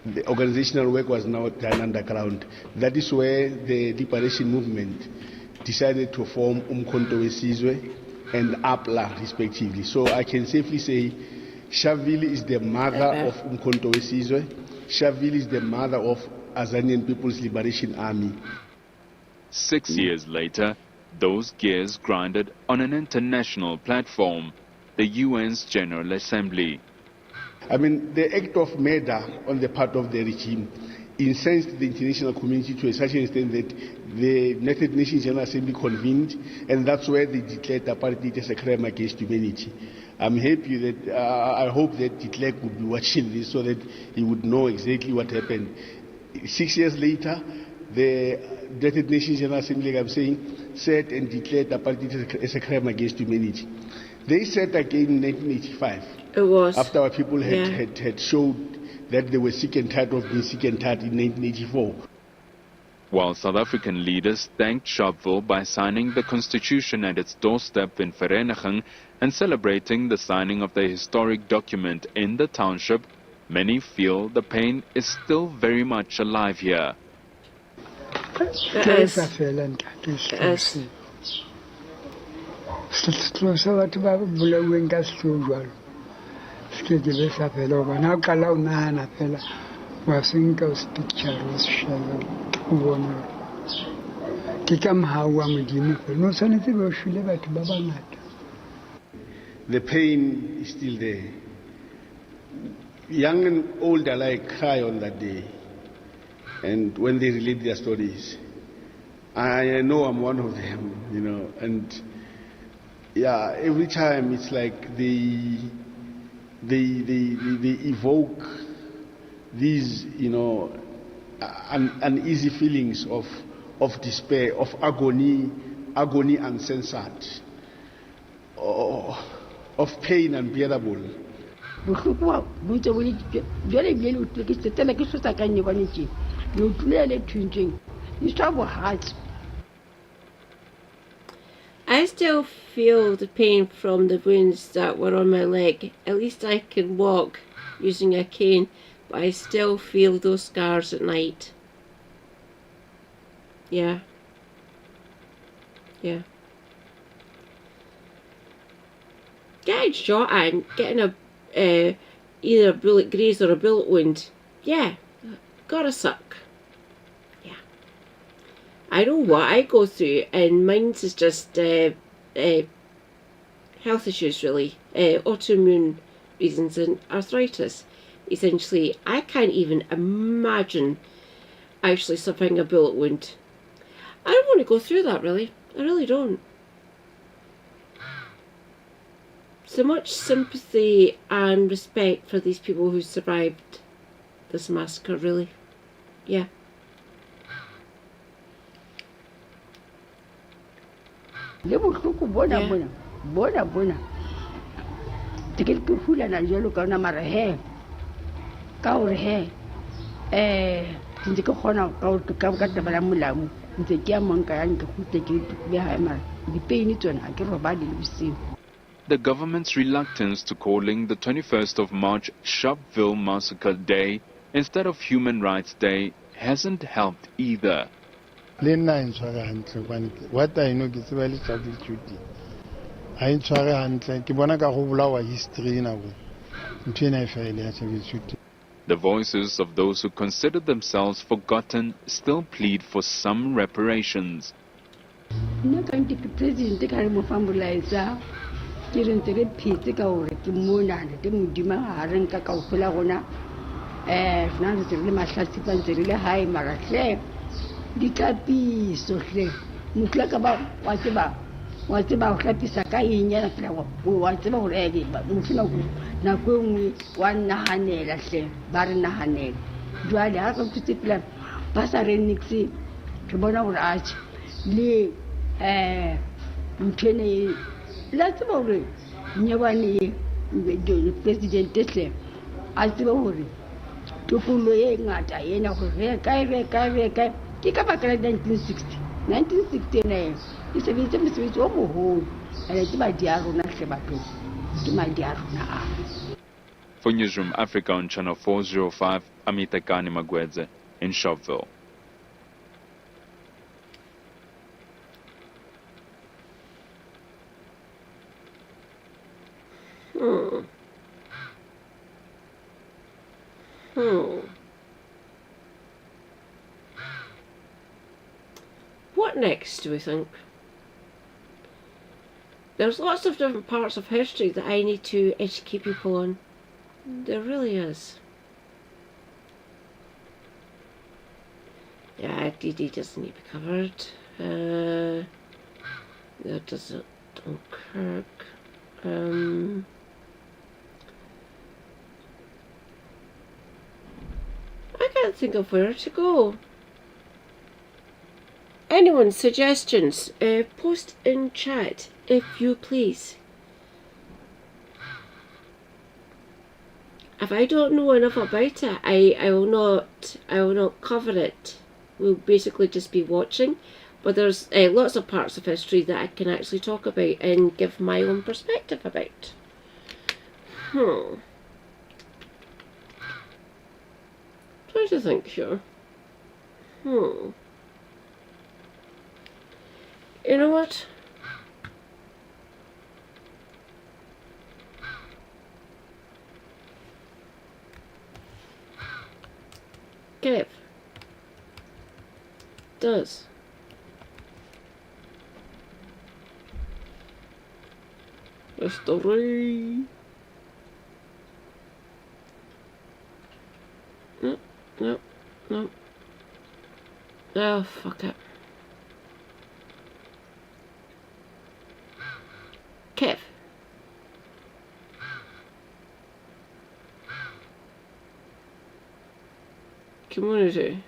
The organizational work was now done underground. That is where the liberation movement decided to form Umkhonto weSizwe and APLA respectively. So I can safely say Sharpville is the mother of Umkhonto weSizwe. Sharpville is the mother of Azanian People's Liberation Army. 6 years later, those gears grinded on an international platform, the UN's General Assembly. I mean, the act of murder on the part of the regime incensed the international community to such an extent that the United Nations General Assembly convened, and that's where they declared apartheid as a crime against humanity. I'm happy that, I hope that de Klerk would be watching this so that he would know exactly what happened. 6 years later, the United Nations General Assembly, like I'm saying, said and declared apartheid as a crime against humanity. They said again in 1985, it was after our people had showed that they were sick and tired of being sick and tired in 1984. While South African leaders thanked Sharpville by signing the constitution at its doorstep in Vereeniging and celebrating the signing of the historic document in the township, many feel the pain is still very much alive here. The pain is still there. Young and old alike cry on that day, and when they relate their stories, I know I'm one of them, you know, and yeah, every time it's like they evoke these, you know, uneasy feelings of despair, of agony uncensored, of pain unbearable. I still feel the pain from the wounds that were on my leg. At least I can walk using a cane, but I still feel those scars at night. Yeah. Yeah. Getting shot at and getting either a bullet graze or a bullet wound. Yeah, gotta suck. Yeah. I know what I go through, and mine's is just health issues, really. Autoimmune reasons and arthritis. Essentially, I can't even imagine actually suffering a bullet wound. I don't want to go through that, really. I really don't. So much sympathy and respect for these people who survived this massacre, really. Yeah. Le bohloko bona ke hulana jalo ka ona mara he ka hore he ntse ke kgona ka taba la molao ntse ke a manka yang ke hutle ke be ha mara dipain tsona ha ke robale le bosiu. The government's reluctance to calling the 21st of March Sharpeville Massacre Day instead of Human Rights Day hasn't helped either. Le nna e ntshware hantle hobane what I know ke tseba le Sharpeville shooting ha e ntshware hantle ke bona ka go bolawa history nako ntho ena e fele ya Sharpeville shooting. The voices of those who consider themselves forgotten still plead for some reparations. Nna ka ntse ke president ka re mo famolaisa ke re ntse re phetse ka hore ke mona te modima ha re nka kaofela gona fna re tsere le mahlatsipa ntse re le hae mara hle di tlapiso hle motla ka ba wa tseba o hlapisa ka eng ya fela wa tseba hore ege motla go na go nngwe wa nahanela hle ba re nahanela jwale ha ka tsitse pela ba sa re nix ke bona hore a le mthene la tseba hore nyabane le president tle a tseba hore tokolo e ngata ena hore kae ke ka baka la 1960 ne e sebetse mosebetsi o moholo ene ke madi a rona hle batho ke madi a rona. For Newsroom Africa on Channel 405, Amita Kani Magwedze in Sharpeville. What next, do we think? There's lots of different parts of history that I need to educate people on. There really is. Yeah, DD doesn't need to be covered. That doesn't. Dunkirk. I can't think of where to go. Anyone's suggestions, post in chat if you please. If I don't know enough about it, I will not cover it. We'll basically just be watching. But there's lots of parts of history that I can actually talk about and give my own perspective about. Trying to think here. You know what? Kev does history. No. Oh, fuck it. Kev. Community.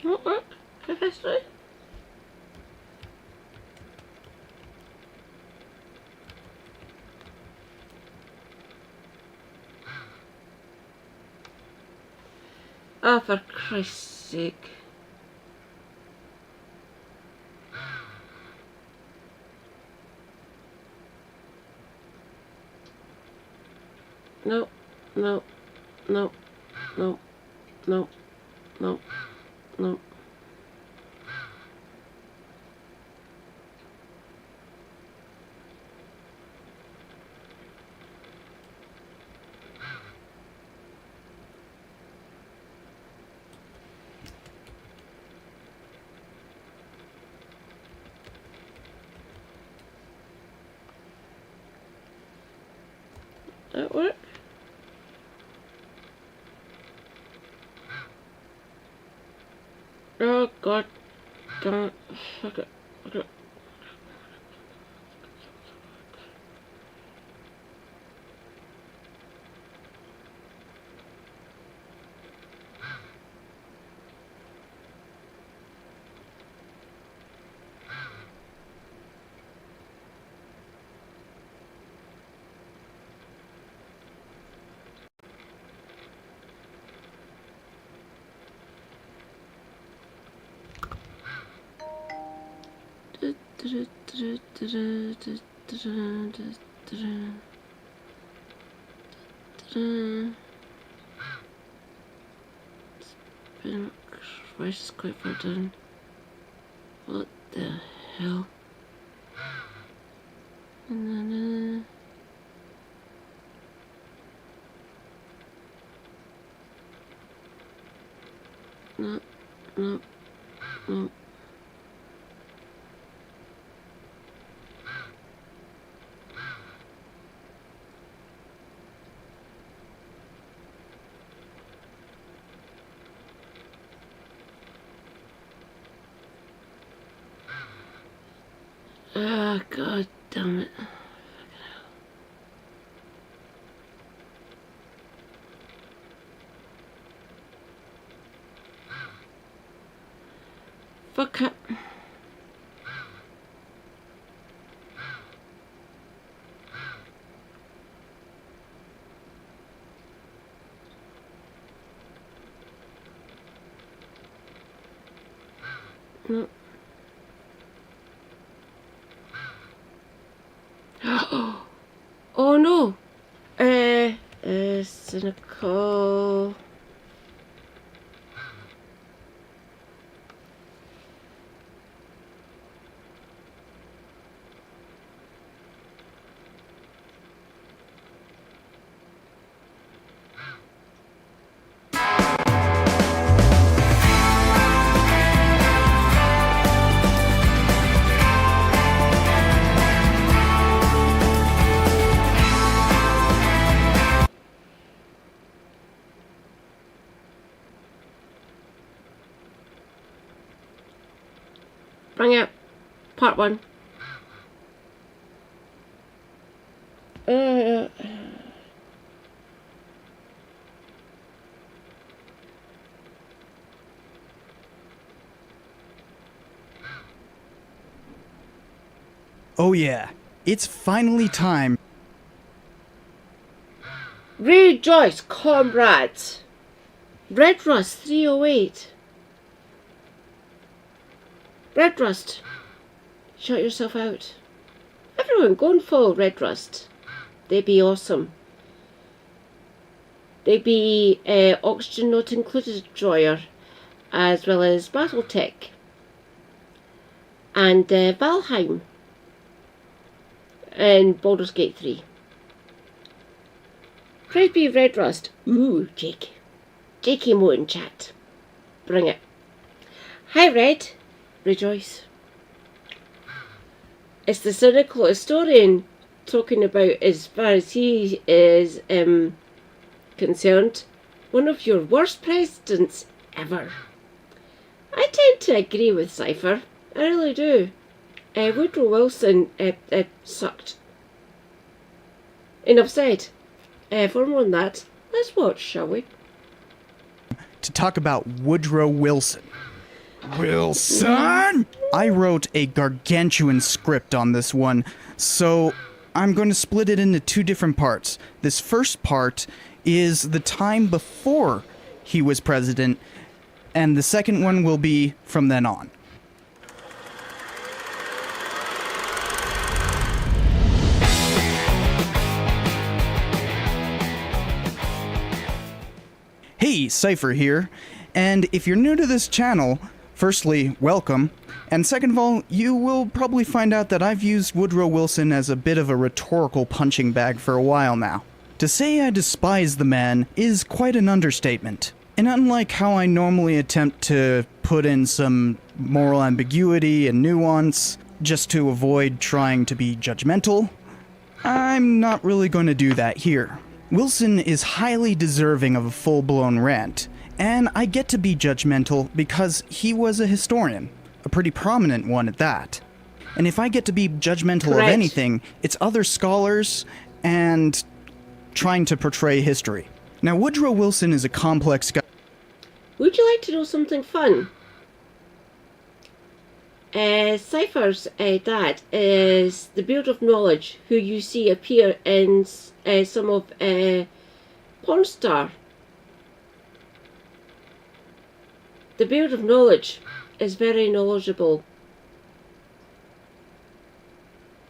What work? Professor? Oh, for Christ's sake. No, no, no, no, no, no, no. That work? Oh god damn it. Fuck it. Fuck it. Christ, is quite far down. What the hell? No. Ah, god damn it. Fuck it. No. Oh no! Cynical. Bring it. Part 1. Oh yeah, it's finally time. Rejoice, comrades! Redrust 308. Redrust, shut yourself out. Everyone, go and follow Redrust. They be awesome. They be oxygen not included drawer, as well as Battletech and Valheim and Baldur's Gate 3. Praise be Redrust. Ooh, Jake. Jakey Mo in chat. Bring it. Hi Red. Rejoice. It's the cynical historian talking about, as far as he is concerned, one of your worst presidents ever. I tend to agree with Cypher. I really do. Woodrow Wilson sucked. Enough said. For more on that, let's watch, shall we? To talk about Woodrow Wilson. Wilson! I wrote a gargantuan script on this one, so I'm going to split it into two different parts. This first part is the time before he was president, and the second one will be from then on. Hey, Cypher here, and if you're new to this channel, firstly, welcome, and second of all, you will probably find out that I've used Woodrow Wilson as a bit of a rhetorical punching bag for a while now. To say I despise the man is quite an understatement, and unlike how I normally attempt to put in some moral ambiguity and nuance just to avoid trying to be judgmental, I'm not really going to do that here. Wilson is highly deserving of a full-blown rant, and I get to be judgmental because he was a historian, a pretty prominent one at that. And if I get to be judgmental of anything, it's other scholars and trying to portray history. Now, Woodrow Wilson is a complex guy. Would you like to know something fun? Cypher's dad is the Beard of Knowledge, who you see appear in some of Porn Star. The Beard of Knowledge is very knowledgeable.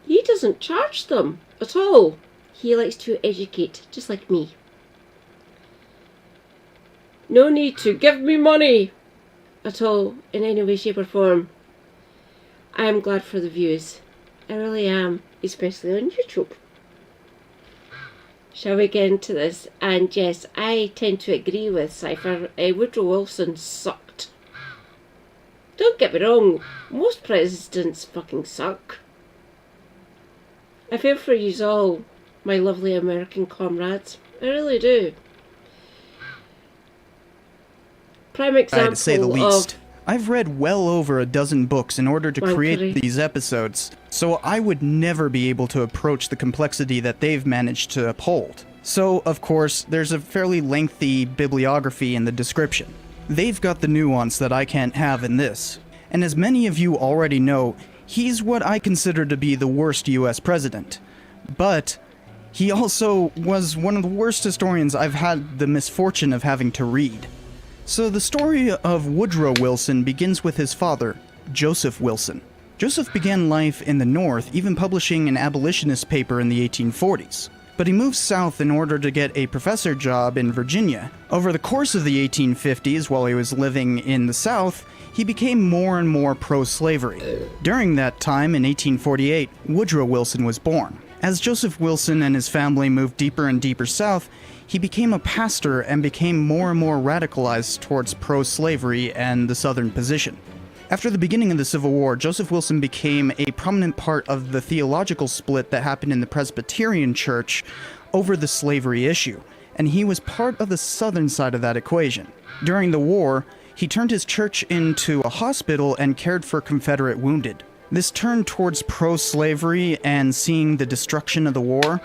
He doesn't charge them at all. He likes to educate, just like me. No need to give me money at all, in any way, shape or form. I am glad for the views. I really am, especially on YouTube. Shall we get into this? And yes, I tend to agree with Cypher. Woodrow Wilson sucked. Don't get me wrong, most presidents fucking suck. I feel for you all, my lovely American comrades. I really do. Prime example to say the least. I've read well over a dozen books in order to create these episodes, so I would never be able to approach the complexity that they've managed to uphold. So, of course, there's a fairly lengthy bibliography in the description. They've got the nuance that I can't have in this. And as many of you already know, he's what I consider to be the worst US president. But he also was one of the worst historians I've had the misfortune of having to read. So the story of Woodrow Wilson begins with his father, Joseph Wilson. Joseph began life in the North, even publishing an abolitionist paper in the 1840s. But he moved south in order to get a professor job in Virginia. Over the course of the 1850s, while he was living in the South, he became more and more pro-slavery. During that time, in 1848, Woodrow Wilson was born. As Joseph Wilson and his family moved deeper and deeper south, he became a pastor and became more and more radicalized towards pro-slavery and the Southern position. After the beginning of the Civil War, Joseph Wilson became a prominent part of the theological split that happened in the Presbyterian Church over the slavery issue, and he was part of the Southern side of that equation. During the war, he turned his church into a hospital and cared for Confederate wounded. This turn towards pro-slavery and seeing the destruction of the war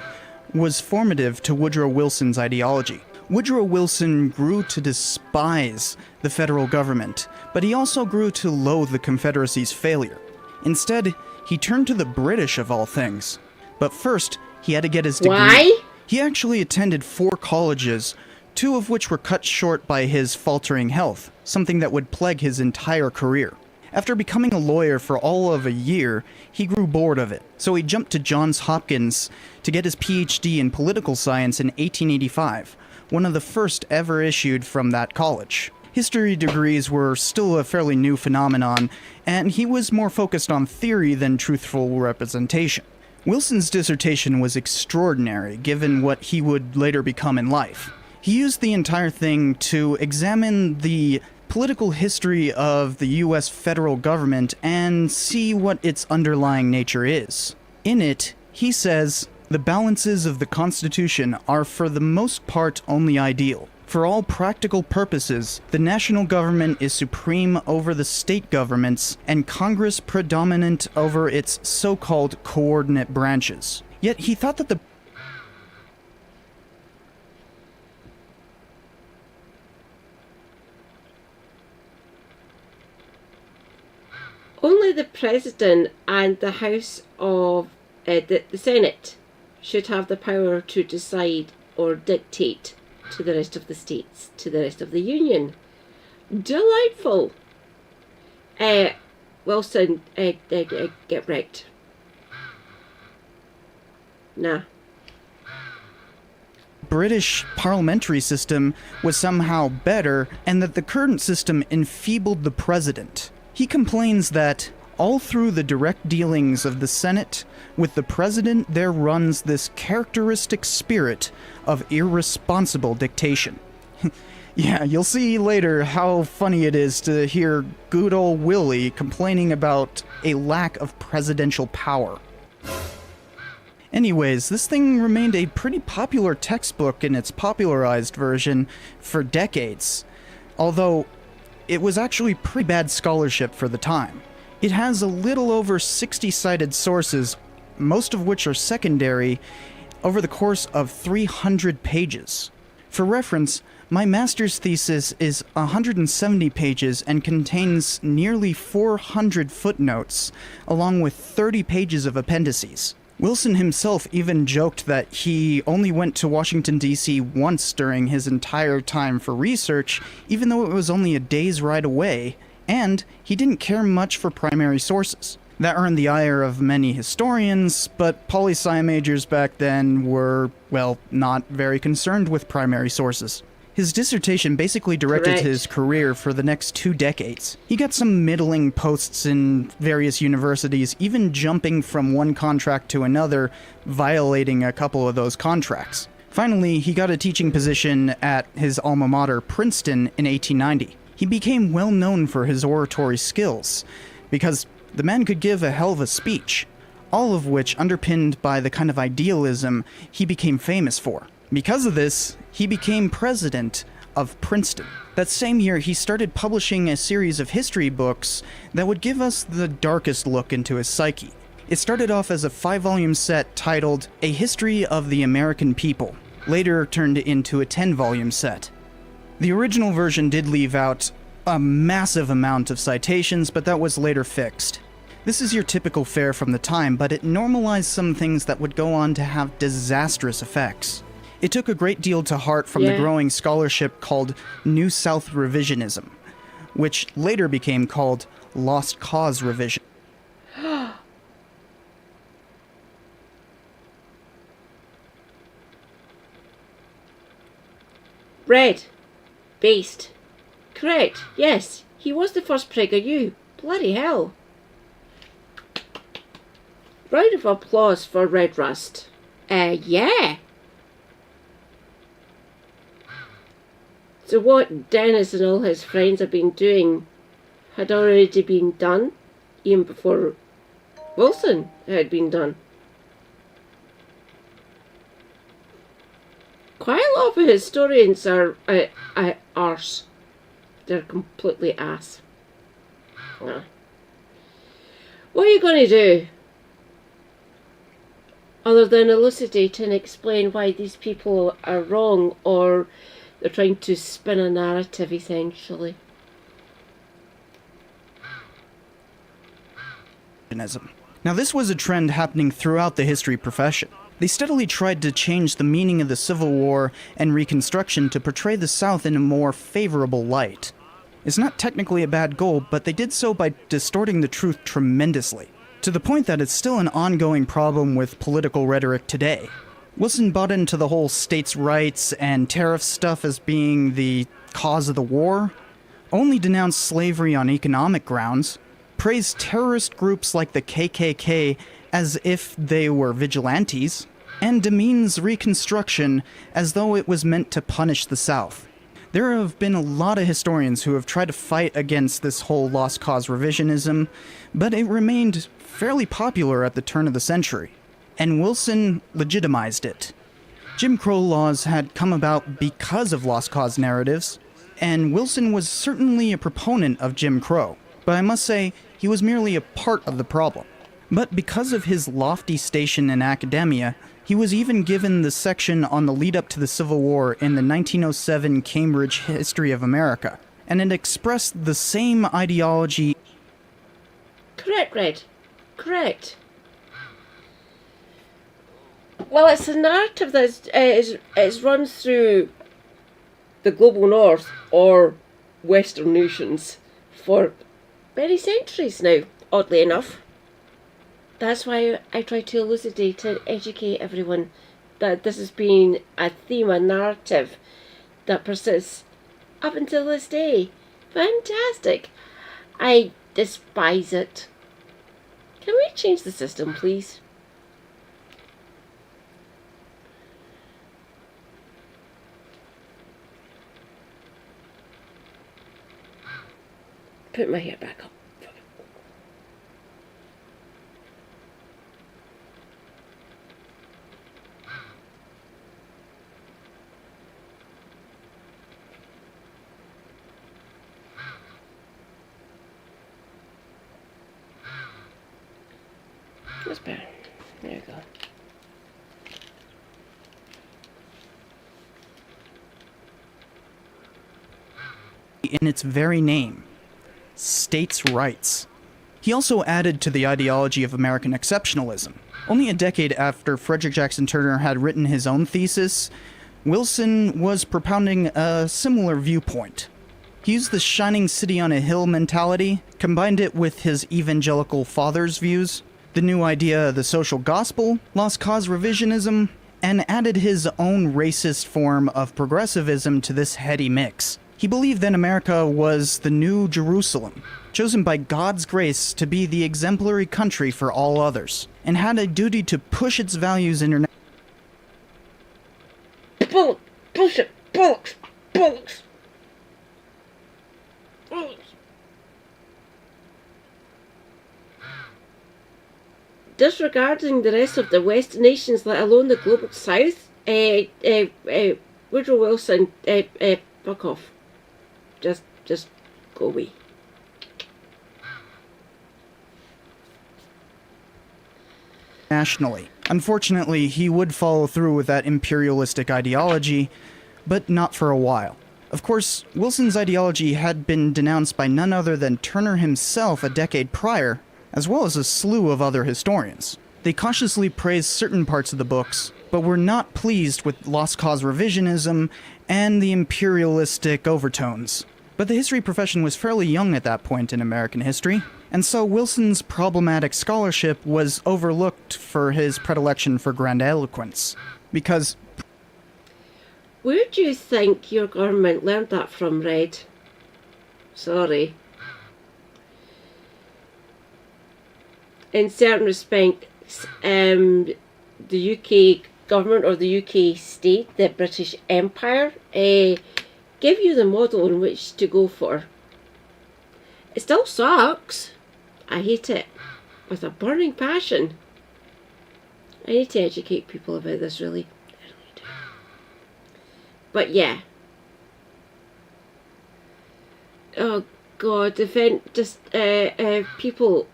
was formative to Woodrow Wilson's ideology. Woodrow Wilson grew to despise the federal government, but he also grew to loathe the Confederacy's failure. Instead, he turned to the British of all things. But first, he had to get his degree. Why? He actually attended 4 colleges, 2 of which were cut short by his faltering health, something that would plague his entire career. After becoming a lawyer for all of a year, he grew bored of it, so he jumped to Johns Hopkins to get his PhD in political science in 1885, one of the first ever issued from that college. History degrees were still a fairly new phenomenon, and he was more focused on theory than truthful representation. Wilson's dissertation was extraordinary, given what he would later become in life. He used the entire thing to examine the political history of the US federal government and see what its underlying nature is. In it, he says, "The balances of the Constitution are for the most part only ideal. For all practical purposes, the national government is supreme over the state governments and Congress predominant over its so-called coordinate branches." Yet he thought that the only the President and the House of the Senate should have the power to decide or dictate to the rest of the states, to the rest of the Union. Delightful. Wilson, get wrecked. Nah. British parliamentary system was somehow better, and that the current system enfeebled the president. He complains that all through the direct dealings of the Senate with the president there runs this characteristic spirit of irresponsible dictation. Yeah, you'll see later how funny it is to hear good old Willie complaining about a lack of presidential power. Anyways, this thing remained a pretty popular textbook in its popularized version for decades, although it was actually pretty bad scholarship for the time. It has a little over 60 cited sources, most of which are secondary, over the course of 300 pages. For reference, my master's thesis is 170 pages and contains nearly 400 footnotes, along with 30 pages of appendices. Wilson himself even joked that he only went to Washington, D.C. once during his entire time for research, even though it was only a day's ride away, and he didn't care much for primary sources. That earned the ire of many historians, but poli-sci majors back then were, well, not very concerned with primary sources. His dissertation basically directed his career for the next 2 decades. He got some middling posts in various universities, even jumping from one contract to another, violating a couple of those contracts. Finally, he got a teaching position at his alma mater, Princeton, in 1890. He became well known for his oratory skills, because the man could give a hell of a speech, all of which underpinned by the kind of idealism he became famous for. Because of this, he became president of Princeton. That same year, he started publishing a series of history books that would give us the darkest look into his psyche. It started off as a 5-volume set titled A History of the American People, later turned into a 10-volume set. The original version did leave out a massive amount of citations, but that was later fixed. This is your typical fare from the time, but it normalized some things that would go on to have disastrous effects. It took a great deal to heart from the growing scholarship called New South Revisionism, which later became called Lost Cause Revision. Red. Based. Correct. Yes, he was the first PragerU. Bloody hell. Round of applause for Red Rust. Yeah. So what Dennis and all his friends have been doing had already been done, even before Wilson had been done. Quite a lot of historians are arse. They're completely ass. What are you going to do? Other than elucidate and explain why these people are wrong, or they're trying to spin a narrative, essentially. Now, this was a trend happening throughout the history profession. They steadily tried to change the meaning of the Civil War and Reconstruction to portray the South in a more favorable light. It's not technically a bad goal, but they did so by distorting the truth tremendously, to the point that it's still an ongoing problem with political rhetoric today. Wilson bought into the whole states' rights and tariff stuff as being the cause of the war, only denounced slavery on economic grounds, praised terrorist groups like the KKK as if they were vigilantes, and demeans Reconstruction as though it was meant to punish the South. There have been a lot of historians who have tried to fight against this whole lost cause revisionism, but it remained fairly popular at the turn of the century, and Wilson legitimized it. Jim Crow laws had come about because of lost cause narratives, and Wilson was certainly a proponent of Jim Crow, but I must say he was merely a part of the problem. But because of his lofty station in academia, he was even given the section on the lead-up to the Civil War in the 1907 Cambridge History of America, and it expressed the same ideology. Correct, Red. Correct. Well, it's a narrative that is run through the global north or Western nations for many centuries now, oddly enough. That's why I try to elucidate and educate everyone that this has been a theme, a narrative that persists up until this day. Fantastic. I despise it. Can we change the system, please? Put my hair back up. That's better. There you go. In its very name, states' rights. He also added to the ideology of American exceptionalism. Only a decade after Frederick Jackson Turner had written his own thesis, Wilson was propounding a similar viewpoint. He used the shining city on a hill mentality, combined it with his evangelical father's views, the new idea, the social gospel, lost cause revisionism, and added his own racist form of progressivism to this heady mix. He believed that America was the new Jerusalem, chosen by God's grace to be the exemplary country for all others, and had a duty to push its values internationally. Bullshit! Bollocks! Bollocks! Bollocks! Disregarding the rest of the Western nations, let alone the global South, Woodrow Wilson, fuck off. Just go away. Nationally. Unfortunately, he would follow through with that imperialistic ideology, but not for a while. Of course, Wilson's ideology had been denounced by none other than Turner himself a decade prior, as well as a slew of other historians. They cautiously praised certain parts of the books, but were not pleased with lost cause revisionism and the imperialistic overtones. But the history profession was fairly young at that point in American history, and so Wilson's problematic scholarship was overlooked for his predilection for grandiloquence. Because... Where do you think your government learned that from, Red? Sorry. In certain respects, the UK government or the UK state, the British Empire, give you the model in which to go for. It still sucks. I hate it with a burning passion. I need to educate people about this, really. I really do. But yeah. Oh God, people,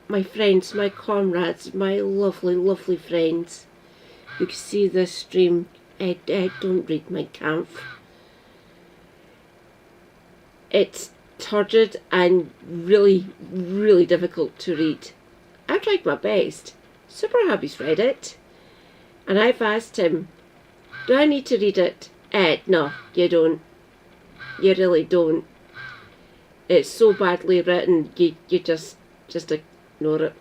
my friends, my comrades, my lovely, lovely friends who can see this stream, don't read Mein Kampf. It's turgid and really, really difficult to read. I've tried my best. Super Hubby's read it. And I've asked him, do I need to read it? No, you don't. You really don't. It's so badly written, you just ignore it.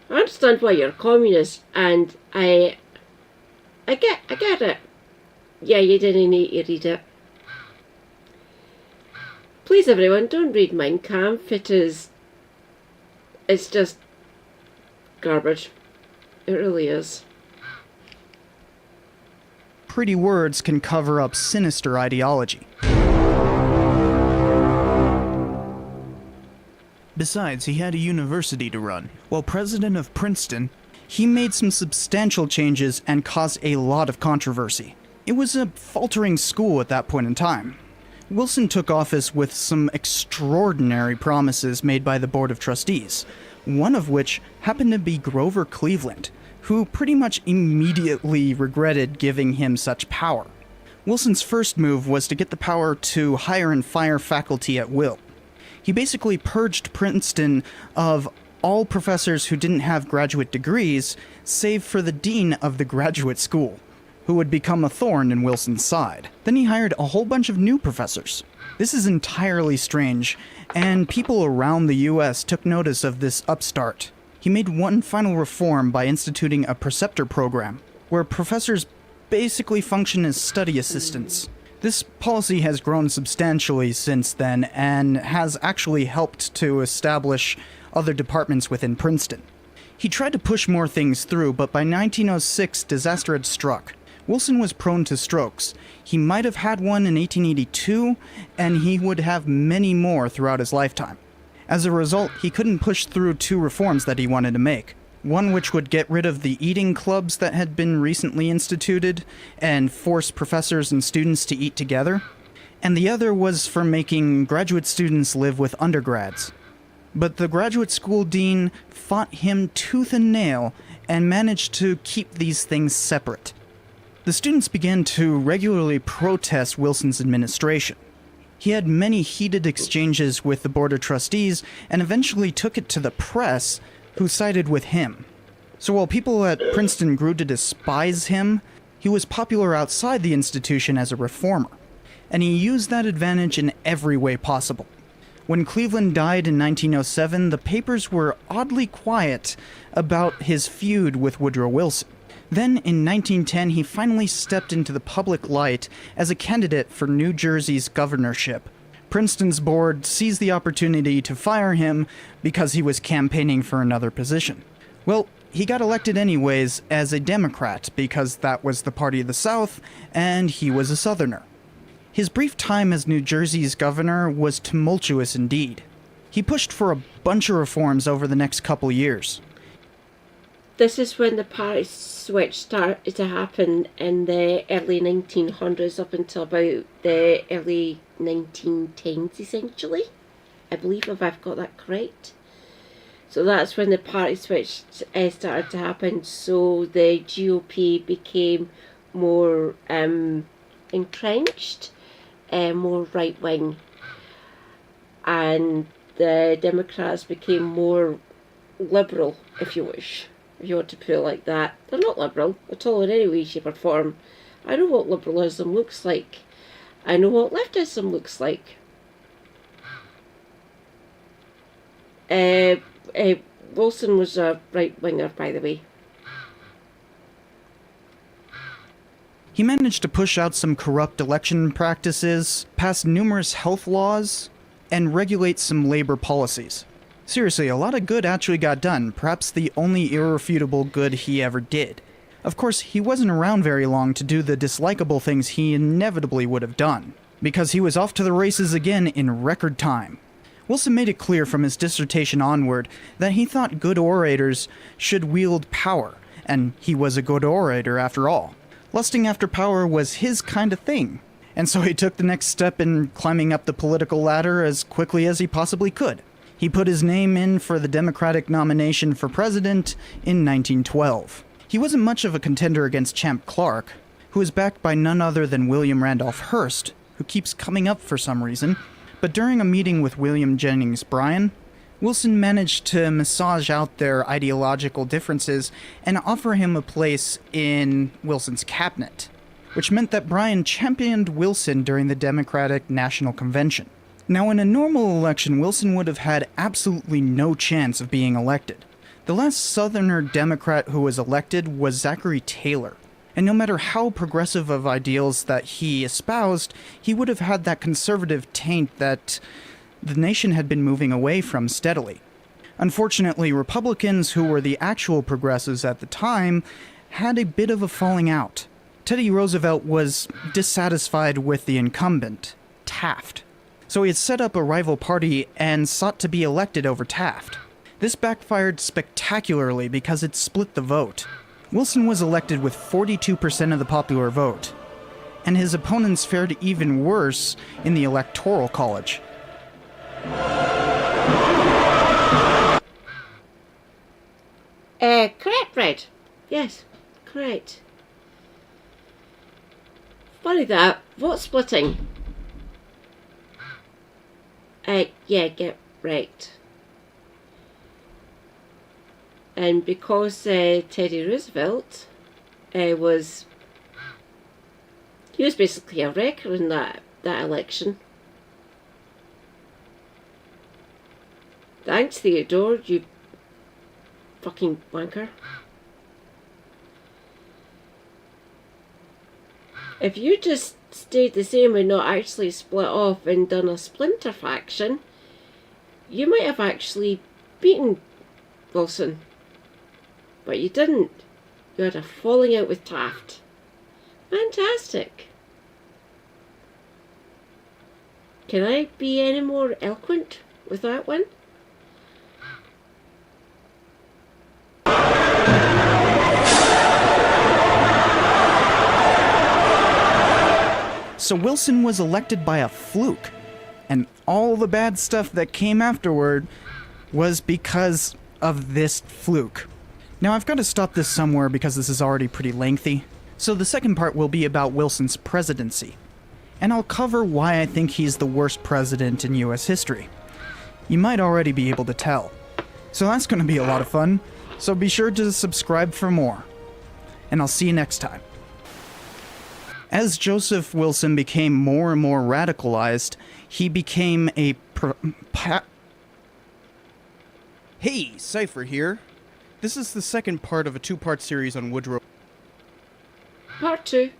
I understand why you're a communist, and I get it. Yeah, you didn't need to read it. Please, everyone, don't read Mein Kampf. It's just garbage. It really is. Pretty words can cover up sinister ideology. Besides, he had a university to run. While president of Princeton, he made some substantial changes and caused a lot of controversy. It was a faltering school at that point in time. Wilson took office with some extraordinary promises made by the Board of Trustees, one of which happened to be Grover Cleveland, who pretty much immediately regretted giving him such power. Wilson's first move was to get the power to hire and fire faculty at will. He basically purged Princeton of all professors who didn't have graduate degrees, save for the dean of the graduate school, who would become a thorn in Wilson's side. Then he hired a whole bunch of new professors. This is entirely strange, and people around the US took notice of this upstart. He made one final reform by instituting a preceptor program, where professors basically function as study assistants. This policy has grown substantially since then and has actually helped to establish other departments within Princeton. He tried to push more things through, but by 1906, disaster had struck. Wilson was prone to strokes. He might have had one in 1882, and he would have many more throughout his lifetime. As a result, he couldn't push through two reforms that he wanted to make. One which would get rid of the eating clubs that had been recently instituted and force professors and students to eat together, and the other was for making graduate students live with undergrads. But the graduate school dean fought him tooth and nail and managed to keep these things separate. The students began to regularly protest Wilson's administration. He had many heated exchanges with the Board of Trustees and eventually took it to the press, who sided with him. So while people at Princeton grew to despise him, he was popular outside the institution as a reformer, and he used that advantage in every way possible. When Cleveland died in 1907, the papers were oddly quiet about his feud with Woodrow Wilson. Then, in 1910, he finally stepped into the public light as a candidate for New Jersey's governorship. Princeton's board seized the opportunity to fire him because he was campaigning for another position. Well, he got elected anyways as a Democrat because that was the party of the South, and he was a Southerner. His brief time as New Jersey's governor was tumultuous indeed. He pushed for a bunch of reforms over the next couple years. This is when the party switch started to happen in the early 1900s up until about the early 1910s, essentially. I believe, if I've got that correct. So that's when the party switch started to happen. So the GOP became more entrenched, more right-wing. And the Democrats became more liberal, if you wish. If you want to put it like that. They're not liberal at all in any way, shape or form. I know what liberalism looks like. I know what leftism looks like. Wilson was a right-winger, by the way. He managed to push out some corrupt election practices, pass numerous health laws, and regulate some labor policies. Seriously, a lot of good actually got done, perhaps the only irrefutable good he ever did. Of course, he wasn't around very long to do the dislikable things he inevitably would have done, because he was off to the races again in record time. Wilson made it clear from his dissertation onward that he thought good orators should wield power, and he was a good orator after all. Lusting after power was his kind of thing, and so he took the next step in climbing up the political ladder as quickly as he possibly could. He put his name in for the Democratic nomination for president in 1912. He wasn't much of a contender against Champ Clark, who was backed by none other than William Randolph Hearst, who keeps coming up for some reason, but during a meeting with William Jennings Bryan, Wilson managed to massage out their ideological differences and offer him a place in Wilson's cabinet, which meant that Bryan championed Wilson during the Democratic National Convention. Now, in a normal election, Wilson would have had absolutely no chance of being elected. The last Southerner Democrat who was elected was Zachary Taylor, and no matter how progressive of ideals that he espoused, he would have had that conservative taint that the nation had been moving away from steadily. Unfortunately, Republicans, who were the actual progressives at the time, had a bit of a falling out. Teddy Roosevelt was dissatisfied with the incumbent, Taft. So he had set up a rival party and sought to be elected over Taft. This backfired spectacularly because it split the vote. Wilson was elected with 42% of the popular vote, and his opponents fared even worse in the Electoral College. Correct, Fred. Yes, correct. Funny that, vote splitting. Get right. And because Teddy Roosevelt he was basically a wrecker in that election. Thanks, Theodore, you fucking wanker. If you just stayed the same and not actually split off and done a splinter faction, you might have actually beaten Wilson. But you didn't. You had a falling out with Taft. Fantastic. Can I be any more eloquent with that one? So Wilson was elected by a fluke, and all the bad stuff that came afterward was because of this fluke. Now I've got to stop this somewhere because this is already pretty lengthy, so the second part will be about Wilson's presidency, and I'll cover why I think he's the worst president in US history. You might already be able to tell. So that's going to be a lot of fun, so be sure to subscribe for more, and I'll see you next time. As Joseph Wilson became more and more radicalized, he became a Hey, Cypher here. This is the second part of a two-part series on Woodrow. Part 2.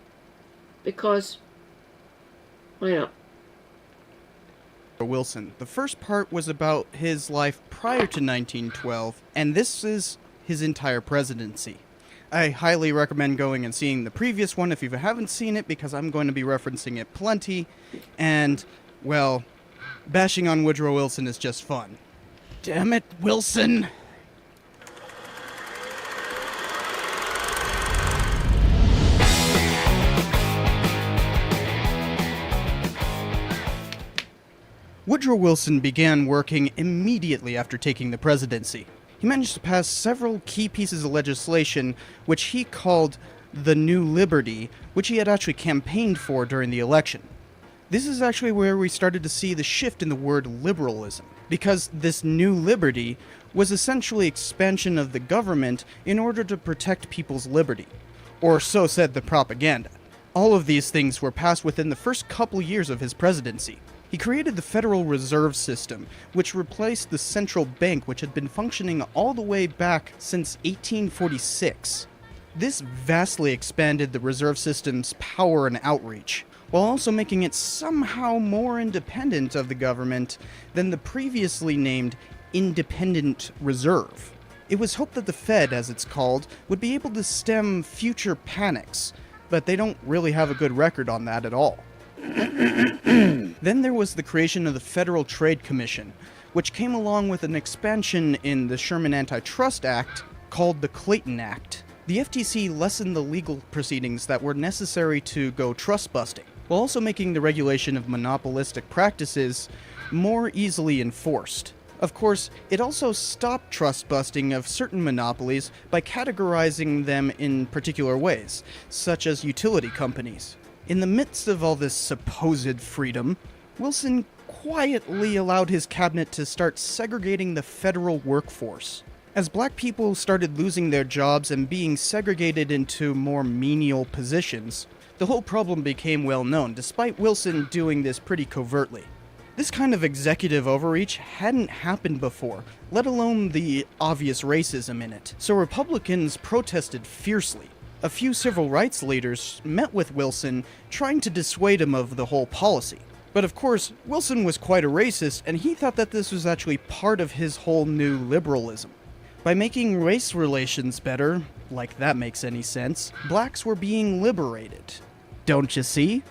Because why not? Wilson. The first part was about his life prior to 1912, and this is his entire presidency. I highly recommend going and seeing the previous one if you haven't seen it, because I'm going to be referencing it plenty, and, well, bashing on Woodrow Wilson is just fun. Damn it, Wilson! Woodrow Wilson began working immediately after taking the presidency. He managed to pass several key pieces of legislation, which he called the New Liberty, which he had actually campaigned for during the election. This is actually where we started to see the shift in the word liberalism, because this New Liberty was essentially expansion of the government in order to protect people's liberty. Or so said the propaganda. All of these things were passed within the first couple years of his presidency. He created the Federal Reserve System, which replaced the central bank, which had been functioning all the way back since 1846. This vastly expanded the reserve system's power and outreach, while also making it somehow more independent of the government than the previously named Independent Reserve. It was hoped that the Fed, as it's called, would be able to stem future panics, but they don't really have a good record on that at all. Then there was the creation of the Federal Trade Commission, which came along with an expansion in the Sherman Antitrust Act called the Clayton Act. The FTC lessened the legal proceedings that were necessary to go trust busting, while also making the regulation of monopolistic practices more easily enforced. Of course, it also stopped trust busting of certain monopolies by categorizing them in particular ways, such as utility companies. In the midst of all this supposed freedom, Wilson quietly allowed his cabinet to start segregating the federal workforce. As black people started losing their jobs and being segregated into more menial positions, the whole problem became well known, despite Wilson doing this pretty covertly. This kind of executive overreach hadn't happened before, let alone the obvious racism in it, so Republicans protested fiercely. A few civil rights leaders met with Wilson, trying to dissuade him of the whole policy. But of course, Wilson was quite a racist, and he thought that this was actually part of his whole new liberalism. By making race relations better, like that makes any sense, blacks were being liberated. Don't you see?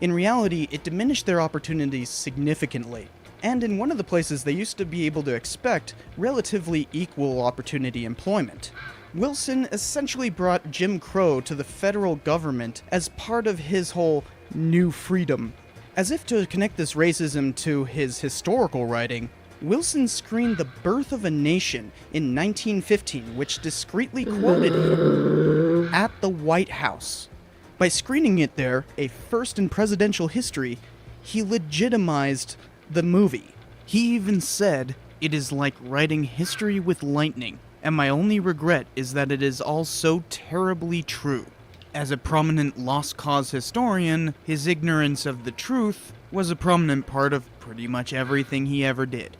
In reality, it diminished their opportunities significantly. And in one of the places they used to be able to expect relatively equal opportunity employment. Wilson essentially brought Jim Crow to the federal government as part of his whole new freedom. As if to connect this racism to his historical writing, Wilson screened The Birth of a Nation in 1915, which discreetly quoted him at the White House. By screening it there, a first in presidential history, he legitimized the movie. He even said, "It is like writing history with lightning, and my only regret is that it is all so terribly true." As a prominent lost cause historian, his ignorance of the truth was a prominent part of pretty much everything he ever did.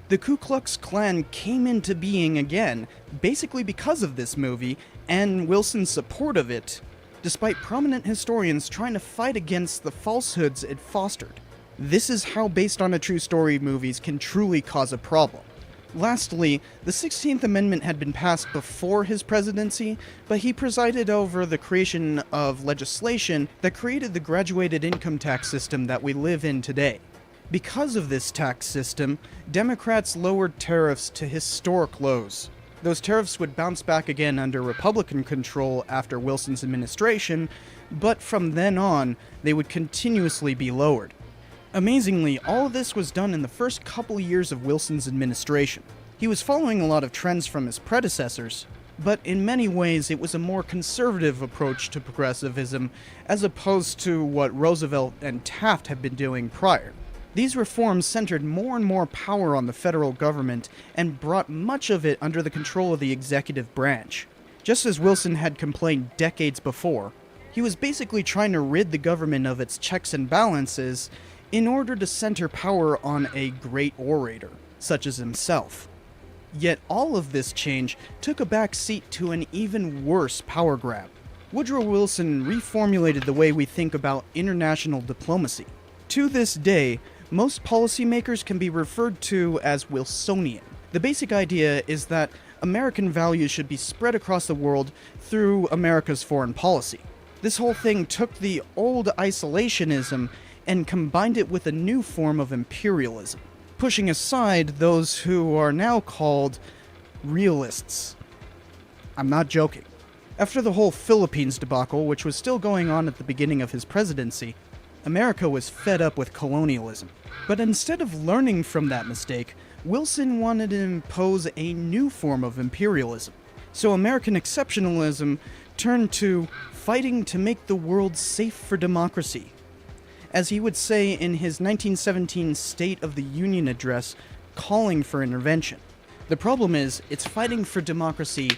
The Ku Klux Klan came into being again, basically because of this movie and Wilson's support of it, despite prominent historians trying to fight against the falsehoods it fostered. This is how based on a true story movies can truly cause a problem. Lastly, the 16th Amendment had been passed before his presidency, but he presided over the creation of legislation that created the graduated income tax system that we live in today. Because of this tax system, Democrats lowered tariffs to historic lows. Those tariffs would bounce back again under Republican control after Wilson's administration, but from then on, they would continuously be lowered. Amazingly, all of this was done in the first couple years of Wilson's administration. He was following a lot of trends from his predecessors, but in many ways it was a more conservative approach to progressivism as opposed to what Roosevelt and Taft had been doing prior. These reforms centered more and more power on the federal government and brought much of it under the control of the executive branch. Just as Wilson had complained decades before, he was basically trying to rid the government of its checks and balances in order to center power on a great orator, such as himself. Yet all of this change took a back seat to an even worse power grab. Woodrow Wilson reformulated the way we think about international diplomacy. To this day, most policymakers can be referred to as Wilsonian. The basic idea is that American values should be spread across the world through America's foreign policy. This whole thing took the old isolationism and combined it with a new form of imperialism, pushing aside those who are now called realists. I'm not joking. After the whole Philippines debacle, which was still going on at the beginning of his presidency, America was fed up with colonialism. But instead of learning from that mistake, Wilson wanted to impose a new form of imperialism. So American exceptionalism turned to fighting to make the world safe for democracy. As he would say in his 1917 State of the Union address, calling for intervention. The problem is, it's fighting for democracy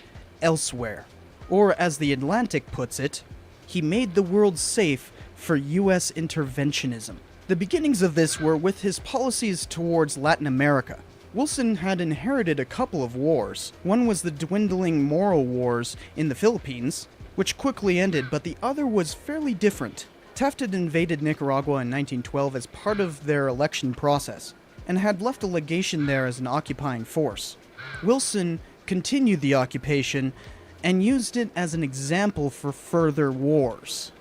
elsewhere. Or as The Atlantic puts it, he made the world safe for U.S. interventionism. The beginnings of this were with his policies towards Latin America. Wilson had inherited a couple of wars. One was the dwindling moral wars in the Philippines, which quickly ended, but the other was fairly different. Taft had invaded Nicaragua in 1912 as part of their election process, and had left a legation there as an occupying force. Wilson continued the occupation and used it as an example for further wars.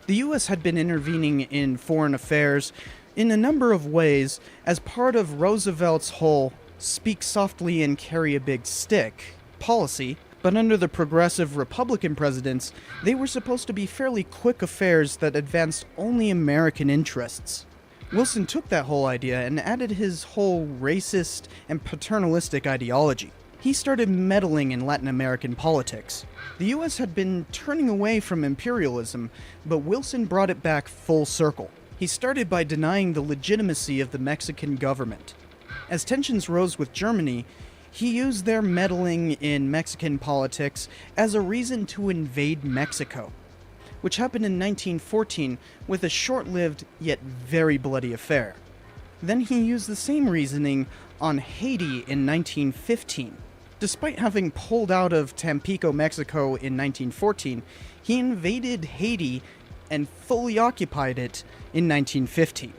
The US had been intervening in foreign affairs in a number of ways as part of Roosevelt's whole speak softly and carry a big stick policy, but under the progressive Republican presidents, they were supposed to be fairly quick affairs that advanced only American interests. Wilson took that whole idea and added his whole racist and paternalistic ideology. He started meddling in Latin American politics. The US had been turning away from imperialism, but Wilson brought it back full circle. He started by denying the legitimacy of the Mexican government. As tensions rose with Germany, he used their meddling in Mexican politics as a reason to invade Mexico, which happened in 1914 with a short-lived yet very bloody affair. Then he used the same reasoning on Haiti in 1915. Despite having pulled out of Tampico, Mexico in 1914, he invaded Haiti and fully occupied it in 1915.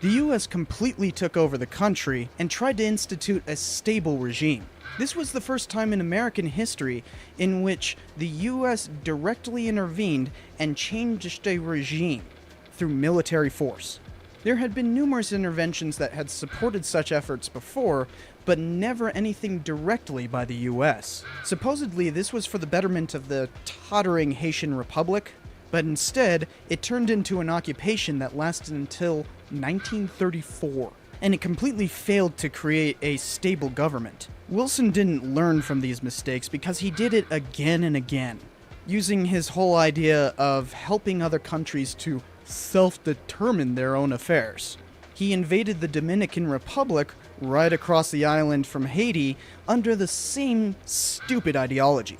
The US completely took over the country and tried to institute a stable regime. This was the first time in American history in which the US directly intervened and changed a regime through military force. There had been numerous interventions that had supported such efforts before, but never anything directly by the US. Supposedly, this was for the betterment of the tottering Haitian Republic, but instead, it turned into an occupation that lasted until 1934, and it completely failed to create a stable government. Wilson didn't learn from these mistakes because he did it again and again, using his whole idea of helping other countries to self-determine their own affairs. he invaded the Dominican Republic right across the island from Haiti under the same stupid ideology.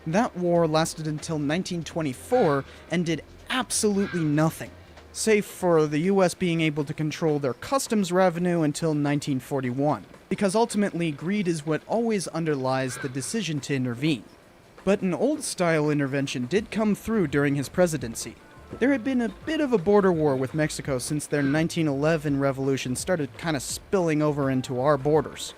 That war lasted until 1924 and did absolutely nothing, save for the US being able to control their customs revenue until 1941, because ultimately greed is what always underlies the decision to intervene. But an old-style intervention did come through during his presidency. There had been a bit of a border war with Mexico since their 1911 revolution started kind of spilling over into our borders.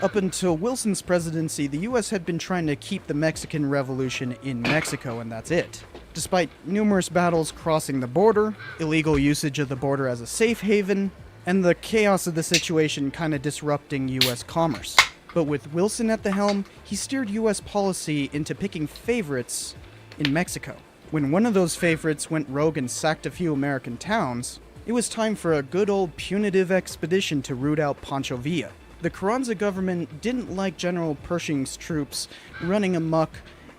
Up until Wilson's presidency, the US had been trying to keep the Mexican Revolution in Mexico, and that's it. Despite numerous battles crossing the border, illegal usage of the border as a safe haven, and the chaos of the situation kind of disrupting US commerce. But with Wilson at the helm, he steered US policy into picking favorites in Mexico. When one of those favorites went rogue and sacked a few American towns, it was time for a good old punitive expedition to root out Pancho Villa. The Carranza government didn't like General Pershing's troops running amok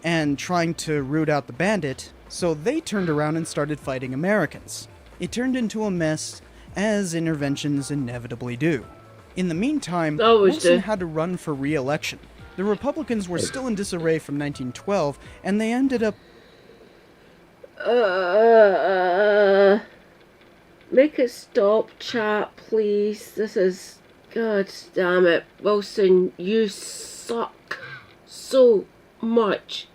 and trying to root out the bandit, so they turned around and started fighting Americans. It turned into a mess, as interventions inevitably do. In the meantime, Wilson had to run for re-election. The Republicans were still in disarray from 1912, and they ended up... Make it stop, chat, please. This is... God damn it. Wilson, you suck so much.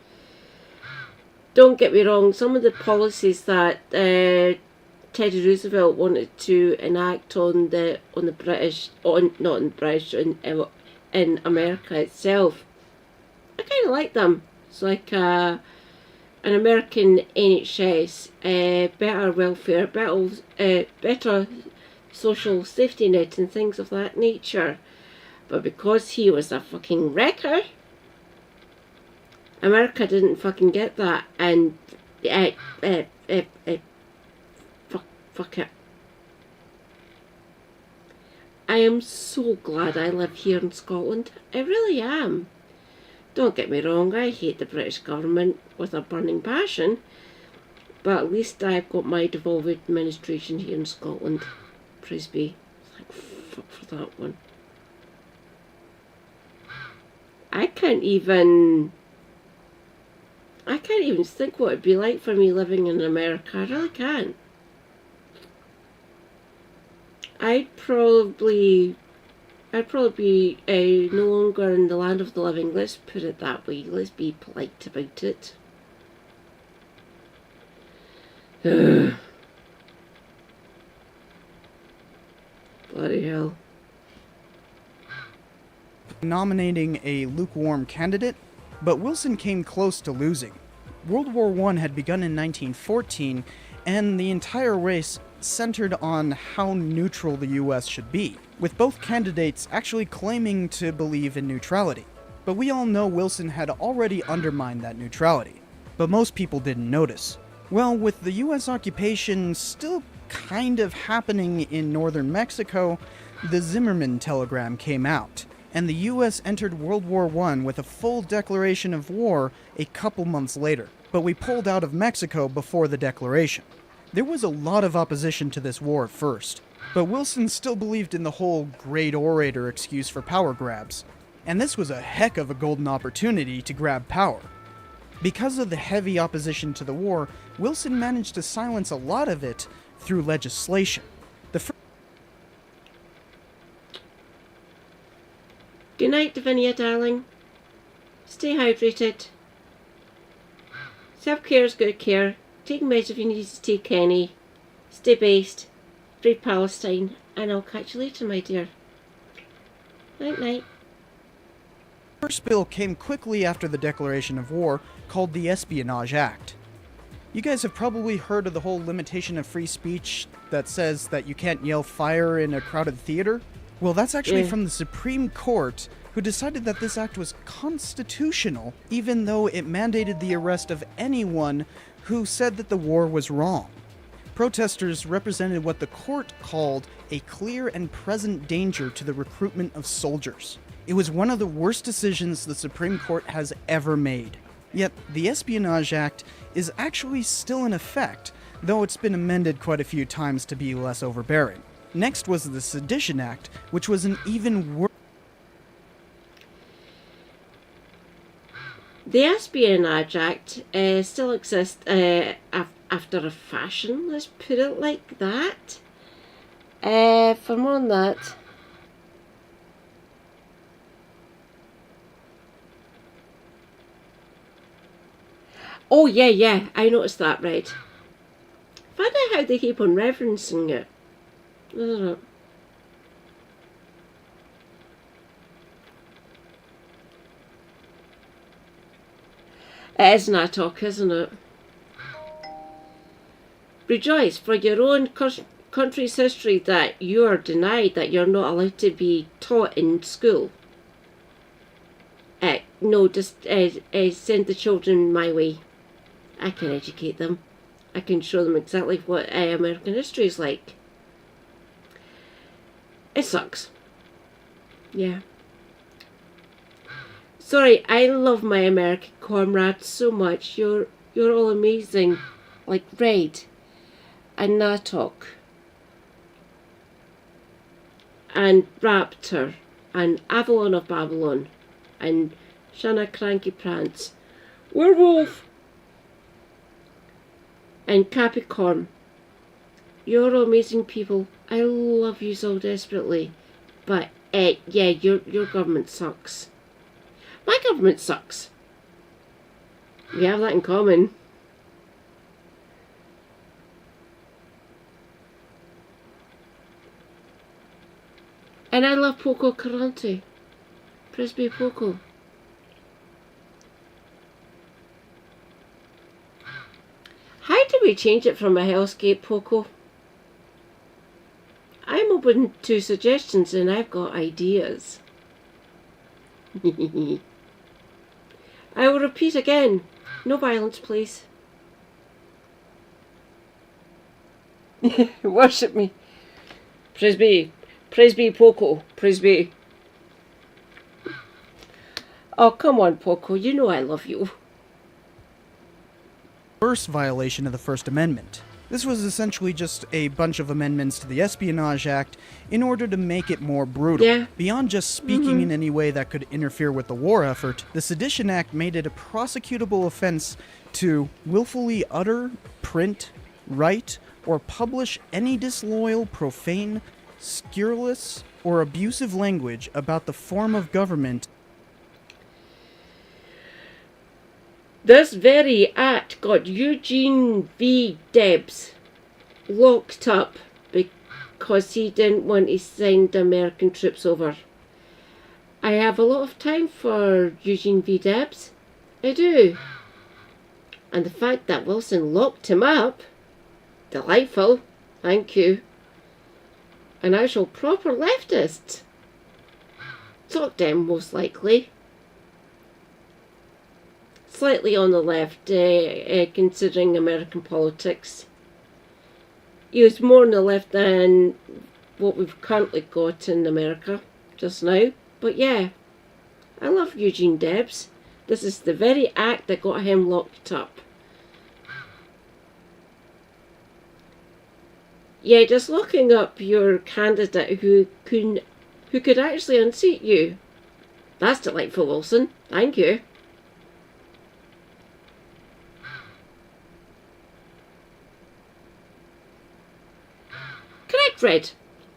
Don't get me wrong, some of the policies that Teddy Roosevelt wanted to enact in America itself, I kind of like them. It's like an American NHS, better welfare, better social safety net and things of that nature. But because he was a fucking wrecker, America didn't fucking get that, and fuck it. I am so glad I live here in Scotland. I really am. Don't get me wrong, I hate the British government with a burning passion, but at least I've got my devolved administration here in Scotland. Praise be. Thank fuck for that one. I can't even think what it'd be like for me living in America. I really can't. I'd probably be no longer in the land of the living. Let's put it that way. Let's be polite about it. Bloody hell. Nominating a lukewarm candidate, but Wilson came close to losing. World War I had begun in 1914, and the entire race centered on how neutral the US should be, with both candidates actually claiming to believe in neutrality. But we all know Wilson had already undermined that neutrality, but most people didn't notice. Well, with the US occupation still kind of happening in northern Mexico, the Zimmerman telegram came out, and the US entered World War I with a full declaration of war a couple months later. But we pulled out of Mexico before the declaration. There was a lot of opposition to this war at first, but Wilson still believed in the whole great orator excuse for power grabs, and this was a heck of a golden opportunity to grab power. Because of the heavy opposition to the war, Wilson managed to silence a lot of it through legislation. Good night, Davinia, darling. Stay hydrated. Self-care is good care. Take meds if you need to take any. Stay based. Free Palestine. And I'll catch you later, my dear. Night, night. The first bill came quickly after the declaration of war, called the Espionage Act. You guys have probably heard of the whole limitation of free speech that says that you can't yell fire in a crowded theater? Well, that's actually from the Supreme Court, who decided that this act was constitutional, even though it mandated the arrest of anyone who said that the war was wrong. Protesters represented what the court called a clear and present danger to the recruitment of soldiers. It was one of the worst decisions the Supreme Court has ever made. Yet, the Espionage Act is actually still in effect, though it's been amended quite a few times to be less overbearing. Next was the Sedition Act, which was an even worse. The Espionage Act still exists after a fashion, let's put it like that. For more on that. Oh yeah, I noticed that, right. Find out how they keep on referencing it. I don't know. It is Natok, isn't it? Rejoice for your own country's history that you are denied, that you're not allowed to be taught in school. No, just send the children my way. I can educate them. I can show them exactly what American history is like. It sucks. Yeah. Sorry, I love my American comrades so much. You're all amazing. Like Raid and Natok and Raptor and Avalon of Babylon and Shanna Cranky Prance, Werewolf and Capricorn. You're all amazing people. I love you so desperately. But yeah, your government sucks. My government sucks. We have that in common. And I love Poco Carante. Frisbee Poco. How do we change it from a hellscape, Poco? I'm open to suggestions and I've got ideas. I will repeat again. No violence, please. Worship me. Frisbee. Frisbee Poco. Frisbee. Oh, come on, Poco. You know I love you. First violation of the First Amendment. This was essentially just a bunch of amendments to the Espionage Act in order to make it more brutal. Yeah. Beyond just speaking in any way that could interfere with the war effort, the Sedition Act made it a prosecutable offense to willfully utter, print, write, or publish any disloyal, profane, scurrilous, or abusive language about the form of government. This very act got Eugene V. Debs locked up because he didn't want to send American troops over. I have a lot of time for Eugene V. Debs. I do. And the fact that Wilson locked him up, delightful, thank you. An actual proper leftist. Talk them, most likely. Slightly on the left, considering American politics. He was more on the left than what we've currently got in America just now. But yeah, I love Eugene Debs. This is the very act that got him locked up. Yeah, just locking up your candidate who could actually unseat you. That's delightful, Wilson. Thank you. Correct, Fred.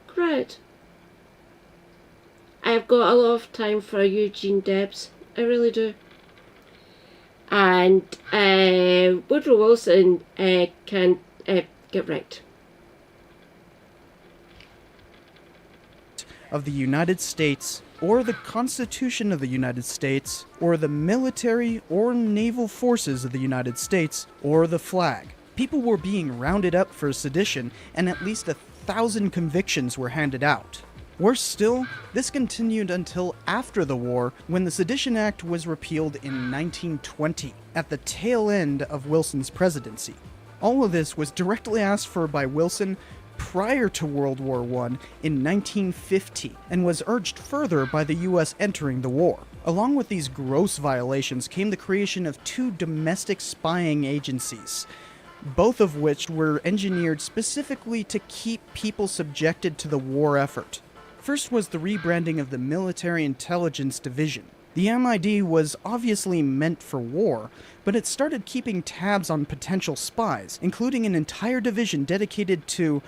Correct. I've got a lot of time for Eugene Debs. I really do. And Woodrow Wilson can get right. Of the United States, or the Constitution of the United States, or the military or naval forces of the United States, or the flag. People were being rounded up for sedition, and at least 1,000 convictions were handed out. Worse still, this continued until after the war, when the Sedition Act was repealed in 1920, at the tail end of Wilson's presidency. All of this was directly asked for by Wilson prior to World War I in 1950, and was urged further by the US entering the war. Along with these gross violations came the creation of 2 domestic spying agencies, both of which were engineered specifically to keep people subjected to the war effort. First was the rebranding of the Military Intelligence Division. The MID was obviously meant for war, but it started keeping tabs on potential spies, including an entire division dedicated to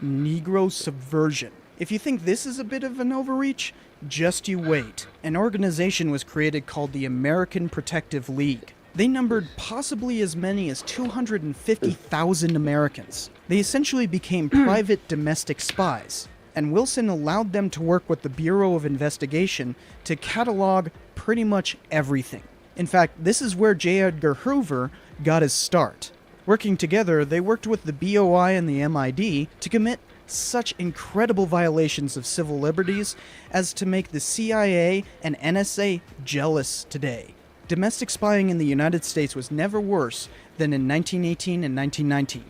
Negro subversion. If you think this is a bit of an overreach, just you wait. An organization was created called the American Protective League. They numbered possibly as many as 250,000 Americans. They essentially became private domestic spies, and Wilson allowed them to work with the Bureau of Investigation to catalog pretty much everything. In fact, this is where J. Edgar Hoover got his start. Working together, they worked with the BOI and the MID to commit such incredible violations of civil liberties as to make the CIA and NSA jealous today. Domestic spying in the United States was never worse than in 1918 and 1919.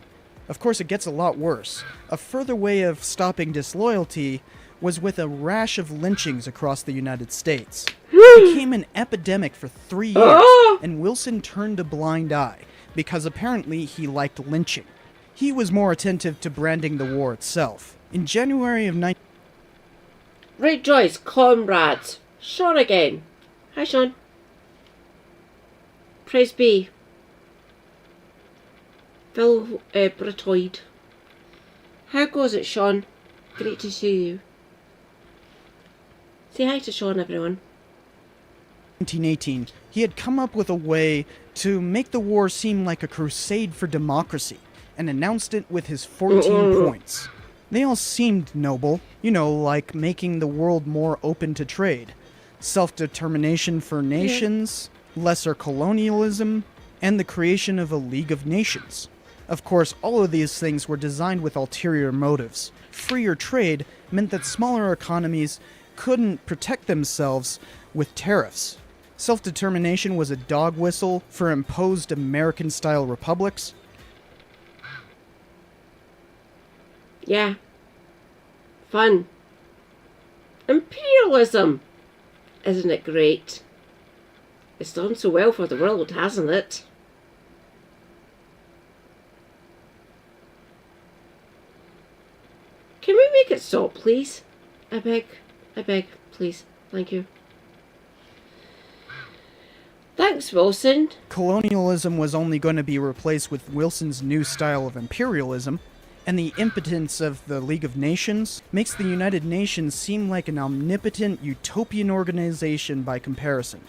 Of course, it gets a lot worse. A further way of stopping disloyalty was with a rash of lynchings across the United States. It became an epidemic for 3 years, and Wilson turned a blind eye, because apparently he liked lynching. He was more attentive to branding the war itself. In January of Right, Joyce, comrades. Sean again. Hi, Sean. Praise be. Phil Britoid. How goes it, Sean? Great to see you. Say hi to Sean, everyone. 1918, he had come up with a way to make the war seem like a crusade for democracy, and announced it with his 14 points. They all seemed noble, like making the world more open to trade, self-determination for nations, lesser colonialism, and the creation of a League of Nations. Of course, all of these things were designed with ulterior motives. Freer trade meant that smaller economies couldn't protect themselves with tariffs. Self-determination was a dog whistle for imposed American-style republics. Yeah. Fun. Imperialism! Isn't it great? It's done so well for the world, hasn't it? Can we make it stop, please? I beg, please. Thank you. Thanks, Wilson. Colonialism was only going to be replaced with Wilson's new style of imperialism, and the impotence of the League of Nations makes the United Nations seem like an omnipotent utopian organization by comparison.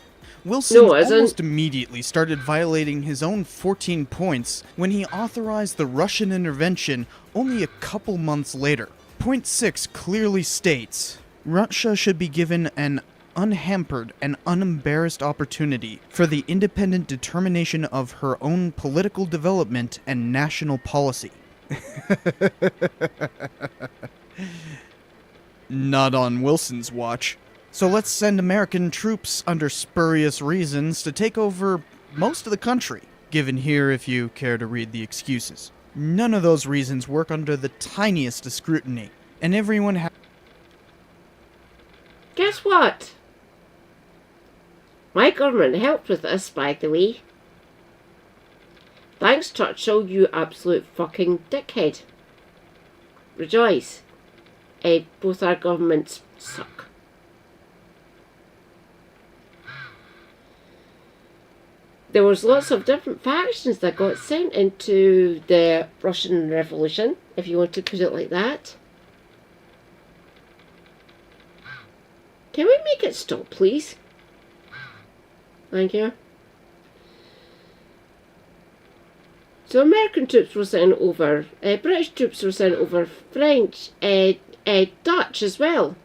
Wilson almost immediately started violating his own 14 points when he authorized the Russian intervention only a couple months later. Point 6 clearly states, Russia should be given an unhampered and unembarrassed opportunity for the independent determination of her own political development and national policy. Not on Wilson's watch. So let's send American troops under spurious reasons to take over most of the country, given here if you care to read the excuses. None of those reasons work under the tiniest of scrutiny, and everyone Guess what? My government helped with this, by the way. Thanks, Churchill, you absolute fucking dickhead. Rejoice. Both our governments suck. There was lots of different factions that got sent into the Russian Revolution, if you want to put it like that. Can we make it stop, please? Thank you. So American troops were sent over, British troops were sent over, French, Dutch as well,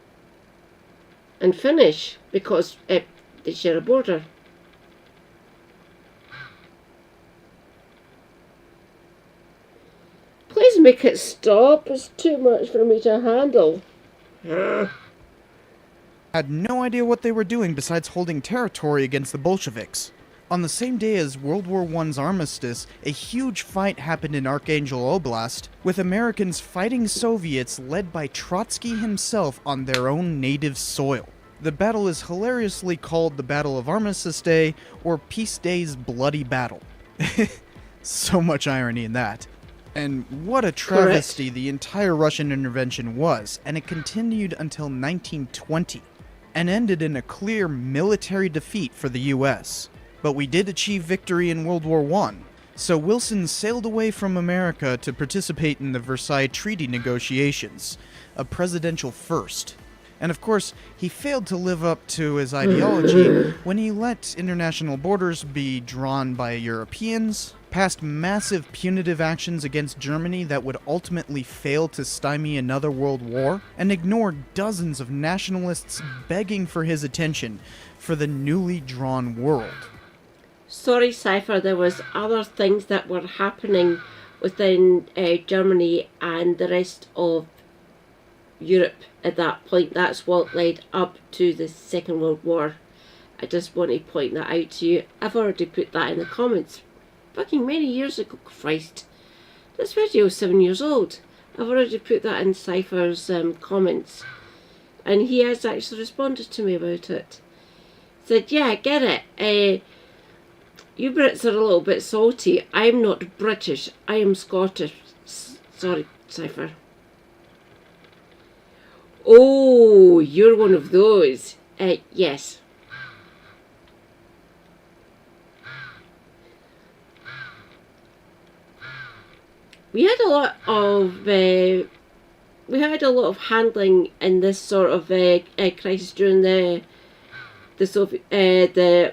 and Finnish, because they share a border. Please make it stop, it's too much for me to handle. had no idea what they were doing besides holding territory against the Bolsheviks. On the same day as World War I's armistice, a huge fight happened in Archangel Oblast, with Americans fighting Soviets led by Trotsky himself on their own native soil. The battle is hilariously called the Battle of Armistice Day, or Peace Day's Bloody Battle. So much irony in that. And what a travesty the entire Russian intervention was, and it continued until 1920, and ended in a clear military defeat for the US. But we did achieve victory in World War I, so Wilson sailed away from America to participate in the Versailles Treaty negotiations, a presidential first. And of course, he failed to live up to his ideology when he let international borders be drawn by Europeans, passed massive punitive actions against Germany that would ultimately fail to stymie another world war, and ignored dozens of nationalists begging for his attention for the newly drawn world. Sorry, Cypher, there was other things that were happening within Germany and the rest of Europe at that point. That's what led up to the Second World War. I just want to point that out to you. I've already put that in the comments fucking many years ago. Christ, this video is 7 years old. I've already put that in Cypher's comments, and he has actually responded to me about it. Said, yeah, I get it. You Brits are a little bit salty. I'm not British, I am Scottish. Sorry, Cypher. Oh, you're one of those. Yes. We had a lot of handling in this sort of crisis during the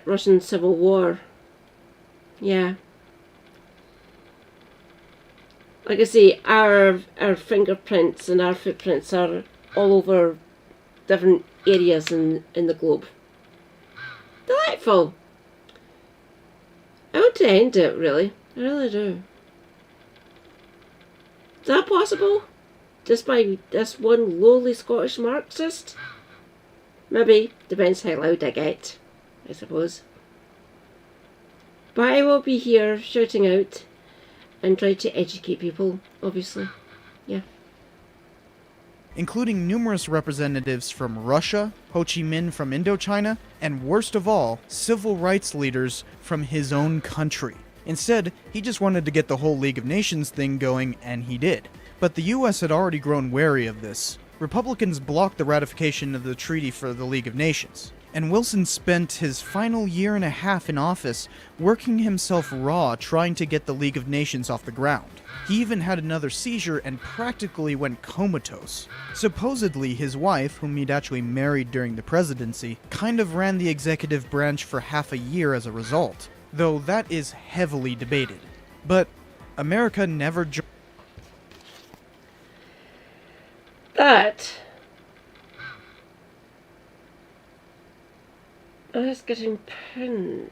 Russian Civil War. Yeah. Like I say, our fingerprints and our footprints are all over different areas in the globe. Delightful. I want to end it, really. I really do. Is that possible? Just by this one lowly Scottish Marxist? Maybe. Depends how loud I get, I suppose. But I will be here shouting out and try to educate people, obviously. Yeah. Including numerous representatives from Russia, Ho Chi Minh from Indochina, and worst of all, civil rights leaders from his own country. Instead, he just wanted to get the whole League of Nations thing going, and he did. But the US had already grown wary of this. Republicans blocked the ratification of the treaty for the League of Nations, and Wilson spent his final year and a half in office working himself raw trying to get the League of Nations off the ground. He even had another seizure and practically went comatose. Supposedly, his wife, whom he'd actually married during the presidency, kind of ran the executive branch for half a year as a result, though that is heavily debated. But America never joined. It's getting pinned.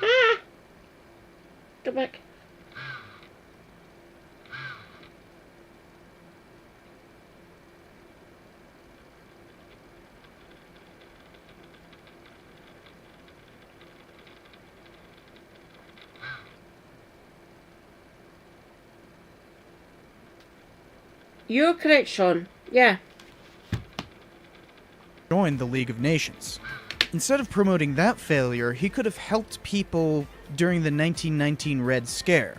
Ah! Go back. You're correct, Sean. Yeah. Joined the League of Nations. Instead of promoting that failure, he could have helped people during the 1919 Red Scare.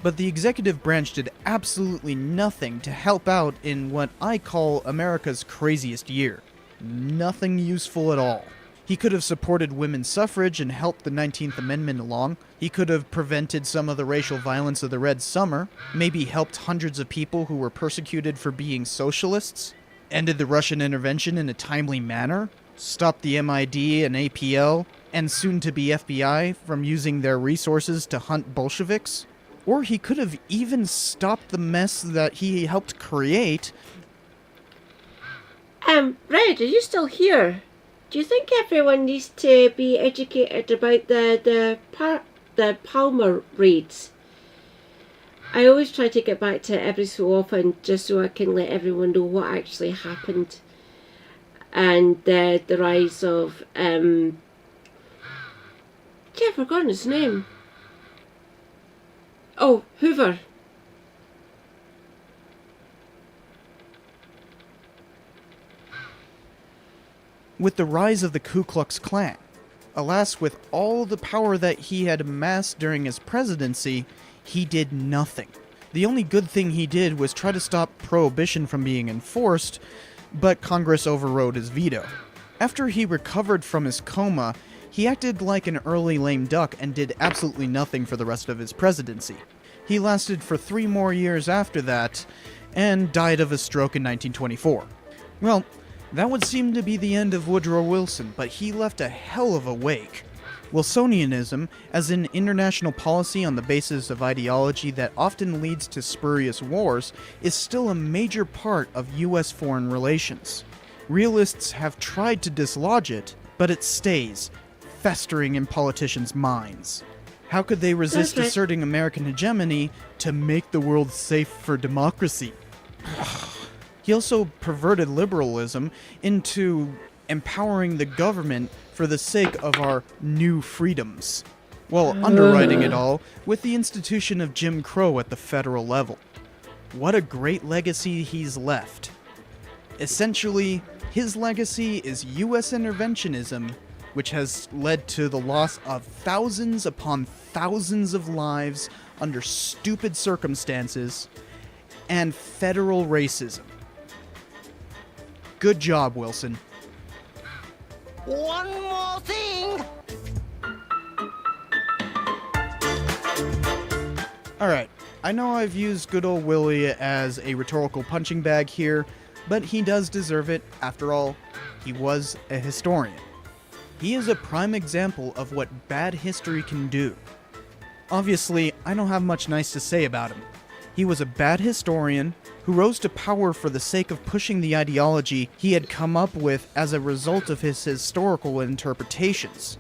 But the executive branch did absolutely nothing to help out in what I call America's craziest year. Nothing useful at all. He could have supported women's suffrage and helped the 19th Amendment along. He could have prevented some of the racial violence of the Red Summer, maybe helped hundreds of people who were persecuted for being socialists, ended the Russian intervention in a timely manner, stopped the MID and APL, and soon-to-be FBI from using their resources to hunt Bolsheviks. Or he could have even stopped the mess that he helped create. Red, are you still here? Do you think everyone needs to be educated about the Palmer raids? I always try to get back to it every so often, just so I can let everyone know what actually happened, and the rise of Yeah, I've forgotten his name. Oh, Hoover. With the rise of the Ku Klux Klan, alas, with all the power that he had amassed during his presidency, he did nothing. The only good thing he did was try to stop prohibition from being enforced, but Congress overrode his veto. After he recovered from his coma, he acted like an early lame duck and did absolutely nothing for the rest of his presidency. He lasted for 3 more years after that, and died of a stroke in 1924. Well, that would seem to be the end of Woodrow Wilson, but he left a hell of a wake. Wilsonianism, as an international policy on the basis of ideology that often leads to spurious wars, is still a major part of US foreign relations. Realists have tried to dislodge it, but it stays, festering in politicians' minds. How could they resist asserting American hegemony to make the world safe for democracy? He also perverted liberalism into empowering the government for the sake of our new freedoms, while underwriting it all with the institution of Jim Crow at the federal level. What a great legacy he's left. Essentially, his legacy is US interventionism, which has led to the loss of thousands upon thousands of lives under stupid circumstances, and federal racism. Good job, Wilson. One more thing! Alright, I know I've used good old Willie as a rhetorical punching bag here, but he does deserve it. After all, he was a historian. He is a prime example of what bad history can do. Obviously, I don't have much nice to say about him. He was a bad historian who rose to power for the sake of pushing the ideology he had come up with as a result of his historical interpretations.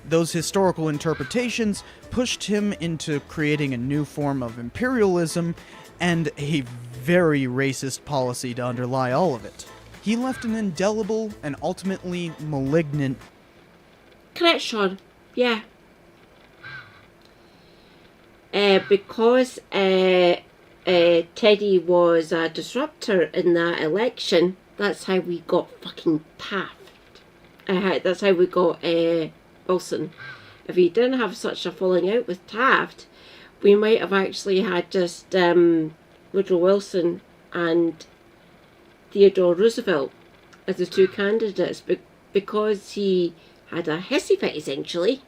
Those historical interpretations pushed him into creating a new form of imperialism and a very racist policy to underlie all of it. He left an indelible and ultimately malignant... Correct, Sean. Yeah. Because Teddy was a disruptor in that election, that's how we got fucking Taft. That's how we got Wilson. If he didn't have such a falling out with Taft, we might have actually had just Woodrow Wilson and Theodore Roosevelt as the 2 candidates, because he had a hissy fit essentially.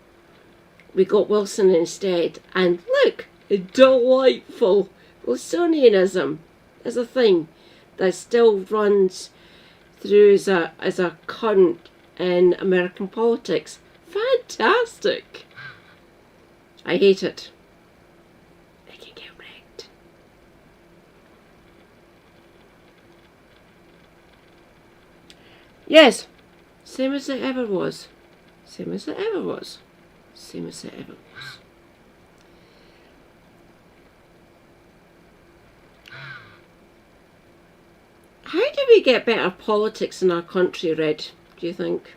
We got Wilson instead, and look, delightful. Wilsonianism is a thing that still runs through as a current in American politics. Fantastic. I hate it. I can get wrecked. Yes, same as it ever was. Same as it ever was. Same as it ever was. How do we get better politics in our country, Red, do you think?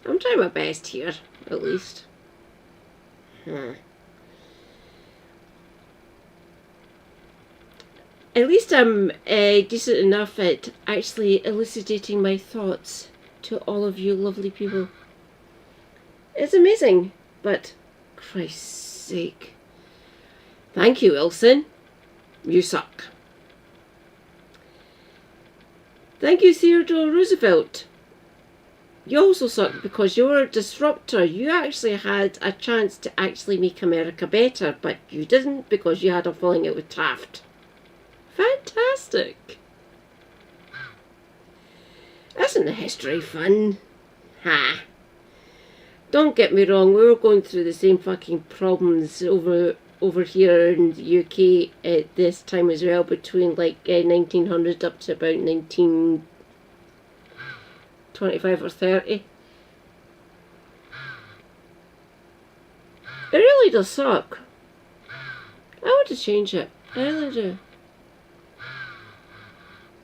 I'm trying my best here, at least. At least I'm decent enough at actually elucidating my thoughts to all of you lovely people. It's amazing, but Christ's sake. Thank you, Wilson. You suck. Thank you, Theodore Roosevelt. You also suck because you're a disruptor. You actually had a chance to actually make America better, but you didn't because you had a falling out with Taft. Fantastic. Isn't the history fun? Ha. Don't get me wrong, we were going through the same fucking problems over here in the UK at this time as well, between like 1900 up to about 1925 or 30. It really does suck. I want to change it. I really do.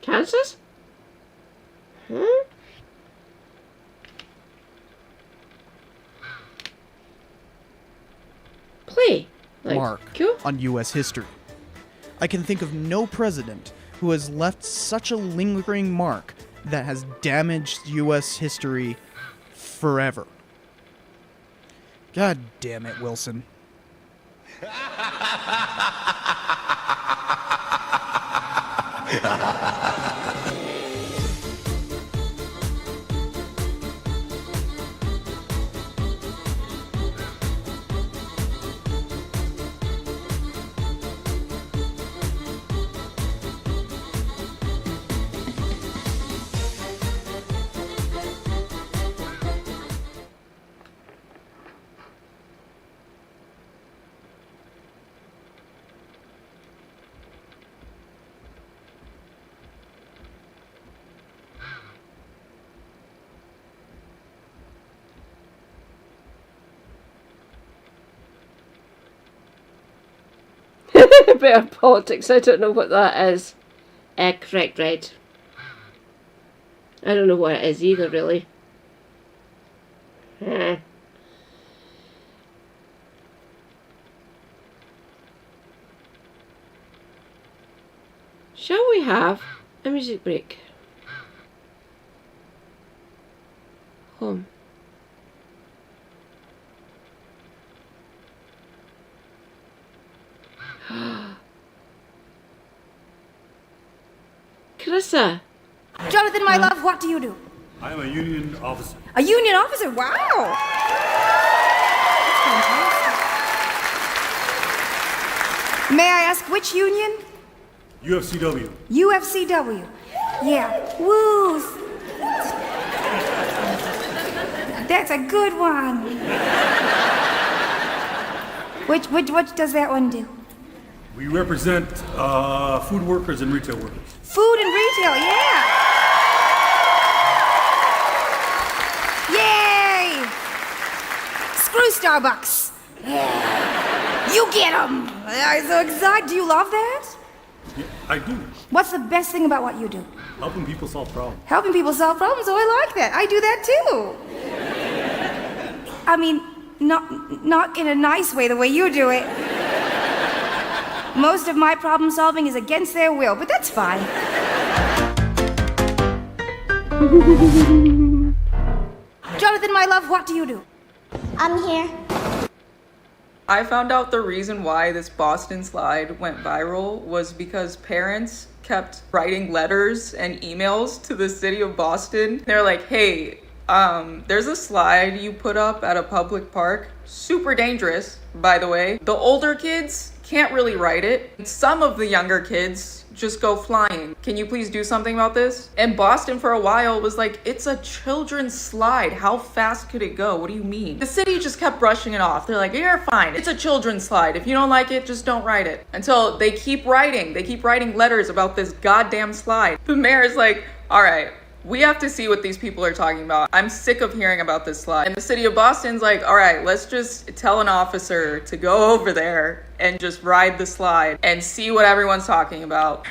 Kansas? mark on US history. I can think of no president who has left such a lingering mark that has damaged US history forever. God damn it, Wilson. Better politics, I don't know what that is. Correct, Red. I don't know what it is either, really. Shall we have a music break? Home. Carissa. Jonathan, my love, what do you do? I am a union officer. A union officer? Wow! May I ask which union? UFCW. UFCW. Yeah. Woo! That's a good one. Which does that one do? We represent food workers and retail workers. Food and retail, yeah! Yay! Screw Starbucks! Yeah. You get 'em! I'm so excited. Do you love that? Yeah, I do. What's the best thing about what you do? Helping people solve problems. Helping people solve problems? Oh, I like that. I do that too. I mean, not in a nice way, the way you do it. Most of my problem solving is against their will, but that's fine. Jonathan, my love, what do you do? I'm here. I found out the reason why this Boston slide went viral was because parents kept writing letters and emails to the city of Boston. They're like, hey, there's a slide you put up at a public park. Super dangerous, by the way. The older kids can't really write it. Some of the younger kids just go flying. Can you please do something about this? And Boston for a while was like, it's a children's slide. How fast could it go? What do you mean? The city just kept brushing it off. They're like, you're fine. It's a children's slide. If you don't like it, just don't write it. Until they keep writing. They keep writing letters about this goddamn slide. The mayor's like, all right, we have to see what these people are talking about. I'm sick of hearing about this slide. And the city of Boston's like, all right, let's just tell an officer to go over there and just ride the slide and see what everyone's talking about.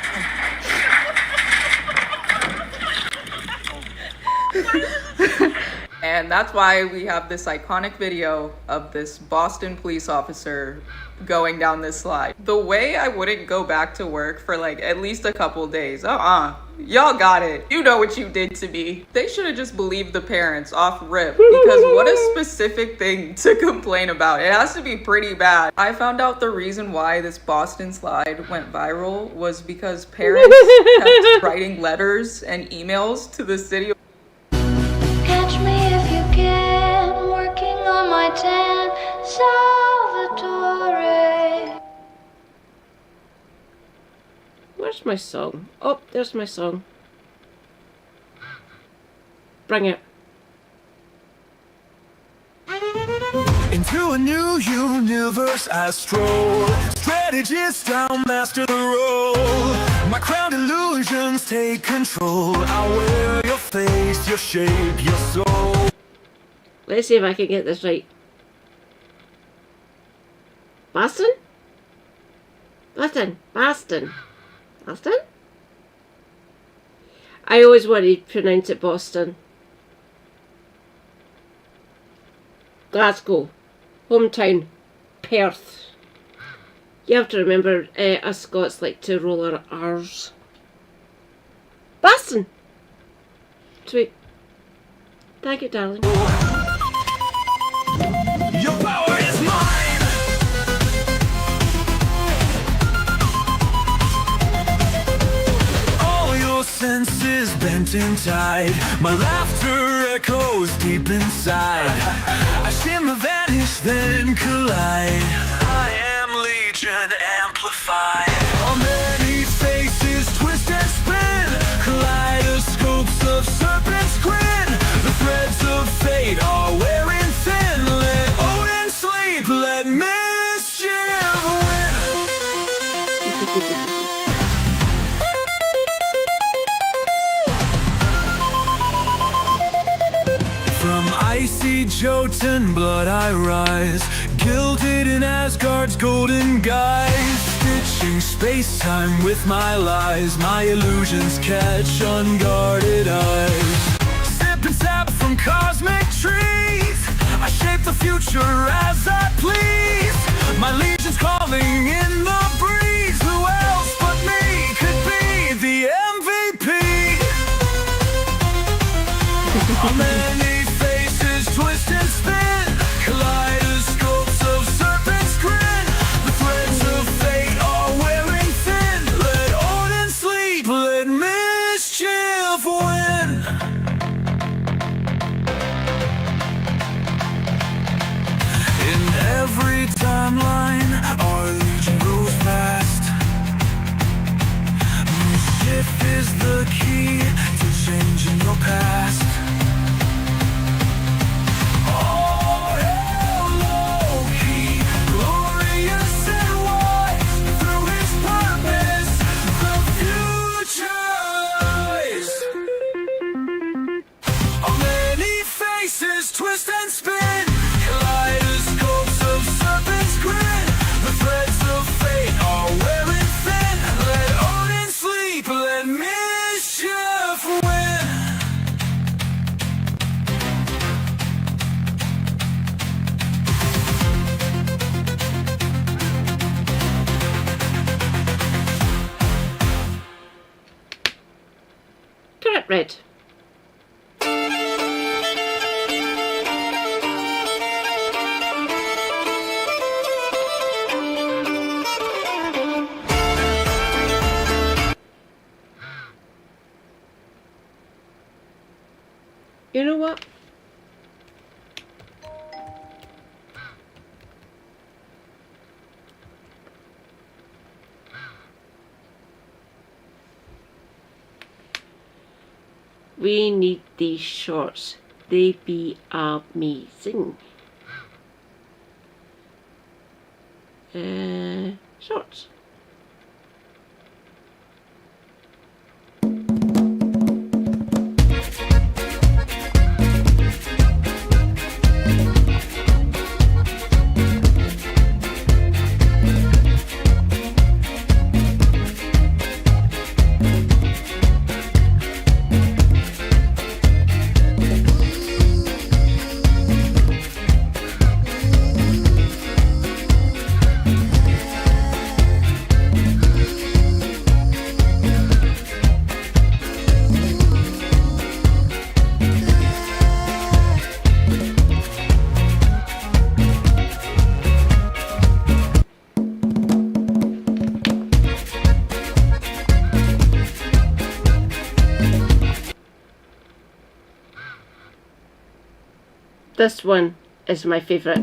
And that's why we have this iconic video of this Boston police officer going down this slide. The way I wouldn't go back to work for like at least a couple days. Y'all got it. You know what you did to me. They should have just believed the parents off rip, because what a specific thing to complain about. It has to be pretty bad. I found out the reason why this Boston slide went viral was because parents kept writing letters and emails to the city. Catch me if you can, working on my tan Salvatore. Where's my song? Oh, there's my song. Bring it. Into a new universe I stroll. Strategist, I'll master the role. My crown illusions take control. I'll wear your face, your shape, your soul. Let's see if I can get this right. Boston? Boston. Boston. Boston? I always wanted to pronounce it Boston. Glasgow. Hometown. Perth. You have to remember, us Scots like to roll our R's. Boston! Sweet. Thank you, darling. Your power is mine. All your senses bent and tied. My laughter echoes deep inside. I shimmer, vanish, then collide. I am Legion amplified. On many faces, twist and spin. Kaleidoscopes of serpent's grin. The threads of fate are wearing thin. Let Odin sleep, let mischief win. From icy Jotun blood I rise, gilded in Asgard's golden guise. Stitching space-time with my lies, my illusions catch unguarded eyes. Sip and sap from cosmic trees, I shape the future as I please. My legion's calling in the breeze. Who else but me could be the MVP? On many faces twist and spin, kaleidoscopes of serpent's grin. The threads of fate are wearing thin. Let Odin sleep, let mischief win. In every timeline, our legion grows fast. Mischief is the key to changing your past. Oh, hell, Loki, glorious and wise, through his purpose, the future lies. On many faces, twist and spin, kaleidoscopes of serpent's grin. The threads of fate are wearing thin. Let Odin sleep, let mischief win. Correct, Red. You know what? We need these shorts. They be amazing. Shorts. This one is my favourite.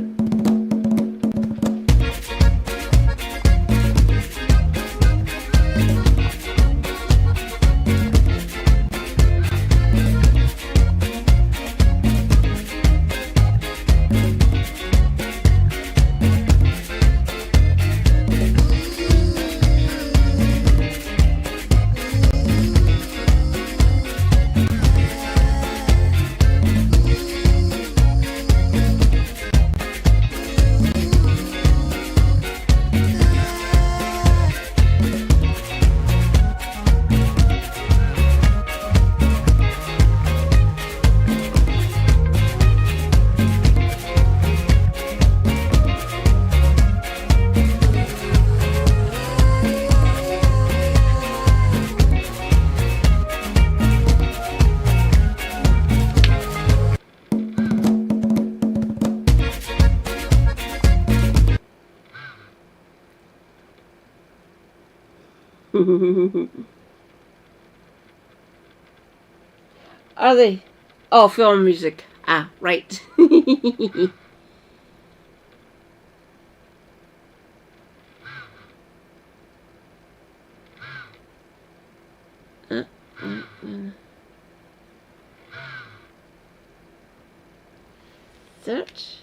Are they? Oh, film music. Ah, right. Search.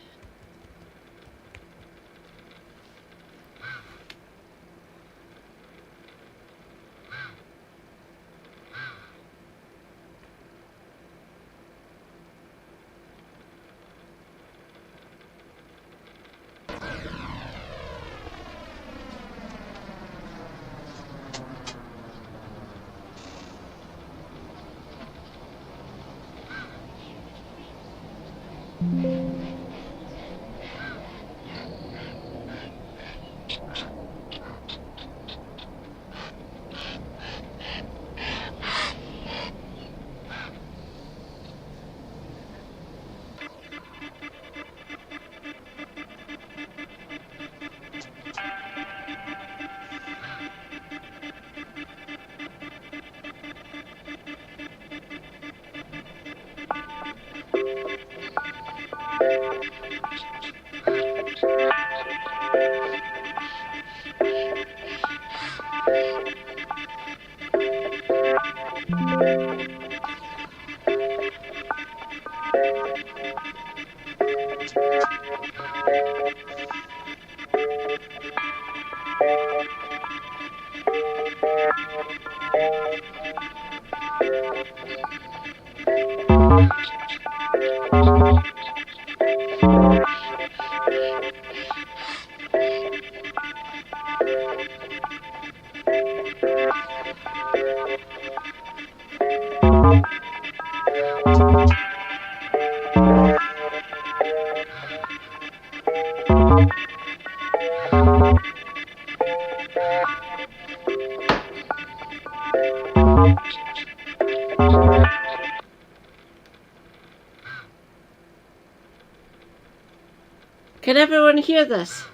Can everyone hear this?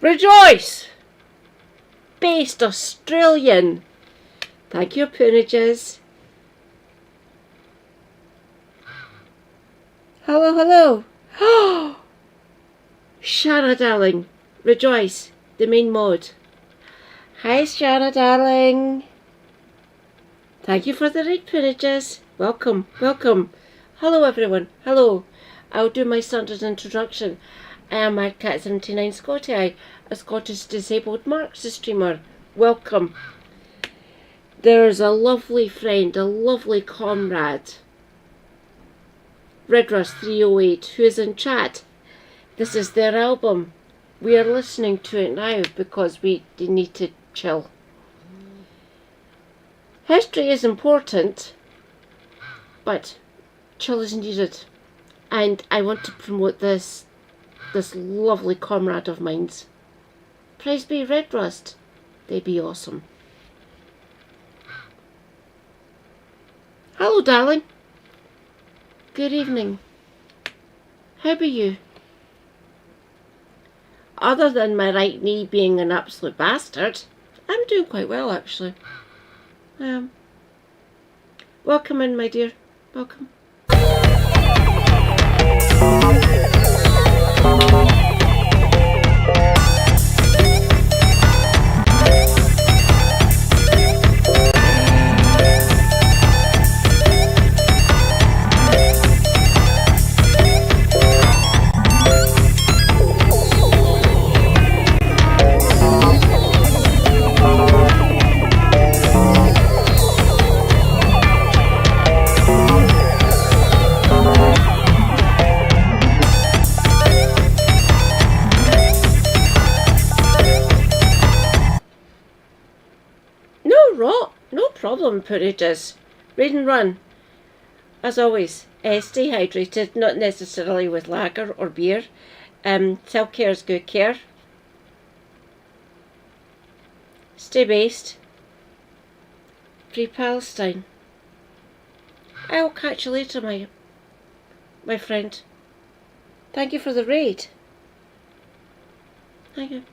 Rejoice! Based Australian. Thank you, Poonages. Hello, hello. Shanna, darling. Rejoice, the main mode. Hi, Shanna, darling. Thank you for the raid, Poonages. Welcome, welcome. Hello, everyone. Hello. I'll do my standard introduction. I am MadCat79 Scotty, a Scottish disabled Marks streamer. Welcome. There's a lovely friend, a lovely comrade, Redrust308, who is in chat. This is their album. We are listening to it now because we need to chill. History is important, but chill is needed. And I want to promote this lovely comrade of mine's. Praise be Redrust. They be awesome. Hello, darling. Good evening. How be you? Other than my right knee being an absolute bastard, I'm doing quite well, actually. Welcome in, my dear. Welcome. No problem, Poorages. Read and run. As always, stay hydrated, not necessarily with lager or beer. Self-care is good care. Stay based. Free Palestine. I will catch you later, my friend. Thank you for the raid. Thank you.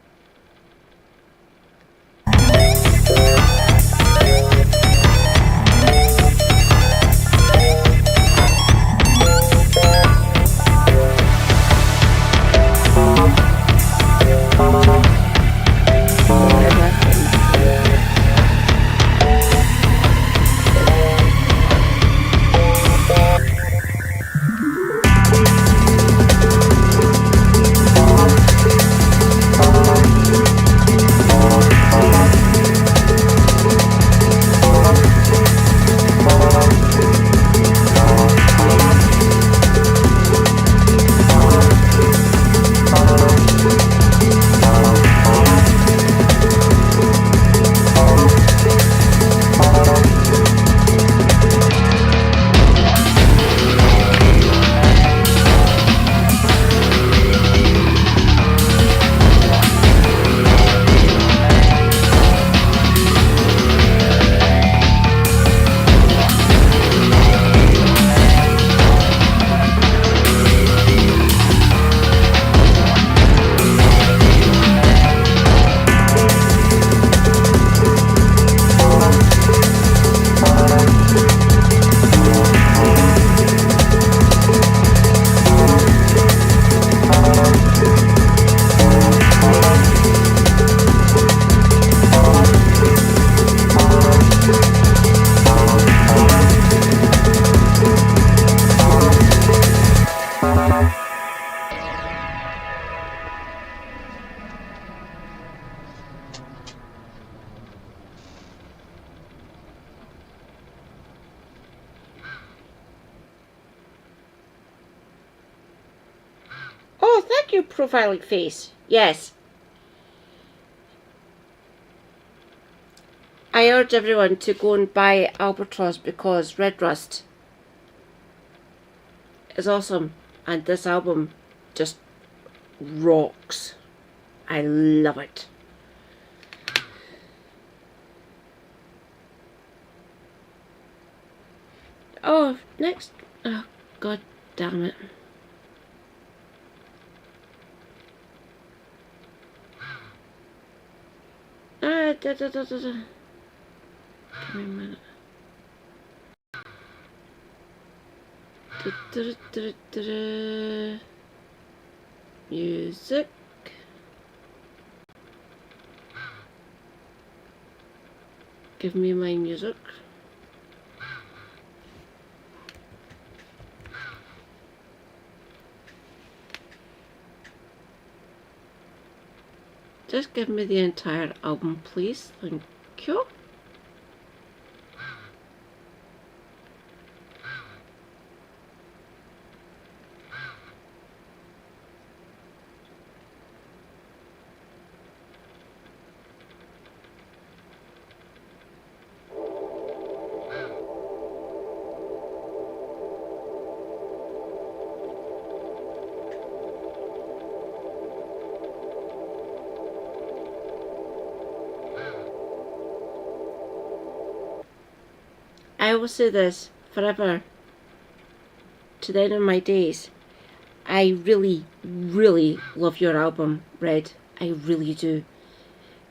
Oh, thank you, profiling face. Yes. I urge everyone to go and buy Albatross because Red Rust is awesome and this album just rocks. I love it. Oh, next. Oh, god damn it. Give me a minute. Music. Give me my music. Just give me the entire album, please. Thank you. I will say this forever, to the end of my days. I really, really love your album, Red. I really do.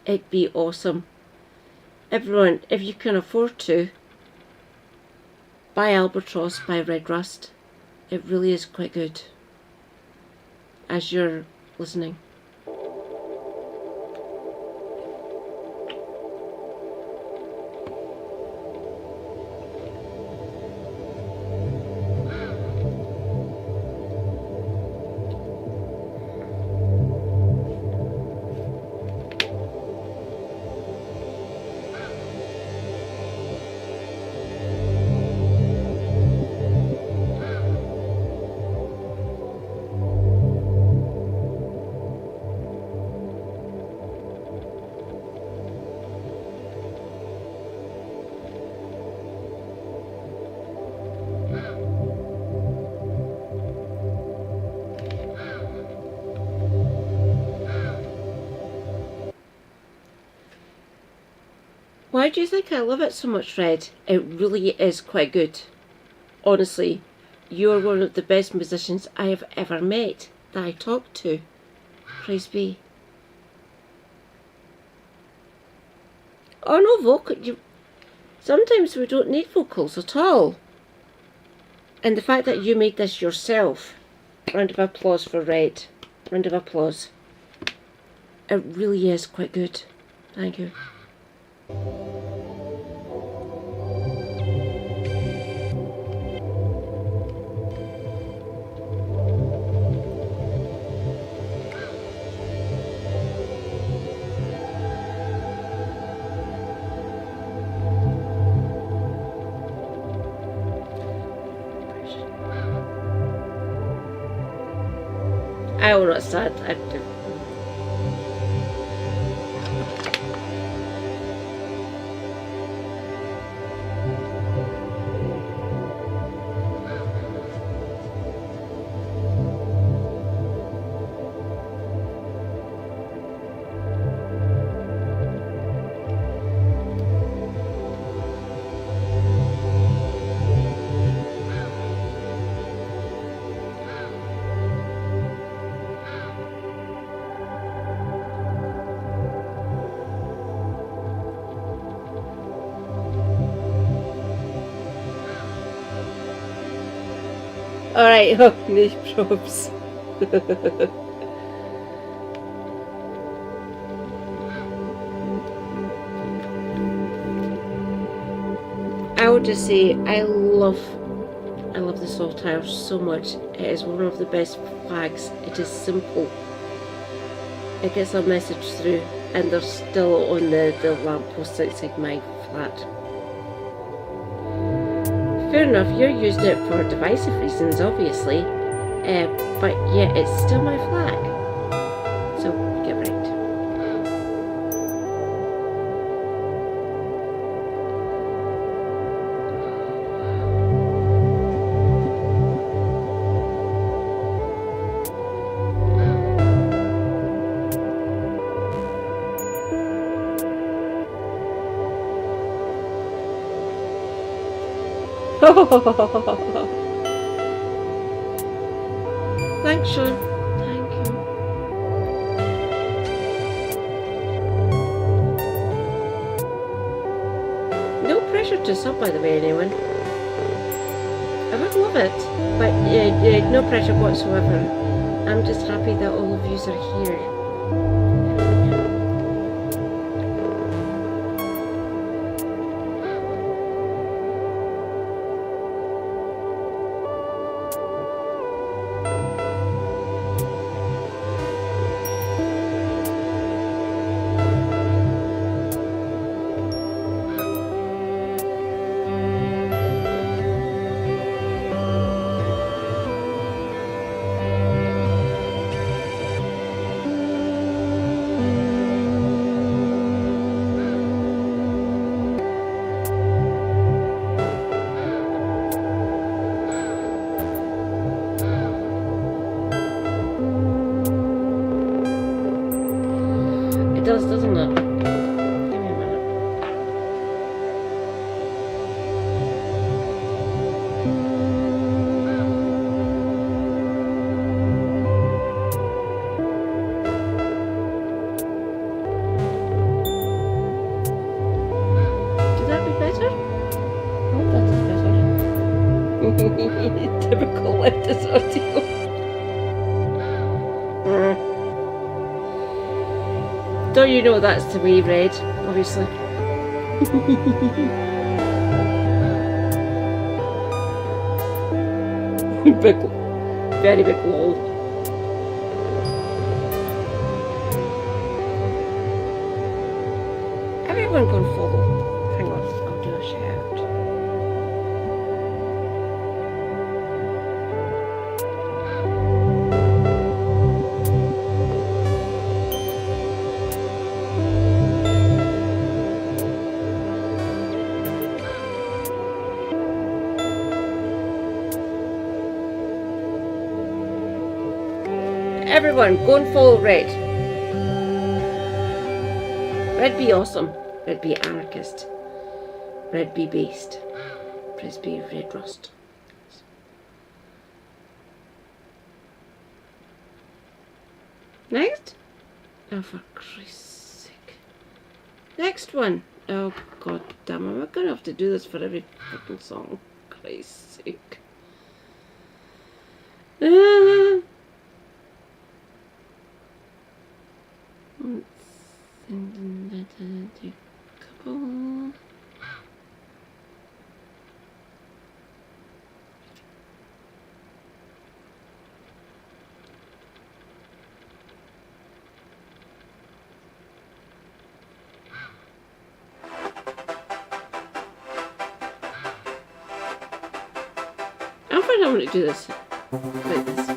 It'd be awesome. Everyone, if you can afford to, buy Albatross by Red Rust. It really is quite good. As you're listening. Why do you think I love it so much, Fred? It really is quite good. Honestly, you're one of the best musicians I have ever met that I talked to. Praise be. Oh no, sometimes we don't need vocals at all. And the fact that you made this yourself. Round of applause for Red. Round of applause. It really is quite good. Thank you. I will not start. Alright, oh, nicht probes. I would just say I love the Saltire so much. It is one of the best flags. It is simple. It gets a message through, and they're still on the lamppost outside my flat. Fair enough, you're using it for divisive reasons, obviously, but yeah, it's still my flag. So, get right. Thanks, Sean. Thank you. No pressure to sub, by the way, anyone. I would love it, but no pressure whatsoever. I'm just happy that all of yous are here. Doesn't it? Give me a minute. Did that be better? I hope that is better. Typical leftist audio. Don't you know that's the way, Red, obviously. Big, very big lol. Everyone go and follow. Hang on, I'll do a shout. Everyone, go and follow Red. Red be awesome. Red B anarchist. Red B based. Press B red rust. Next? Oh, for Christ's sake. Next one. Oh, god damn, am I going to have to do this for every fucking song? Christ's sake. Couple. I'm afraid I'm going to do this like this.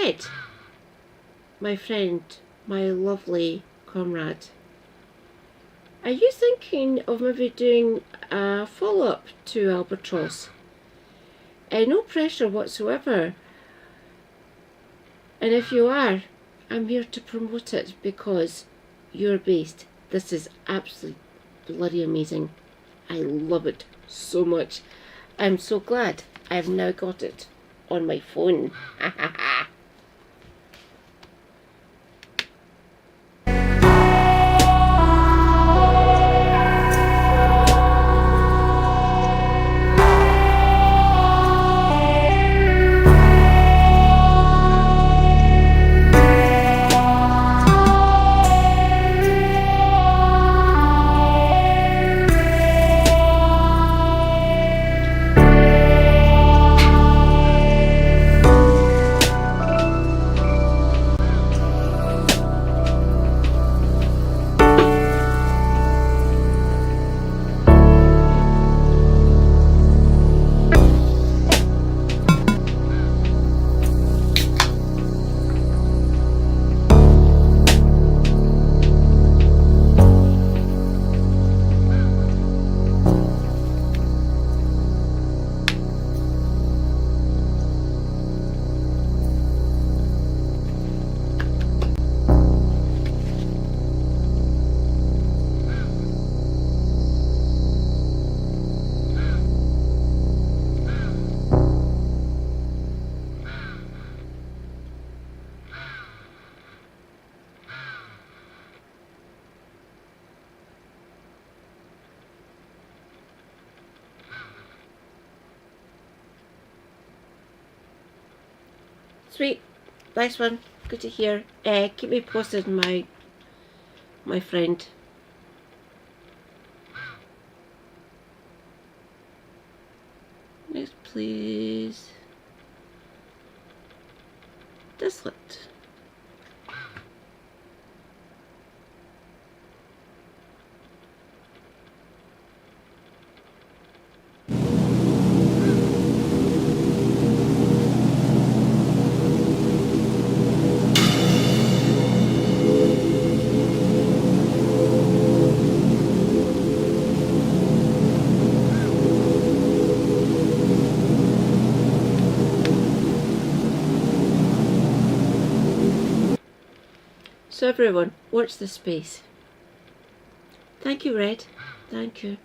Red, my friend, my lovely comrade, are you thinking of maybe doing a follow-up to Albatross? No pressure whatsoever. And if you are, I'm here to promote it because you're based. This is absolutely bloody amazing. I love it so much. I'm so glad I've now got it on my phone. Sweet, nice one. Good to hear. Keep me posted, my friend. Next, please. Desolate. So everyone, watch this space. Thank you, Red. Thank you.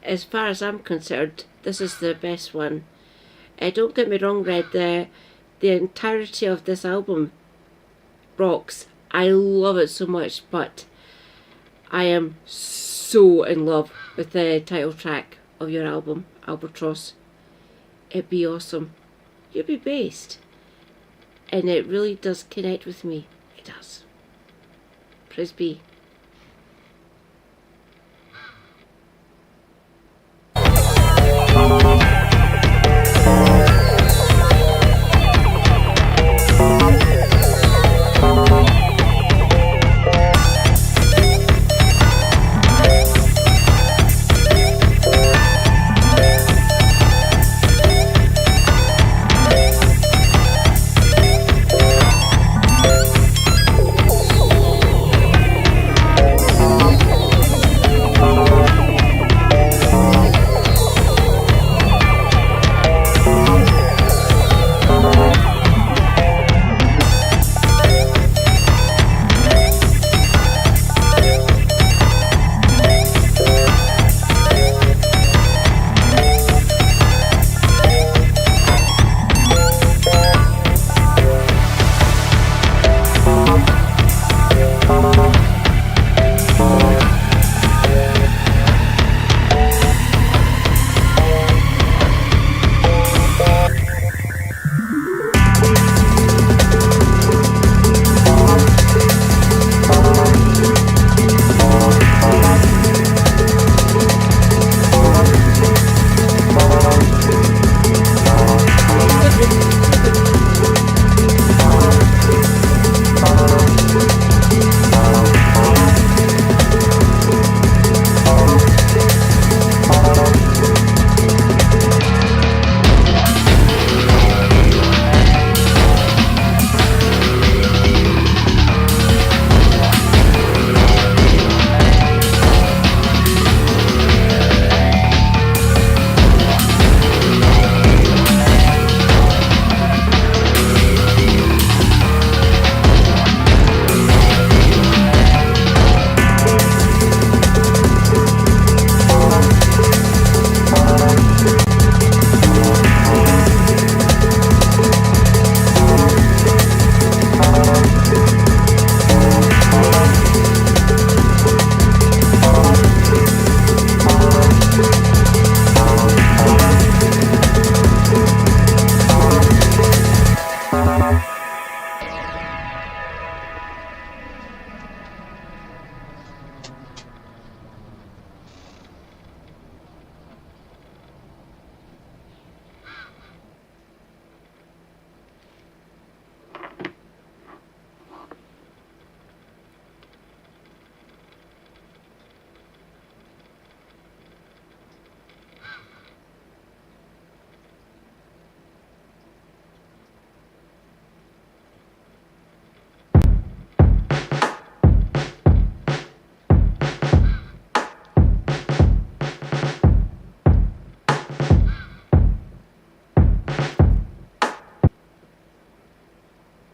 As far as I'm concerned, this is the best one. Don't get me wrong, Red, the entirety of this album rocks. I love it so much, but I am so in love with the title track of your album, Albatross. It'd be awesome. You'd be based. And it really does connect with me. It does. Praise be.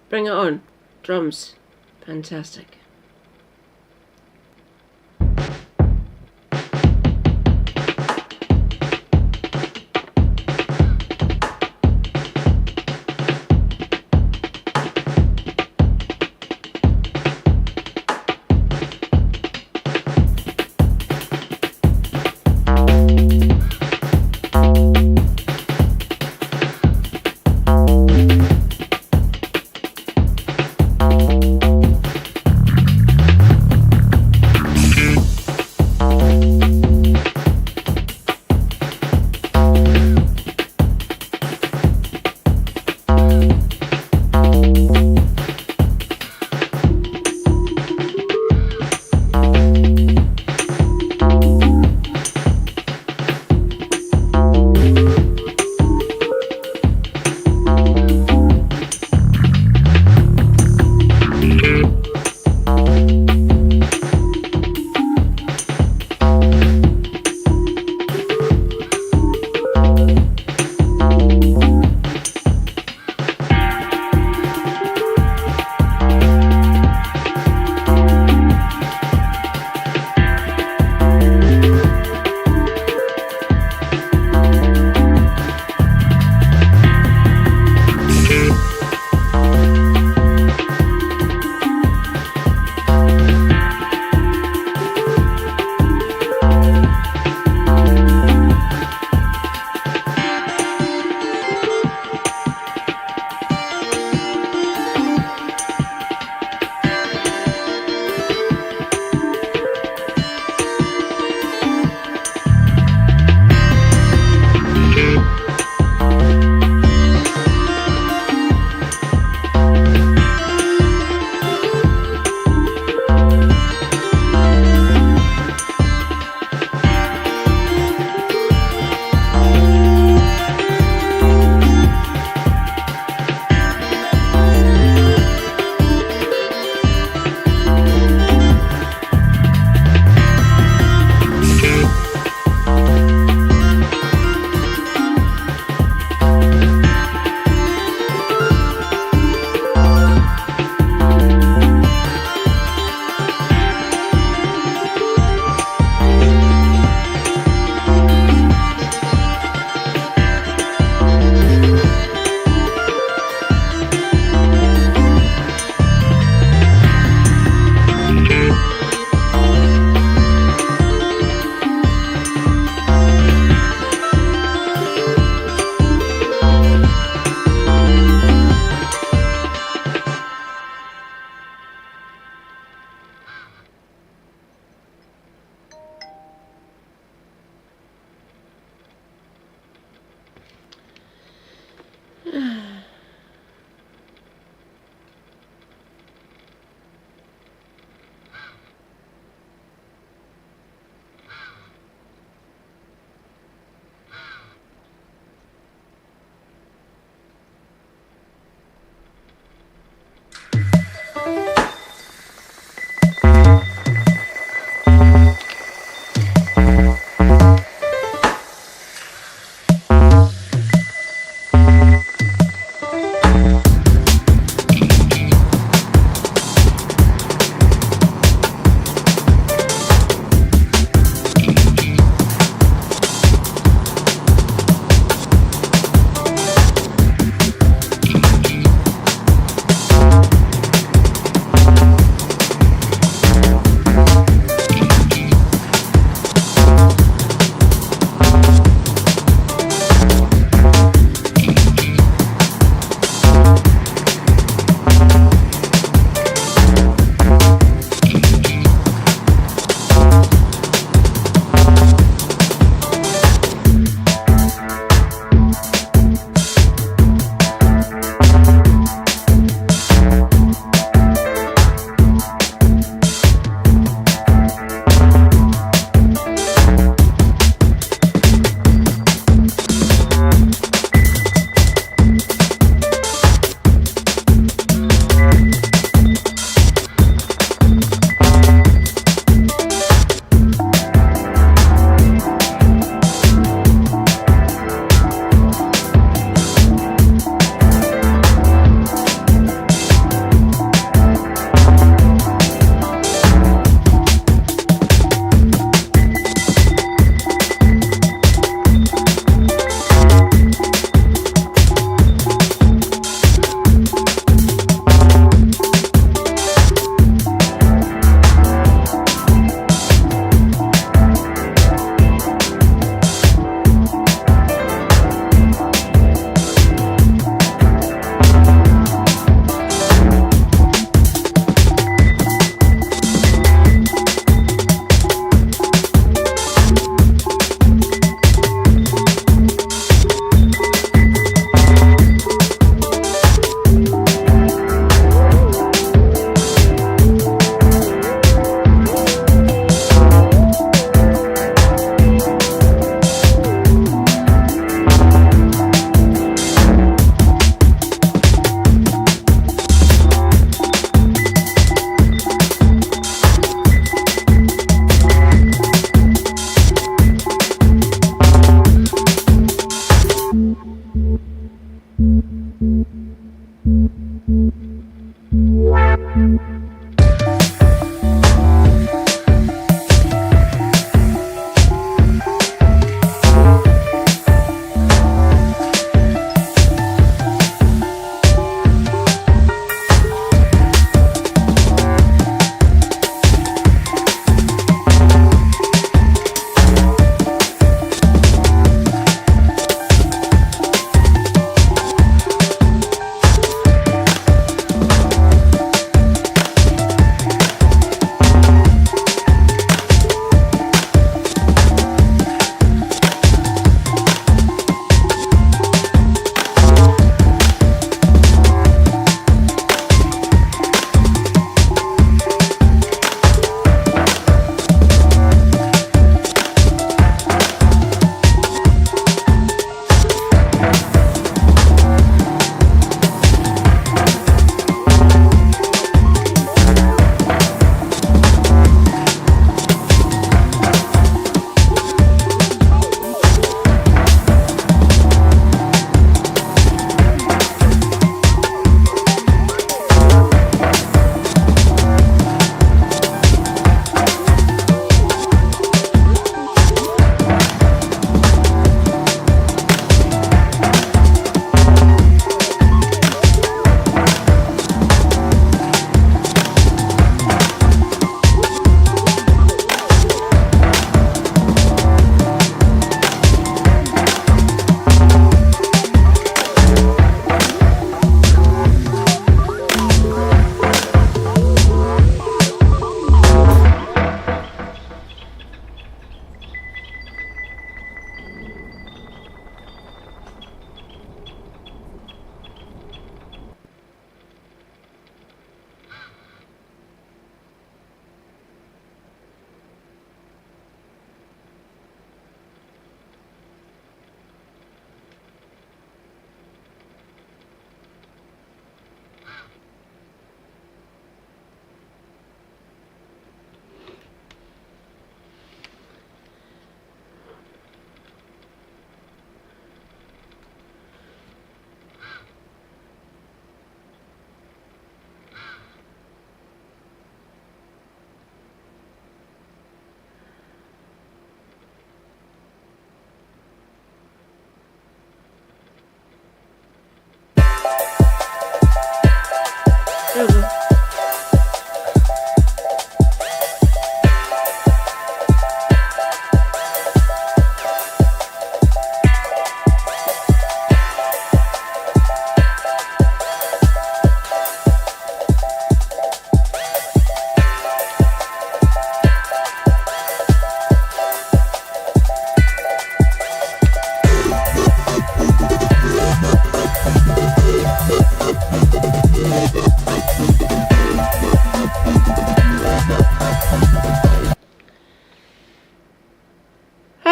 Bring it on. Drums. Fantastic.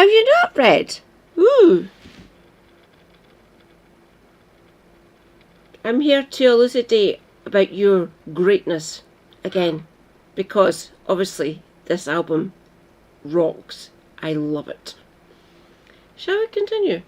Have you not read? Ooh. I'm here to elucidate about your greatness again, because obviously this album rocks. I love it. Shall we continue?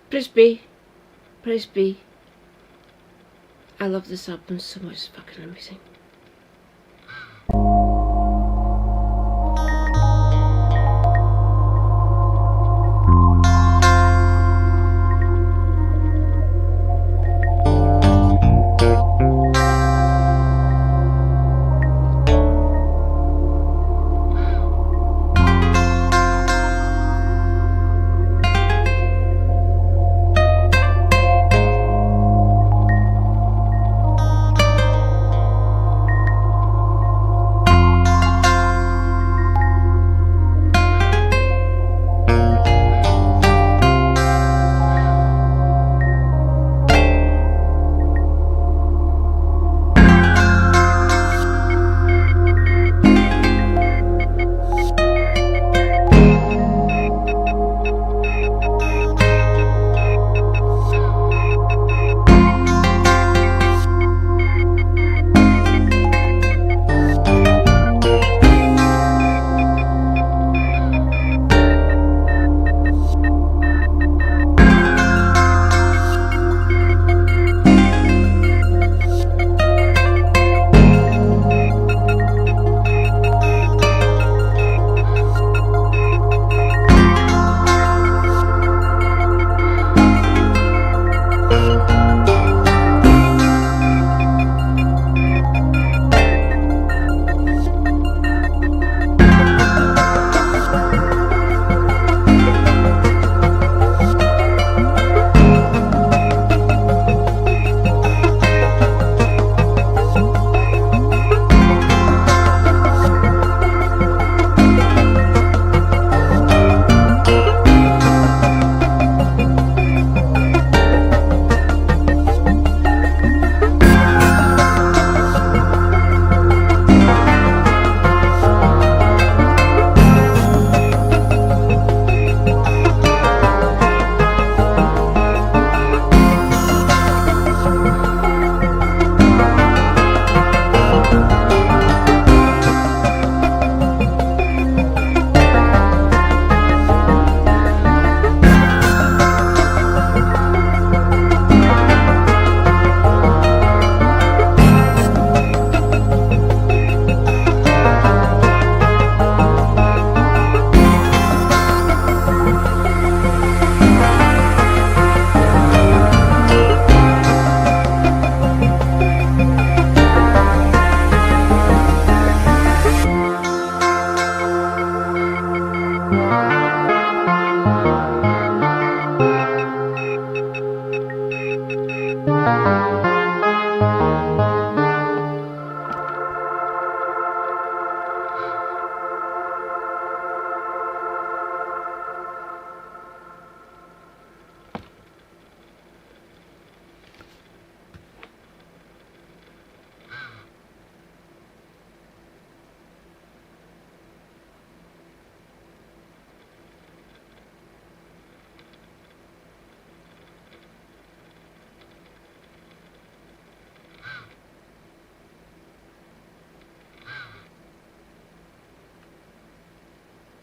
Press B. Press B. I love this album so much, it's fucking amazing.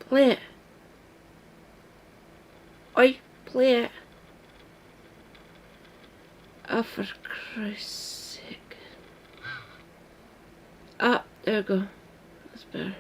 Play it. Oi, play it. Oh, for Christ's sake. Ah, there we go. That's better.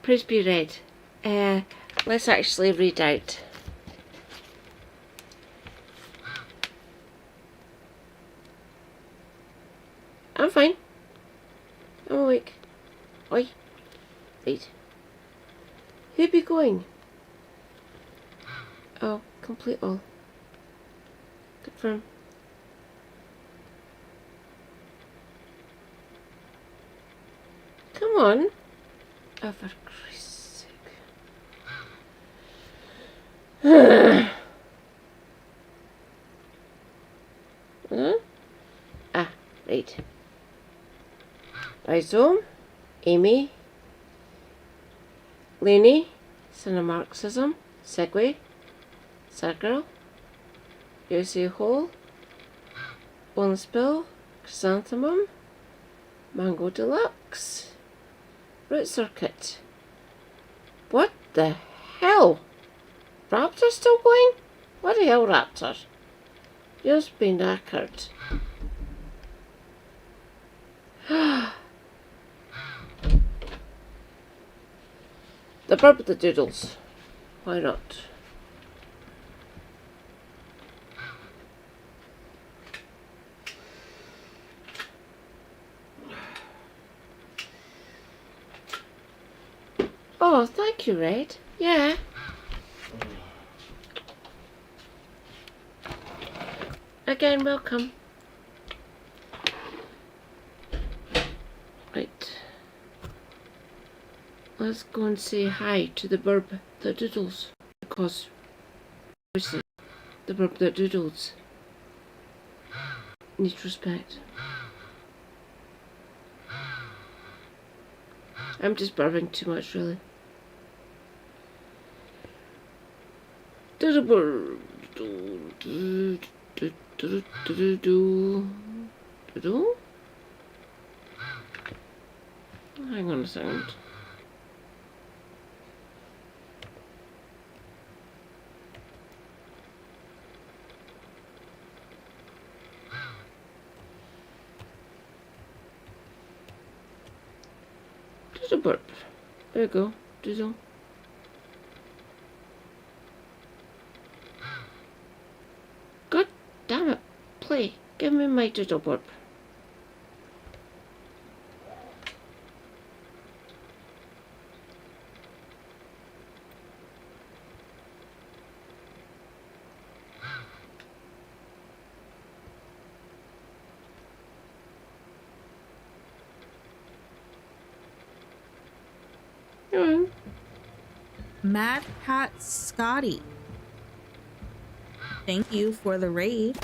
Please be read. Let's actually read out. I'm fine. I'm awake. Oi. Wait. Who be going? Oh, complete all. Confirm. Come on. Oh, for Christ's sake. Huh? Ah, right. Rhizome, Amy, Lainey, Son of Marxism, Segway, Sad-Girl, USA Hole, Boneless Bill, Chrysanthemum, Mango Deluxe, Root Circuit. What the hell? Raptor still going? What the hell, Raptor? Just been knackered. The Burp with the Doodles. Why not? Oh, thank you, Red. Yeah. Again, welcome. Right. Let's go and say hi to the Burp that Doodles. Because, obviously, the Burp that Doodles needs respect. I'm just burping too much, really. Doodle burp. Doodle? Hang on a second. Doodle burp. There you go. Doodle. God damn it. Play. Give me my doodle burp. Mad Hat Scotty. Thank you for the raid.